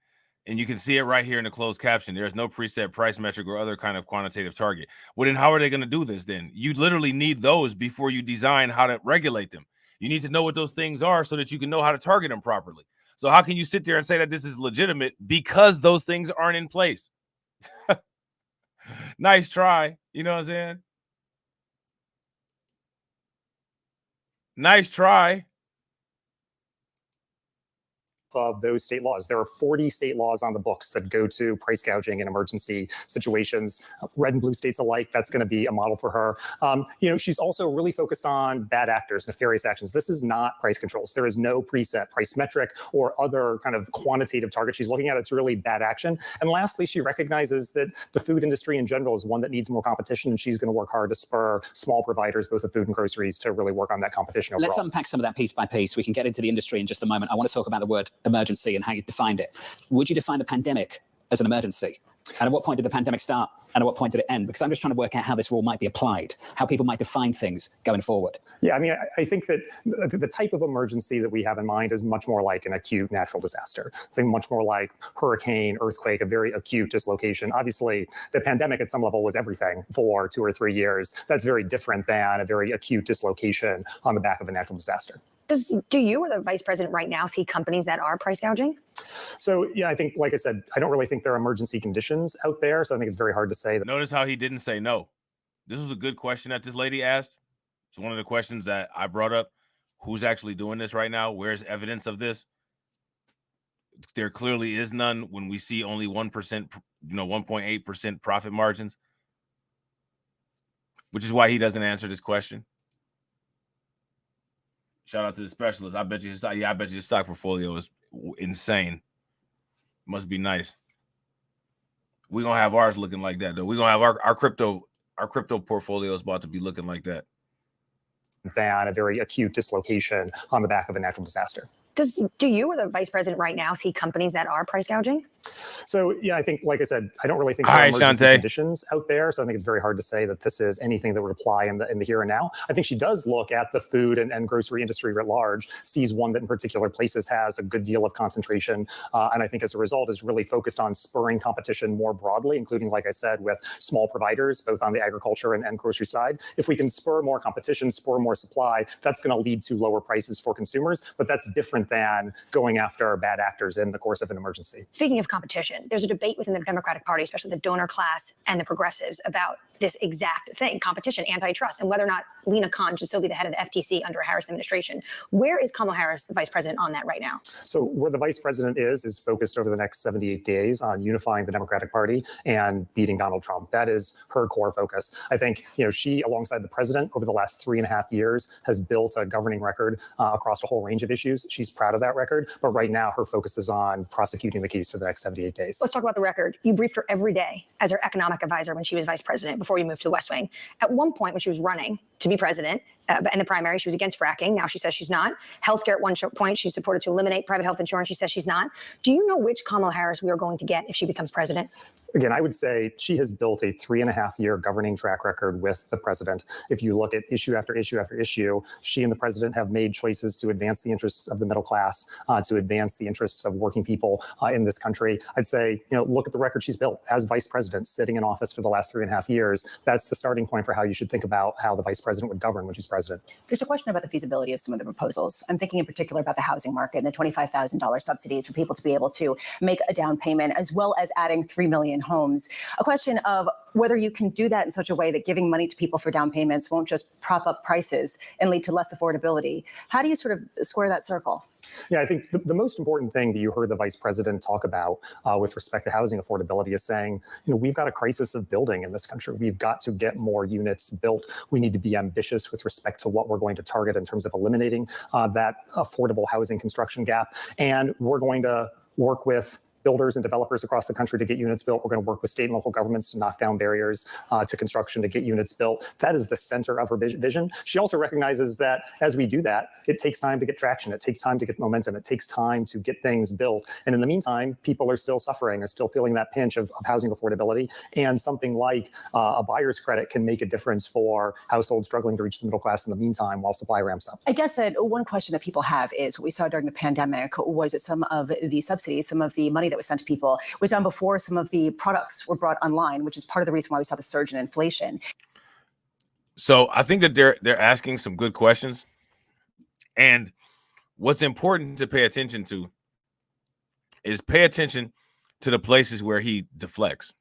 And you can see it right here in the closed caption. There's no preset price metric or other kind of quantitative target. Well, then how are they going to do this then? You literally need those before you design how to regulate them. You need to know what those things are so that you can know how to target them properly. So how can you sit there and say that this is legitimate because those things aren't in place? Nice try. You know what I'm saying? Nice try. Of those state laws. There are 40 state laws on the books that go to price gouging in emergency situations, red and blue states alike. That's going to be a model for her. She's also really focused on bad actors, nefarious actions. This is not price controls. There is no preset price metric or other kind of quantitative target she's looking at. It's really bad action. And lastly, she recognizes that the food industry in general is one that needs more competition, and she's going to work hard to spur small providers, both of food and groceries, to really work on that competition overall. Let's unpack some of that piece by piece. We can get into the industry in just a moment. I want to talk about the word emergency and how you defined it. Would you define the pandemic as an emergency? And at what point did the pandemic start? And at what point did it end? Because I'm just trying to work out how this rule might be applied, how people might define things going forward. Yeah, I mean, I think that the type of emergency that we have in mind is much more like an acute natural disaster. It's much more like hurricane, earthquake, a very acute dislocation. Obviously, the pandemic at some level was everything for 2 or 3 years. That's very different than a very acute dislocation on the back of a natural disaster. Do you or the vice president right now see companies that are price gouging? So, yeah, I think, like I said, I don't really think there are emergency conditions out there. So I think it's very hard to say that. Notice how he didn't say no. This was a good question that this lady asked. It's one of the questions that I brought up. Who's actually doing this right now? Where's evidence of this? There clearly is none when we see only 1%, 1.8% profit margins, which is why he doesn't answer this question. Shout out to the specialist. I bet you his stock portfolio is insane. Must be nice. We're gonna have ours looking like that, though. We're gonna have our crypto portfolio is about to be looking like that. Than a very acute dislocation on the back of a natural disaster. Do you or the vice president right now see companies that are price gouging? So, yeah, I think, like I said, I don't really think there are emergency conditions out there. So I think it's very hard to say that this is anything that would apply in the here and now. I think she does look at the food and grocery industry writ large, sees one that in particular places has a good deal of concentration. And I think as a result is really focused on spurring competition more broadly, including, like I said, with small providers, both on the agriculture and grocery side. If we can spur more competition, spur more supply, that's going to lead to lower prices for consumers. But that's different than going after bad actors in the course of an emergency. Speaking of competition, there's a debate within the Democratic Party, especially the donor class and the progressives, about this exact thing, competition, antitrust, and whether or not Lena Khan should still be the head of the FTC under a Harris administration. Where is Kamala Harris, the vice president, on that right now? So where the vice president is focused over the next 78 days on unifying the Democratic Party and beating Donald Trump. That is her core focus. I think, she, alongside the president, over the last 3.5 years, has built a governing record across a whole range of issues. She's proud of that record. But right now, her focus is on prosecuting the case for the next 78 days. Let's talk about the record. You briefed her every day as her economic advisor when she was vice president before you moved to the West Wing. At one point when she was running to be president, in the primary, she was against fracking. Now she says she's not. Healthcare at one point, she supported to eliminate private health insurance. She says she's not. Do you know which Kamala Harris we are going to get if she becomes president? Again, I would say she has built a 3.5-year governing track record with the president. If you look at issue after issue after issue, she and the president have made choices to advance the interests of the middle class, to advance the interests of working people in this country. I'd say, look at the record she's built as vice president, sitting in office for the last 3.5 years. That's the starting point for how you should think about how the vice president president would govern when she's president. There's a question about the feasibility of some of the proposals. I'm thinking in particular about the housing market and the $25,000 subsidies for people to be able to make a down payment, as well as adding 3 million homes. A question of whether you can do that in such a way that giving money to people for down payments won't just prop up prices and lead to less affordability. How do you sort of square that circle? Yeah, I think the most important thing that you heard the vice president talk about with respect to housing affordability is saying, we've got a crisis of building in this country. We've got to get more units built. We need to be ambitious with respect to what we're going to target in terms of eliminating that affordable housing construction gap. And we're going to work with builders and developers across the country to get units built. We're going to work with state and local governments to knock down barriers to construction to get units built. That is the center of her vision. She also recognizes that as we do that, it takes time to get traction. It takes time to get momentum. It takes time to get things built. And in the meantime, people are still suffering, are still feeling that pinch of housing affordability. And something like a buyer's credit can make a difference for households struggling to reach the middle class in the meantime while supply ramps up. I guess that one question that people have is what we saw during the pandemic was that some of the subsidies, some of the money that was sent to people was done before some of the products were brought online, which is part of the reason why we saw the surge in inflation. So I think that they're asking some good questions. And what's important to pay attention to is pay attention to the places where he deflects.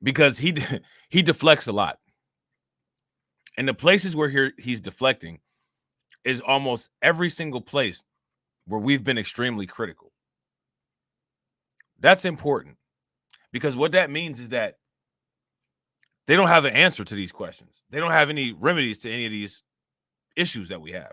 Because he deflects a lot. And the places where he's deflecting is almost every single place where we've been extremely critical. That's important, because what that means is that they don't have an answer to these questions. They don't have any remedies to any of these issues that we have.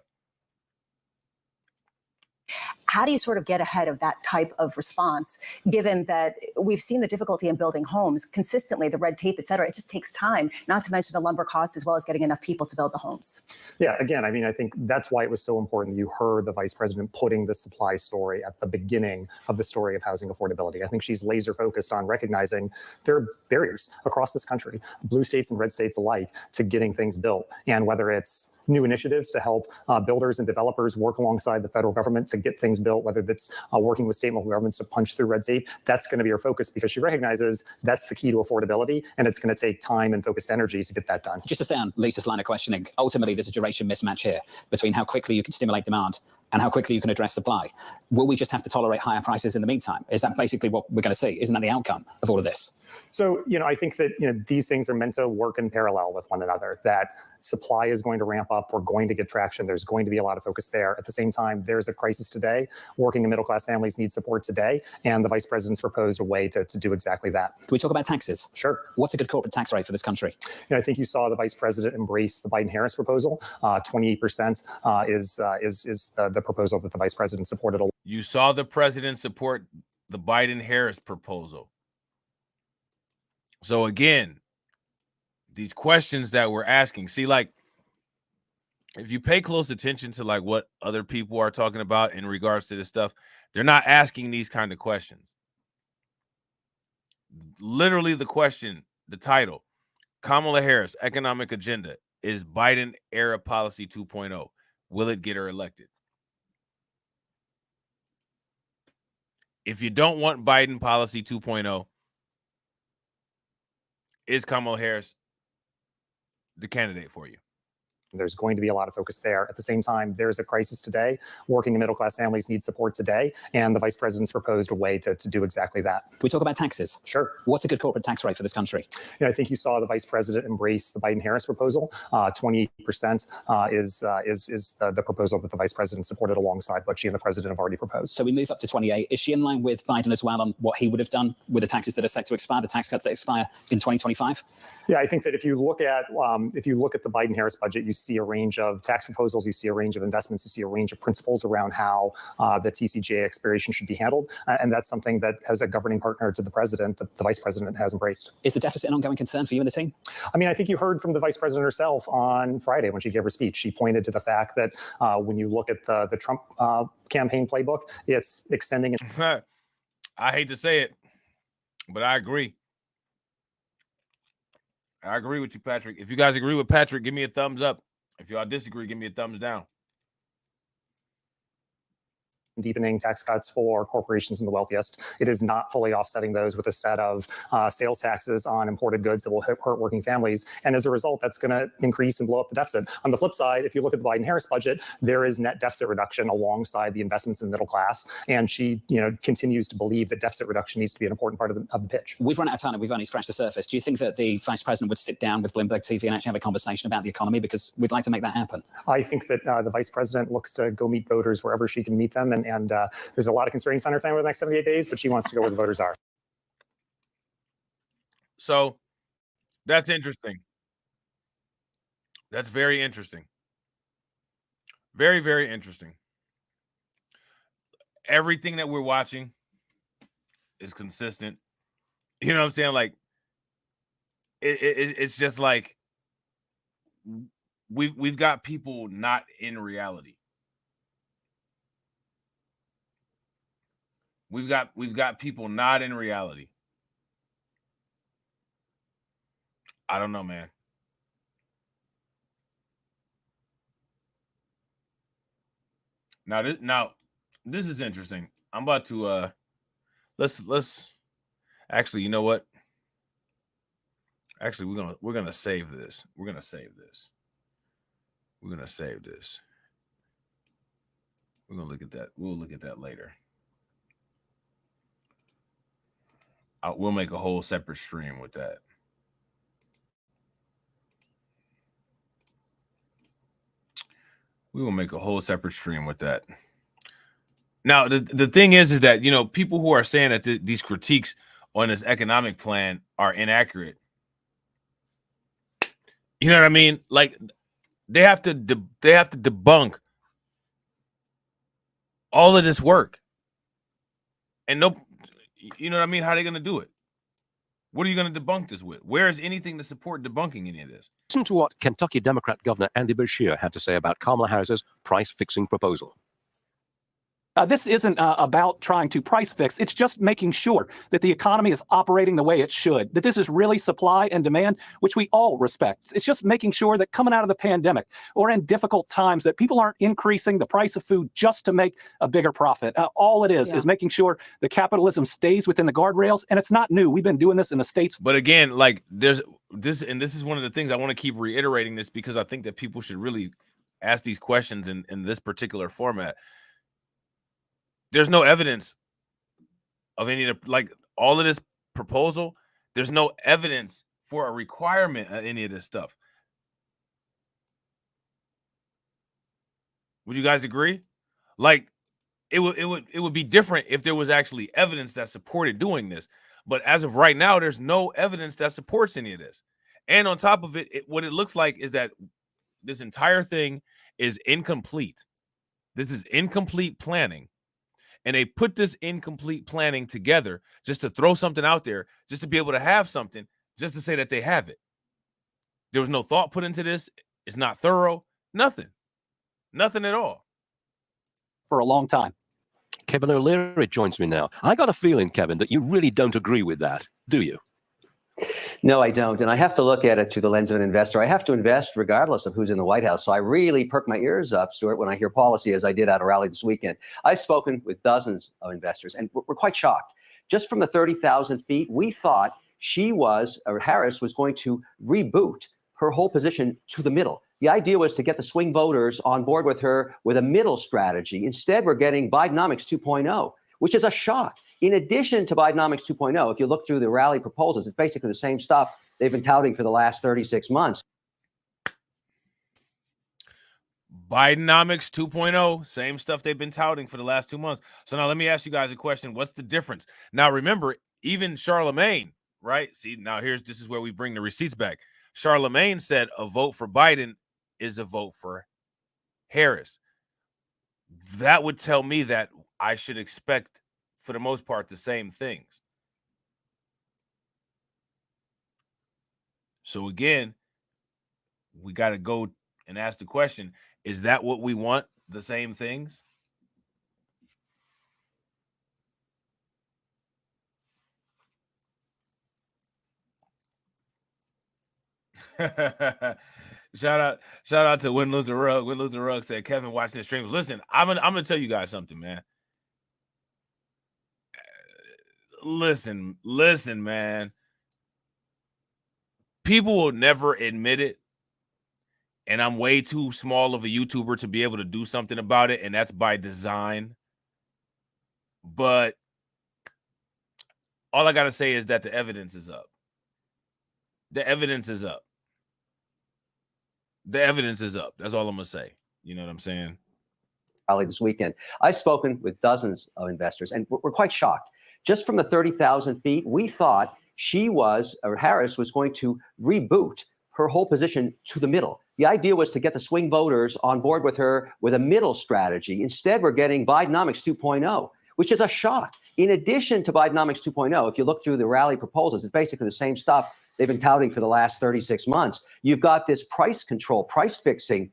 How do you sort of get ahead of that type of response, given that we've seen the difficulty in building homes consistently, the red tape, et cetera? It just takes time, not to mention the lumber costs, as well as getting enough people to build the homes. Yeah, again, I mean, I think that's why it was so important that you heard the vice president putting the supply story at the beginning of the story of housing affordability. I think she's laser focused on recognizing there are barriers across this country, blue states and red states alike, to getting things built. And whether it's new initiatives to help builders and developers work alongside the federal government to get things built, whether that's working with state and local governments to punch through red tape, that's going to be her focus, because she recognizes that's the key to affordability, and it's going to take time and focused energy to get that done. Just to stay on Lisa's line of questioning, ultimately there's a duration mismatch here between how quickly you can stimulate demand and how quickly you can address supply. Will we just have to tolerate higher prices in the meantime? Is that basically what we're going to see? Isn't that the outcome of all of this? So, I think that, these things are meant to work in parallel with one another, that supply is going to ramp up. We're going to get traction. There's going to be a lot of focus there. At the same time, there's a crisis today. Working and middle-class families need support today. And the vice president's proposed a way to do exactly that. Can we talk about taxes? Sure. What's a good corporate tax rate for this country? I think you saw the vice president embrace the Biden-Harris proposal. 28% is the proposal that the vice president supported. You saw the president support the Biden-Harris proposal. So again, these questions that we're asking, see, like, if you pay close attention to like what other people are talking about in regards to this stuff, they're not asking these kind of questions. Literally the question, the title, Kamala Harris, economic agenda, is Biden era policy 2.0. Will it get her elected? If you don't want Biden policy 2.0, is Kamala Harris the candidate for you? There's going to be a lot of focus there. At the same time, there's a crisis today. Working and middle-class families need support today. And the vice president's proposed a way to do exactly that. Can we talk about taxes? Sure. What's a good corporate tax rate for this country? I think you saw the vice president embrace the Biden-Harris proposal. 28% is the proposal that the vice president supported alongside what she and the president have already proposed. So we move up to 28. Is she in line with Biden as well on what he would have done with the taxes that are set to expire, the tax cuts that expire in 2025? Yeah, I think that if you look at the Biden-Harris budget, you see a range of tax proposals, you see a range of investments, you see a range of principles around how the TCJA expiration should be handled. And that's something that, as a governing partner to the president, the vice president has embraced. Is the deficit an ongoing concern for you and the team? I mean, I think you heard from the vice president herself on Friday when she gave her speech. She pointed to the fact that when you look at the Trump campaign playbook, it's extending. I hate to say it, but I agree. I agree with you, Patrick. If you guys agree with Patrick, give me a thumbs up. If y'all disagree, give me a thumbs down. deepening tax cuts for corporations and the wealthiest. It is not fully offsetting those with a set of sales taxes on imported goods that will hurt working families. And as a result, that's going to increase and blow up the deficit. On the flip side, if you look at the Biden-Harris budget, there is net deficit reduction alongside the investments in the middle class. And she, continues to believe that deficit reduction needs to be an important part of the pitch. We've run out of time and we've only scratched the surface. Do you think that the vice president would sit down with Bloomberg TV and actually have a conversation about the economy? Because we'd like to make that happen. I think that the vice president looks to go meet voters wherever she can meet them. And there's a lot of constraints on her time over the next 78 days, but she wants to go where the voters are. So that's interesting. That's very interesting. Very, very interesting. Everything that we're watching is consistent. You know what I'm saying? Like, it's just like we've got people not in reality. We've got people not in reality. I don't know, man. Now this is interesting. I'm about to let's actually, you know what? Actually, we're gonna save this. We're gonna save this. We're gonna save this. We're gonna look at that. We'll look at that later. We'll make a whole separate stream with that. We will make a whole separate stream with that. Now, the thing is that, people who are saying that these critiques on this economic plan are inaccurate. You know what I mean? Like, they have to debunk all of this work. And you know what I mean? How are they going to do it? What are you going to debunk this with? Where is anything to support debunking any of this? Listen to what Kentucky Democrat Governor Andy Beshear had to say about Kamala Harris's price-fixing proposal. This isn't about trying to price fix. It's just making sure that the economy is operating the way it should, that this is really supply and demand, which we all respect. It's just making sure that coming out of the pandemic or in difficult times that people aren't increasing the price of food just to make a bigger profit. All it is making sure the capitalism stays within the guardrails. And it's not new. We've been doing this in the States. But again, like there's this, and this is one of the things I want to keep reiterating this because I think that people should really ask these questions in this particular format. There's no evidence of any of the, like all of this proposal. There's no evidence for a requirement of any of this stuff. Would you guys agree? Like it would be different if there was actually evidence that supported doing this. But as of right now, there's no evidence that supports any of this. And on top of it, what it looks like is that this entire thing is incomplete. This is incomplete planning. And they put this incomplete planning together just to throw something out there, just to be able to have something, just to say that they have it. There was no thought put into this. It's not thorough. Nothing. Nothing at all. For a long time. Kevin O'Leary joins me now. I got a feeling, Kevin, that you really don't agree with that, do you? No, I don't. And I have to look at it through the lens of an investor. I have to invest regardless of who's in the White House. So I really perk my ears up, Stuart, when I hear policy, as I did at a rally this weekend. I've spoken with dozens of investors, and we're quite shocked. Just from the 30,000 feet, we thought Harris was going to reboot her whole position to the middle. The idea was to get the swing voters on board with her with a middle strategy. Instead, we're getting Bidenomics 2.0, which is a shock. In addition to Bidenomics 2.0, if you look through the rally proposals, it's basically the same stuff they've been touting for the last 36 months. Bidenomics 2.0, same stuff they've been touting for the last 2 months. So now let me ask you guys a question. What's the difference? Now, remember, even Charlemagne, right? See, now this is where we bring the receipts back. Charlemagne said a vote for Biden is a vote for Harris. That would tell me that I should expect, for the most part, the same things. So again, we got to go and ask the question, is that what we want? The same things? Shout out to Win Lose the Rug. Win Lose the Rug said, Kevin, watch this stream. Listen, I'm gonna tell you guys something, man. listen, man. People will never admit it, and I'm way too small of a YouTuber to be able to do something about it, and that's by design. But all I got to say is that the evidence is up. The evidence is up. The evidence is up. That's all I'm going to say. You know what I'm saying? This weekend, I've spoken with dozens of investors, and we're quite shocked. Just from the 30,000 feet, we thought Harris was going to reboot her whole position to the middle. The idea was to get the swing voters on board with her with a middle strategy. Instead, we're getting Bidenomics 2.0, which is a shock. In addition to Bidenomics 2.0, if you look through the rally proposals, it's basically the same stuff they've been touting for the last 36 months. You've got this price control, price fixing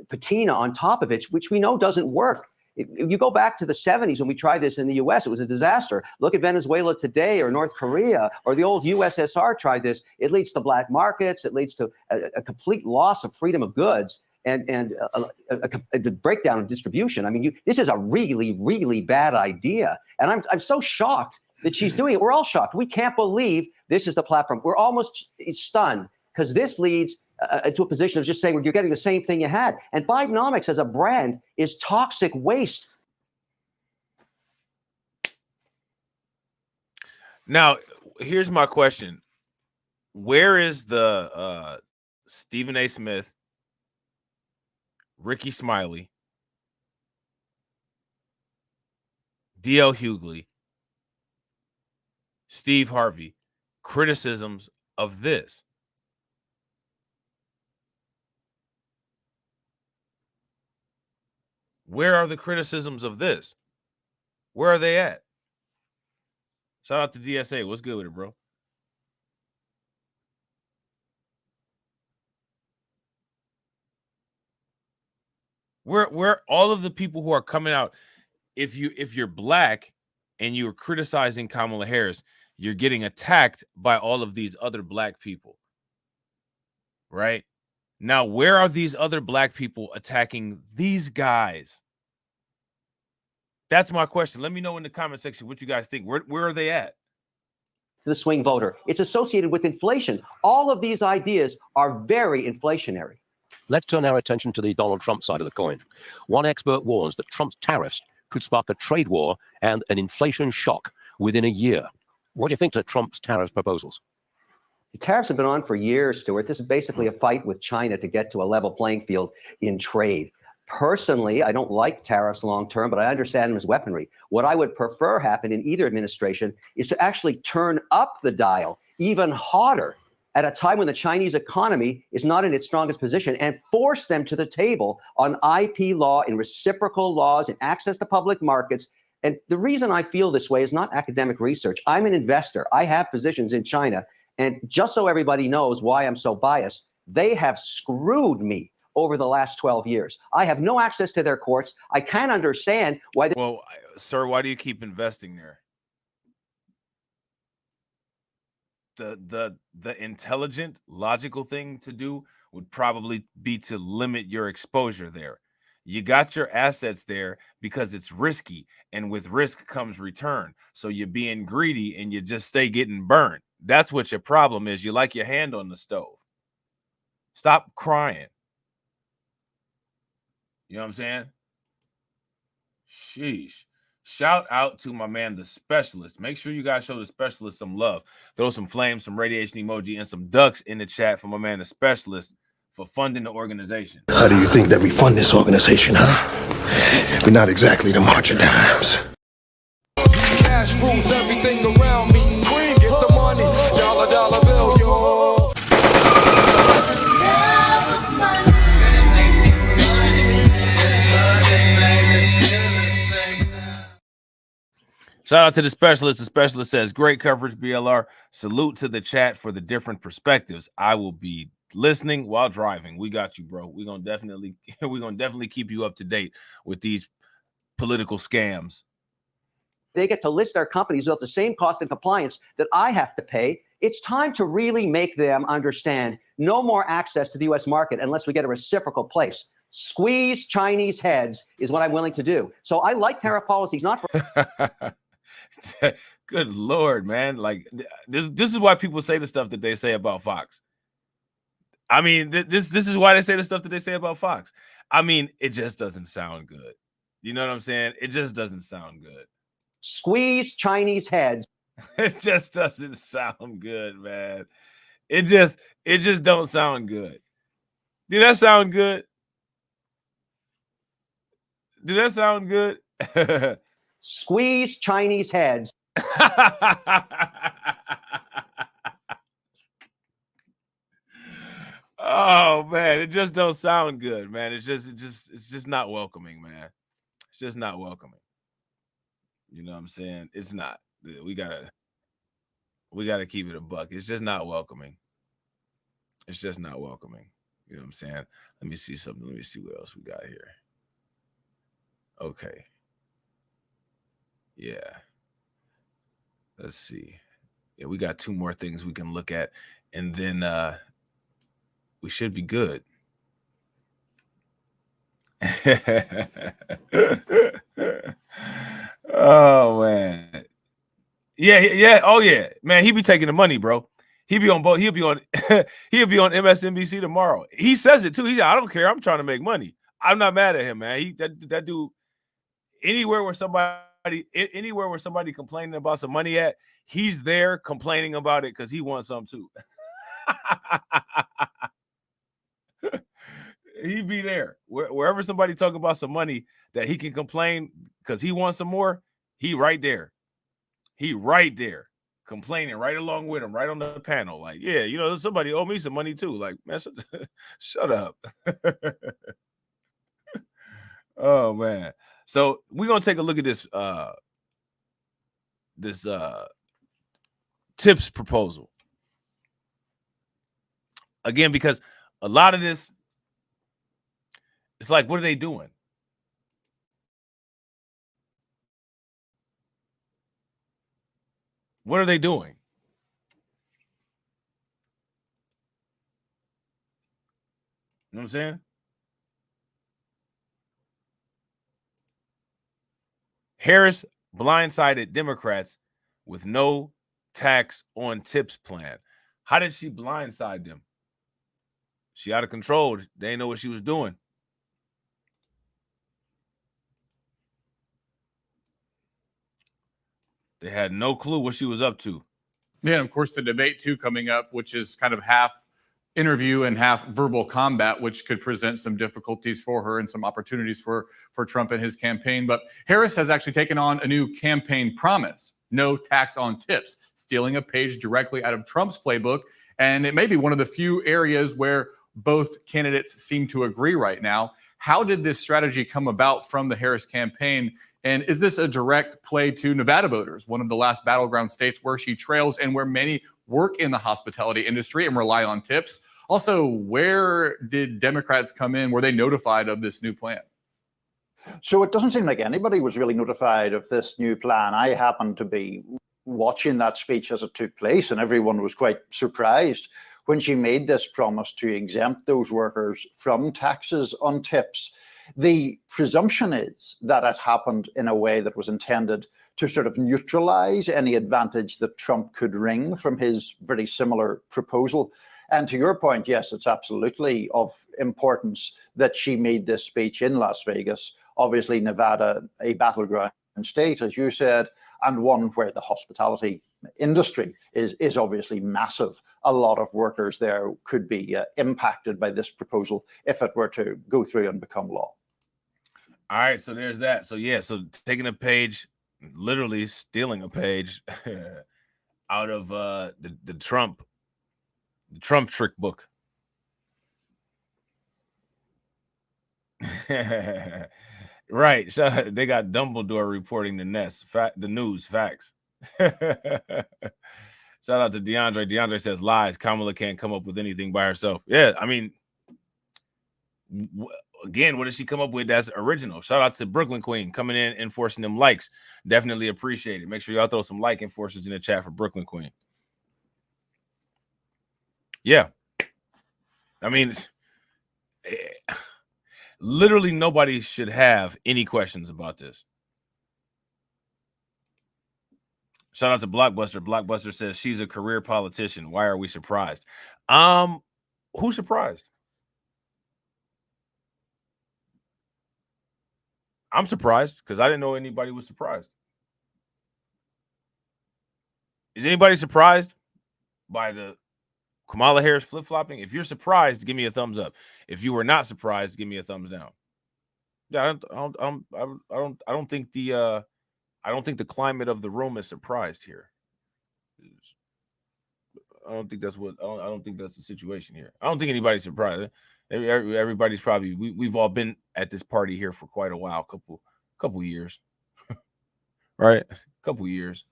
patina on top of it, which we know doesn't work. If you go back to the 70s when we tried this in the US, it was a disaster. Look at Venezuela today, or North Korea, or the old USSR tried this. It leads to black markets. It leads to a complete loss of freedom of goods and a breakdown of distribution. I mean, this is a really, really bad idea. And I'm so shocked that she's doing it. We're all shocked. We can't believe this is the platform. We're almost stunned because this leads to a position of just saying, well, you're getting the same thing you had. And Bidenomics as a brand is toxic waste. Now, here's my question. Where is the Stephen A. Smith, Ricky Smiley, D.L. Hughley, Steve Harvey criticisms of this? Where are the criticisms of this? Where are they at? Shout out to DSA. What's good with it, bro? Where all of the people who are coming out, if you're black and you're criticizing Kamala Harris, you're getting attacked by all of these other black people. Right? Now, where are these other black people attacking these guys? That's my question. Let me know in the comment section what you guys think. Where are they at? To the swing voter. It's associated with inflation. All of these ideas are very inflationary. Let's turn our attention to the Donald Trump side of the coin. One expert warns that Trump's tariffs could spark a trade war and an inflation shock within a year. What do you think to Trump's tariff proposals? The tariffs have been on for years, Stuart. This is basically a fight with China to get to a level playing field in trade. Personally, I don't like tariffs long term, but I understand them as weaponry. What I would prefer happen in either administration is to actually turn up the dial even harder at a time when the Chinese economy is not in its strongest position, and force them to the table on IP law and reciprocal laws and access to public markets. And the reason I feel this way is not academic research. I'm an investor. I have positions in China. And just so everybody knows why I'm so biased, they have screwed me over the last 12 years. I have no access to their courts. I can't understand why. Well, sir, why do you keep investing there? The intelligent, logical thing to do would probably be to limit your exposure there. You got your assets there because it's risky, and with risk comes return. So you're being greedy and you just stay getting burned. That's what your problem is. You like your hand on the stove. Stop crying. You know what I'm saying? Sheesh. Shout out to my man, the specialist. Make sure you guys show the specialist some love. Throw some flames, some radiation emoji, and some ducks in the chat for my man, the specialist, for funding the organization. How do you think that we fund this organization, huh? We're not exactly the March of Dimes. Cash rules everything around me. Queen, get the money. Dollar, dollar bill, yo. Shout out to the specialist. The specialist says, great coverage, BLR. Salute to the chat for the different perspectives. I will be listening while driving. We got you, bro. We're gonna definitely keep you up to date with these political scams. They get to list their companies without the same cost and compliance that I have to pay. It's time to really make them understand no more access to the U.S. market unless we get a reciprocal place. Squeeze Chinese heads is what I'm willing to do. So I like tariff policies, not for Good Lord, man. Like this is why people say the stuff that they say about Fox. I mean, this is why they say the stuff that they say about Fox. I mean, it just doesn't sound good. You know what I'm saying? It just doesn't sound good. Squeeze Chinese heads. It just doesn't sound good, man. It just don't sound good. Did that sound good? Did that sound good? Squeeze Chinese heads. Oh man, it just don't sound good, man. It's just not welcoming, man. It's just not welcoming. You know what I'm saying? It's not. We gotta keep it a buck. It's just not welcoming. It's just not welcoming. You know what I'm saying? Let me see something. Let me see what else we got here. Okay. Yeah. Let's see. Yeah, we got two more things we can look at, and then we should be good. Oh man. Yeah. Oh yeah, man. He be taking the money, bro. He be on both. He'll be on MSNBC tomorrow. He says it too. He's like, I don't care. I'm trying to make money. I'm not mad at him, man. That dude. Anywhere where somebody complaining about some money at, he's there complaining about it because he wants some too. He'd be there wherever somebody talking about some money that he can complain because he wants some more. He right there. He right there complaining right along with him, right on the panel. Like, yeah, you know, somebody owe me some money too. Like, man, shut up. Oh man. So we're gonna take a look at this tips proposal again, because a lot of this, it's like, what are they doing? What are they doing? You know what I'm saying? Harris blindsided Democrats with no tax on tips plan. How did she blindside them? She out of control. They didn't know what she was doing. They had no clue what she was up to. Yeah, and of course the debate too coming up, which is kind of half interview and half verbal combat, which could present some difficulties for her and some opportunities for Trump and his campaign. But Harris has actually taken on a new campaign promise: no tax on tips, stealing a page directly out of Trump's playbook. And it may be one of the few areas where both candidates seem to agree right now. How did this strategy come about from the Harris campaign? And is this a direct play to Nevada voters, one of the last battleground states where she trails and where many work in the hospitality industry and rely on tips? Also, where did Democrats come in? Were they notified of this new plan? So it doesn't seem like anybody was really notified of this new plan. I happened to be watching that speech as it took place, and everyone was quite surprised when she made this promise to exempt those workers from taxes on tips. The presumption is that it happened in a way that was intended to sort of neutralize any advantage that Trump could wring from his very similar proposal. And to your point, yes, it's absolutely of importance that she made this speech in Las Vegas. Obviously, Nevada, a battleground state, as you said, and one where the hospitality industry is obviously massive. A lot of workers there could be impacted by this proposal if it were to go through and become law. All right, so there's that. So yeah, so taking a page, literally stealing a page out of the Trump trick book. Right. They got Dumbledore reporting the news facts. Shout out to DeAndre. DeAndre says lies. Kamala can't come up with anything by herself. Yeah, I mean, again, what did she come up with that's original? Shout out to Brooklyn Queen coming in, enforcing them likes. Definitely appreciate it. Make sure y'all throw some like enforcers in the chat for Brooklyn Queen. Yeah. I mean, literally nobody should have any questions about this. Shout out to Blockbuster. Blockbuster says she's a career politician. Why are we surprised? Who's surprised? I'm surprised because I didn't know anybody was surprised. Is anybody surprised by the Kamala Harris flip-flopping? If you're surprised, give me a thumbs up. If you were not surprised, give me a thumbs down. Yeah, I don't think the climate of the room is surprised here. I don't think that's the situation here. I don't think anybody's surprised. Everybody's probably we've all been at this party here for quite a while, couple years, right? Couple years.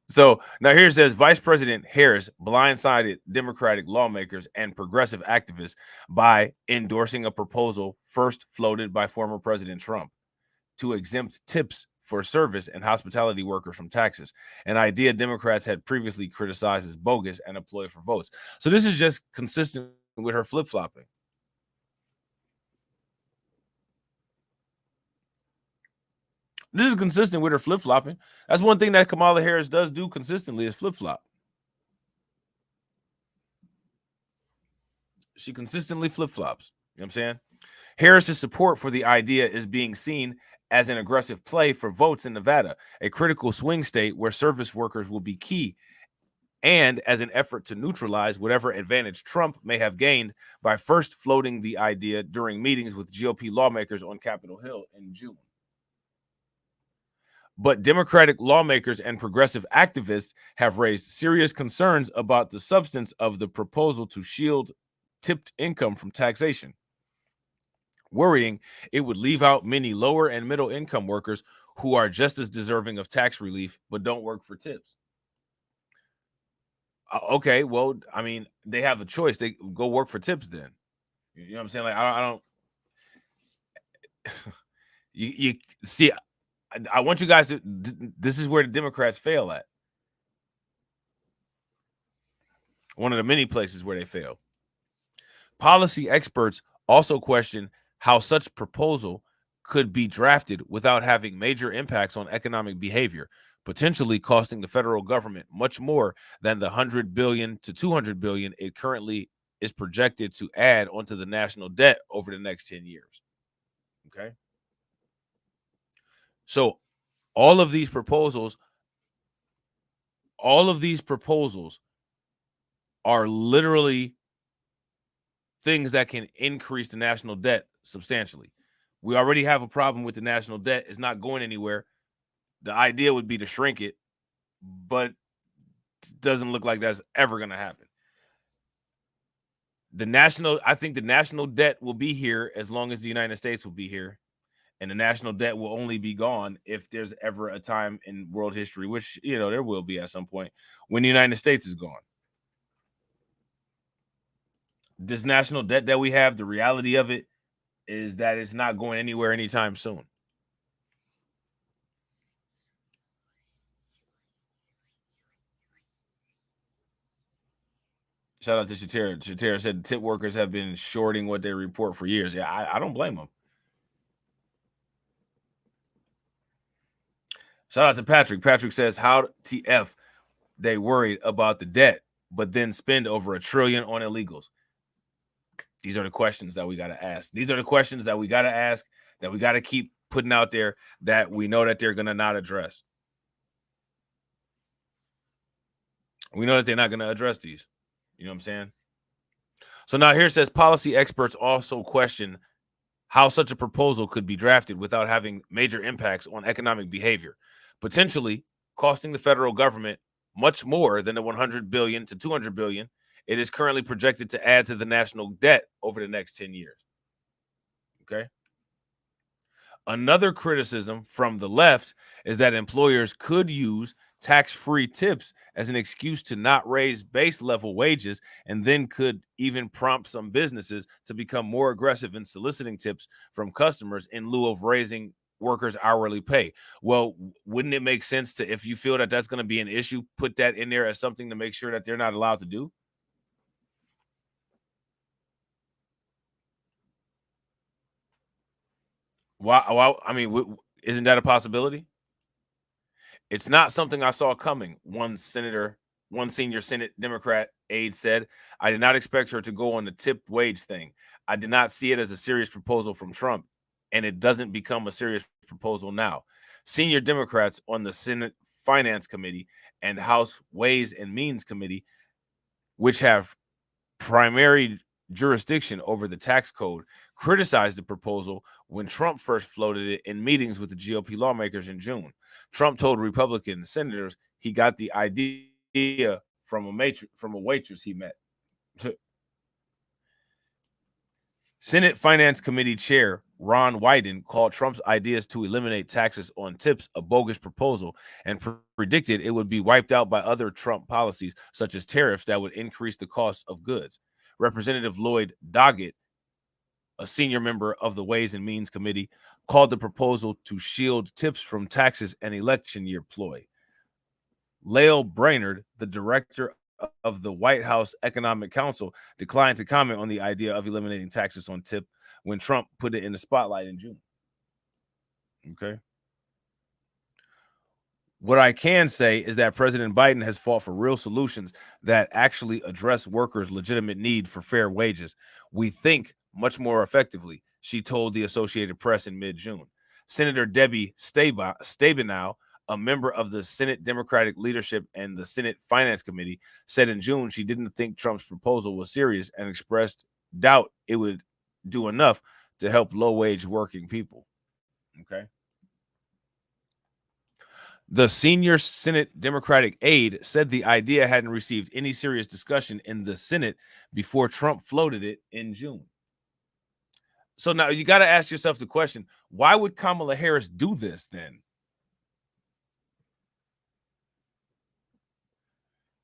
So now here it says Vice President Harris blindsided Democratic lawmakers and progressive activists by endorsing a proposal first floated by former President Trump to exempt tips for service and hospitality workers from taxes, an idea Democrats had previously criticized as bogus and a ploy for votes. So this is just consistent with her flip-flopping. This is consistent with her flip-flopping. That's one thing that Kamala Harris does do consistently is flip-flop. She consistently flip-flops. You know what I'm saying? Harris's support for the idea is being seen as an aggressive play for votes in Nevada, a critical swing state where service workers will be key, and as an effort to neutralize whatever advantage Trump may have gained by first floating the idea during meetings with GOP lawmakers on Capitol Hill in June. But Democratic lawmakers and progressive activists have raised serious concerns about the substance of the proposal to shield tipped income from taxation, worrying it would leave out many lower and middle income workers who are just as deserving of tax relief but don't work for tips. Okay, well, I mean, they have a choice. They go work for tips then. You know what I'm saying? Like, I don't you see, I want you guys to, this is where the Democrats fail at. One of the many places where they fail. Policy experts also question how such proposal could be drafted without having major impacts on economic behavior, potentially costing the federal government much more than the $100 billion to $200 billion it currently is projected to add onto the national debt over the next 10 years. Okay. So all of these proposals are literally things that can increase the national debt substantially. We already have a problem with the national debt. It's not going anywhere. The idea would be to shrink it, but it doesn't look like that's ever going to happen. I think the national debt will be here as long as the United States will be here. And the national debt will only be gone if there's ever a time in world history, which, you know, there will be at some point, when the United States is gone. This national debt that we have, the reality of it is that it's not going anywhere anytime soon. Shout out to Shatera. Shatera said tip workers have been shorting what they report for years. Yeah, I don't blame them. Shout out to Patrick. Patrick says, how TF they worried about the debt, but then spend over $1 trillion on illegals? These are the questions that we got to ask. These are the questions that we got to ask, that we got to keep putting out there, that we know that they're going to not address. We know that they're not going to address these. You know what I'm saying? So now here it says policy experts also question how such a proposal could be drafted without having major impacts on economic behavior, potentially costing the federal government much more than the $100 billion to $200 billion it is currently projected to add to the national debt over the next 10 years. Okay. Another criticism from the left is that employers could use tax-free tips as an excuse to not raise base level wages, and then could even prompt some businesses to become more aggressive in soliciting tips from customers in lieu of raising workers' hourly pay. Well, wouldn't it make sense to, if you feel that that's going to be an issue, put that in there as something to make sure that they're not allowed to do? Why? I mean, isn't that a possibility? It's not something I saw coming, one senior Senate Democrat aide said. I did not expect her to go on the tipped wage thing. I did not see it as a serious proposal from Trump, and it doesn't become a serious proposal now. Senior Democrats on the Senate Finance Committee and House Ways and Means Committee, which have primary jurisdiction over the tax code, criticized the proposal when Trump first floated it in meetings with the GOP lawmakers in June. Trump told Republican senators he got the idea from a waitress he met. Senate Finance Committee Chair Ron Wyden called Trump's ideas to eliminate taxes on tips a bogus proposal and predicted it would be wiped out by other Trump policies, such as tariffs that would increase the cost of goods. Representative Lloyd Doggett, a senior member of the Ways and Means Committee, called the proposal to shield tips from taxes an election year ploy. Lael Brainerd, the director of the White House Economic Council, declined to comment on the idea of eliminating taxes on tip when Trump put it in the spotlight in June. Okay. What I can say is that President Biden has fought for real solutions that actually address workers' legitimate need for fair wages. We think much more effectively, she told the Associated Press in mid-June. Senator Debbie Stabenow, a member of the Senate Democratic leadership and the Senate Finance Committee, said in June she didn't think Trump's proposal was serious and expressed doubt it would do enough to help low-wage working people. Okay. The senior Senate Democratic aide said the idea hadn't received any serious discussion in the Senate before Trump floated it in June. So now you got to ask yourself the question, why would Kamala Harris do this then?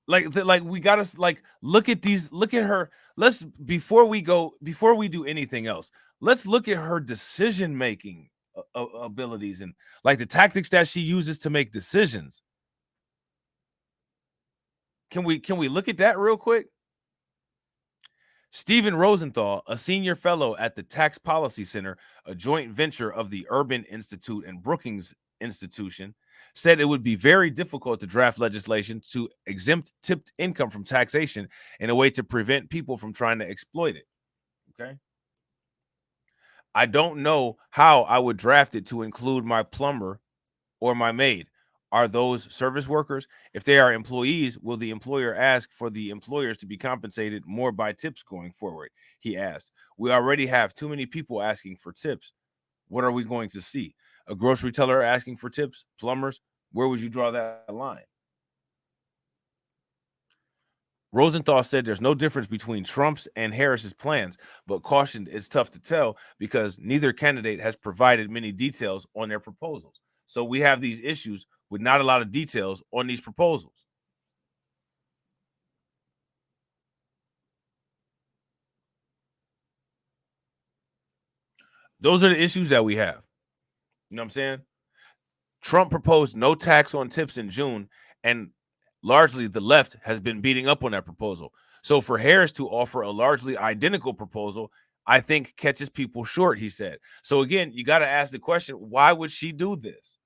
Like we got to look at her. Let's before we do anything else, let's look at her decision-making abilities and like the tactics that she uses to make decisions. Can we look at that real quick? Stephen Rosenthal, a senior fellow at the Tax Policy Center, a joint venture of the Urban Institute and Brookings Institution, said it would be very difficult to draft legislation to exempt tipped income from taxation in a way to prevent people from trying to exploit it. Okay. I don't know how I would draft it to include my plumber or my maid. Are those service workers? If they are employees, will the employer ask for the employers to be compensated more by tips going forward? He asked. We already have too many people asking for tips. What are we going to see? A grocery teller asking for tips? Plumbers? Where would you draw that line? Rosenthal said there's no difference between Trump's and Harris's plans, but cautioned it's tough to tell because neither candidate has provided many details on their proposals. So we have these issues with not a lot of details on these proposals. Those are the issues that we have. You know what I'm saying? Trump proposed no tax on tips in June, and largely the left has been beating up on that proposal. So for Harris to offer a largely identical proposal, I think catches people short, he said. So again, you got to ask the question, why would she do this?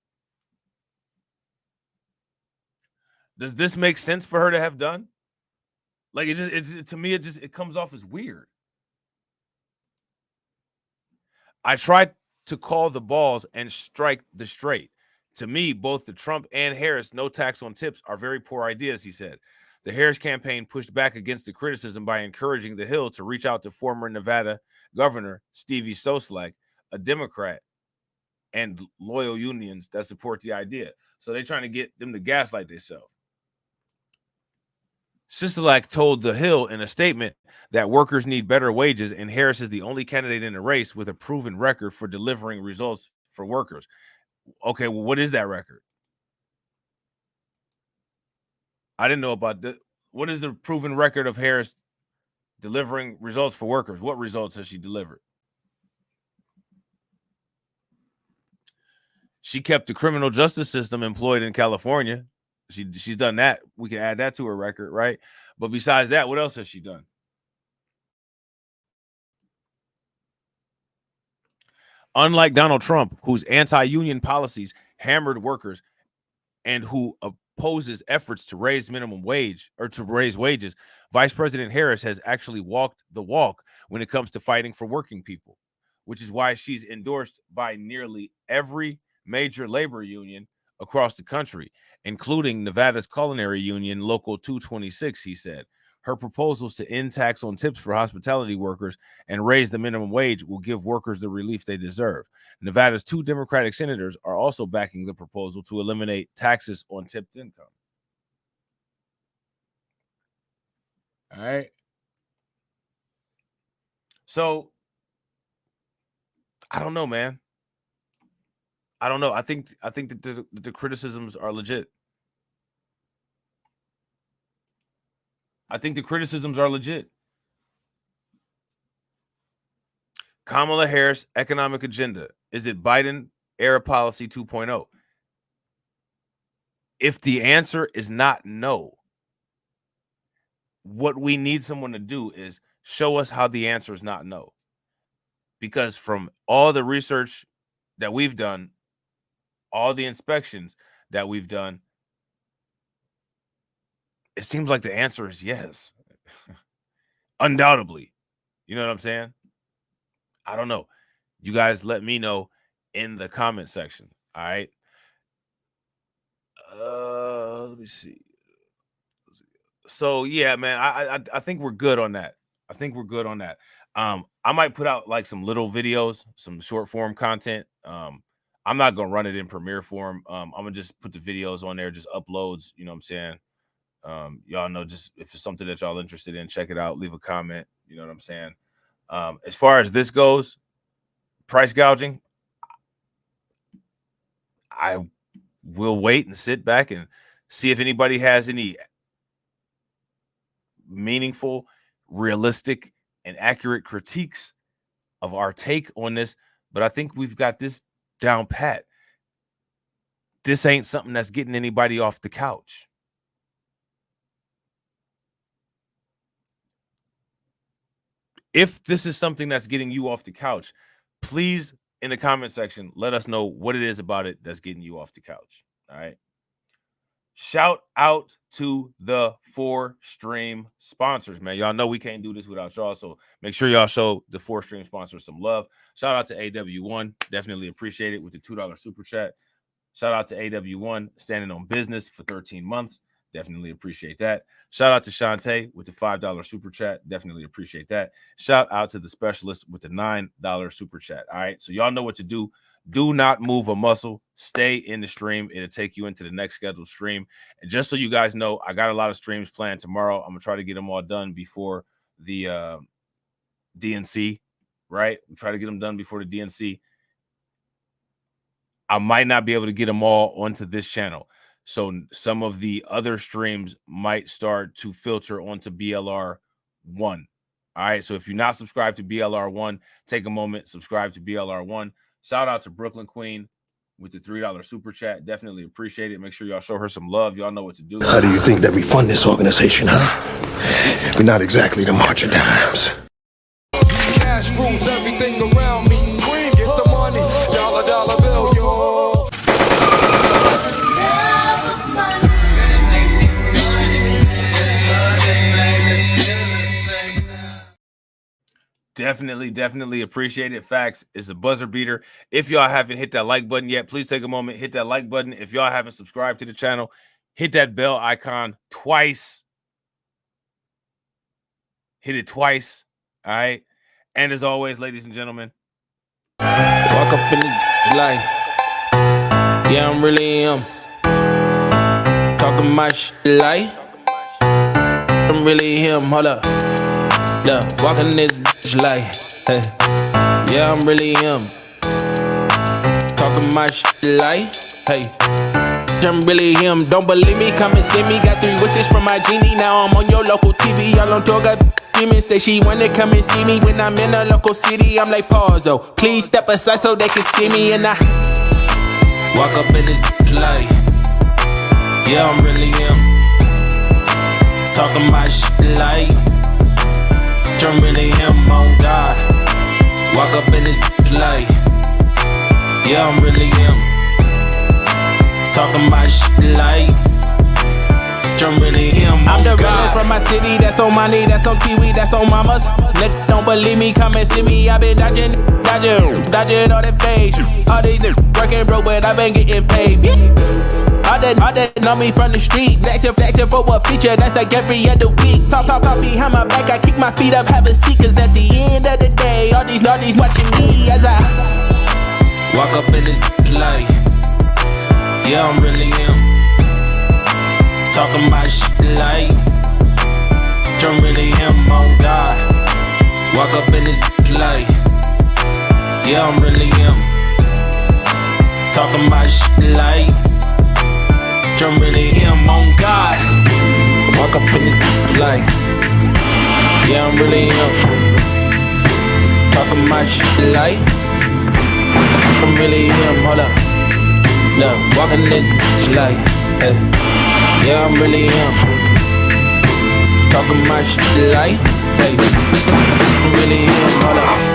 Does this make sense for her to have done? Like to me, it comes off as weird. I tried to call the balls and strike the straight. To me, both the Trump and Harris no tax on tips are very poor ideas, he said. The Harris campaign pushed back against the criticism by encouraging the Hill to reach out to former Nevada Governor Stevie Sisolak, a Democrat, and loyal unions that support the idea. So they're trying to get them to gaslight themselves. Sisolak told the Hill in a statement that workers need better wages, and Harris is the only candidate in the race with a proven record for delivering results for workers. Okay, well, what is that record? I didn't know about that. What is the proven record of Harris delivering results for workers? What results has she delivered? She kept the criminal justice system employed in California. She's done that. We can add that to her record, right? But besides that, what else has she done? Unlike Donald Trump, whose anti-union policies hammered workers and who opposes efforts to raise minimum wage or to raise wages, Vice President Harris has actually walked the walk when it comes to fighting for working people, which is why she's endorsed by nearly every major labor union across the country, including Nevada's Culinary Union, Local 226, he said. Her proposals to end tax on tips for hospitality workers and raise the minimum wage will give workers the relief they deserve. Nevada's 2 Democratic senators are also backing the proposal to eliminate taxes on tipped income. All right. So, I don't know, man. I don't know. I think that the criticisms are legit. I think the criticisms are legit. Kamala Harris economic agenda. Is it Biden era policy 2.0? If the answer is not no, what we need someone to do is show us how the answer is not no. Because from all the research that we've done, all the inspections that we've done, it seems like the answer is yes. Undoubtedly. You know what I'm saying? I don't know. You guys let me know in the comment section. All right. Let me see. So yeah, man, I think we're good on that. I think we're good on that. I might put out like some little videos, some short form content. I'm not gonna run it in Premiere form. I'm gonna just put the videos on there, just uploads. You know what I'm saying? Y'all know, just if it's something that y'all interested in, check it out, leave a comment. You know what I'm saying? As far as this goes, price gouging, I will wait and sit back and see if anybody has any meaningful, realistic, and accurate critiques of our take on this. But I think we've got this down pat. This ain't something that's getting anybody off the couch. If this is something that's getting you off the couch, please, in the comment section, let us know what it is about it that's getting you off the couch. All right. Shout out to the 4Stream sponsors, man. Y'all know we can't do this without y'all, so make sure y'all show the 4Stream sponsors some love. Shout out to AW1. Definitely appreciate it with the $2 super chat. Shout out to AW1 standing on business for 13 months. Definitely appreciate that. Shout out to Shantae with the $5 super chat. Definitely appreciate that. Shout out to the specialist with the $9 super chat. All right. So y'all know what to do. Do not move a muscle. Stay in the stream. It'll take you into the next scheduled stream. And just so you guys know, I got a lot of streams planned tomorrow. I'm going to try to get them all done before the DNC, right? Try to get them done before the DNC. I might not be able to get them all onto this channel. So some of the other streams might start to filter onto BLR1. All right. So if you're not subscribed to BLR1, take a moment, subscribe to BLR1. Shout out to Brooklyn Queen with the $3 super chat. Definitely appreciate it. Make sure y'all show her some love. Y'all know what to do. How do you think that we fund this organization, huh? We're not exactly the march of dimes. Cash rules everything around me. Queen, get the money. Dollar bill, yo. Definitely appreciate it. Facts is a buzzer beater. If y'all haven't hit that like button yet, please take a moment, hit that like button. If y'all haven't subscribed to the channel, hit that bell icon twice. Hit it twice. All right. And as always, ladies and gentlemen, walk up in the life. Yeah, I'm really him. Talking my shit like I'm really him. Hold up. Look, walking this bitch like, hey. Yeah, I'm really him. Talking my shit like, hey. I'm really him. Don't believe me? Come and see me. Got 3 wishes from my genie. Now I'm on your local TV. Y'all on tour, got demons. Say she wanna come and see me when I'm in a local city. I'm like, pause though. Please step aside so they can see me. And I walk up in this bitch like, yeah, I'm really him. Talking my shit like I'm really him, on God. Walk up in this like, yeah, I'm really him. Talking my shit like I'm really him. I'm the realest from my city, that's on my knee, that's on Kiwi, that's on mamas. Niggas don't believe me, come and see me. I been dodging all that face. All these niggas working broke, but I been getting paid. All that know me from the street. Flexing for what feature, that's like every other week. Talk behind my back, I kick my feet up, have a seat. Cause at the end of the day, all these watching me as I walk up in this light. Yeah, I'm really him. Talking my shit like I'm really him, on God. Walk up in this light. Yeah, I'm really him. Talking my shit like I'm really him, on God. Walk up in this light. Yeah, I'm really him. Talking my shit like I'm really him, hold up. Look, walking this light. Hey. Yeah, I'm really him. Talking my shit like, hey, I'm really him, hold up.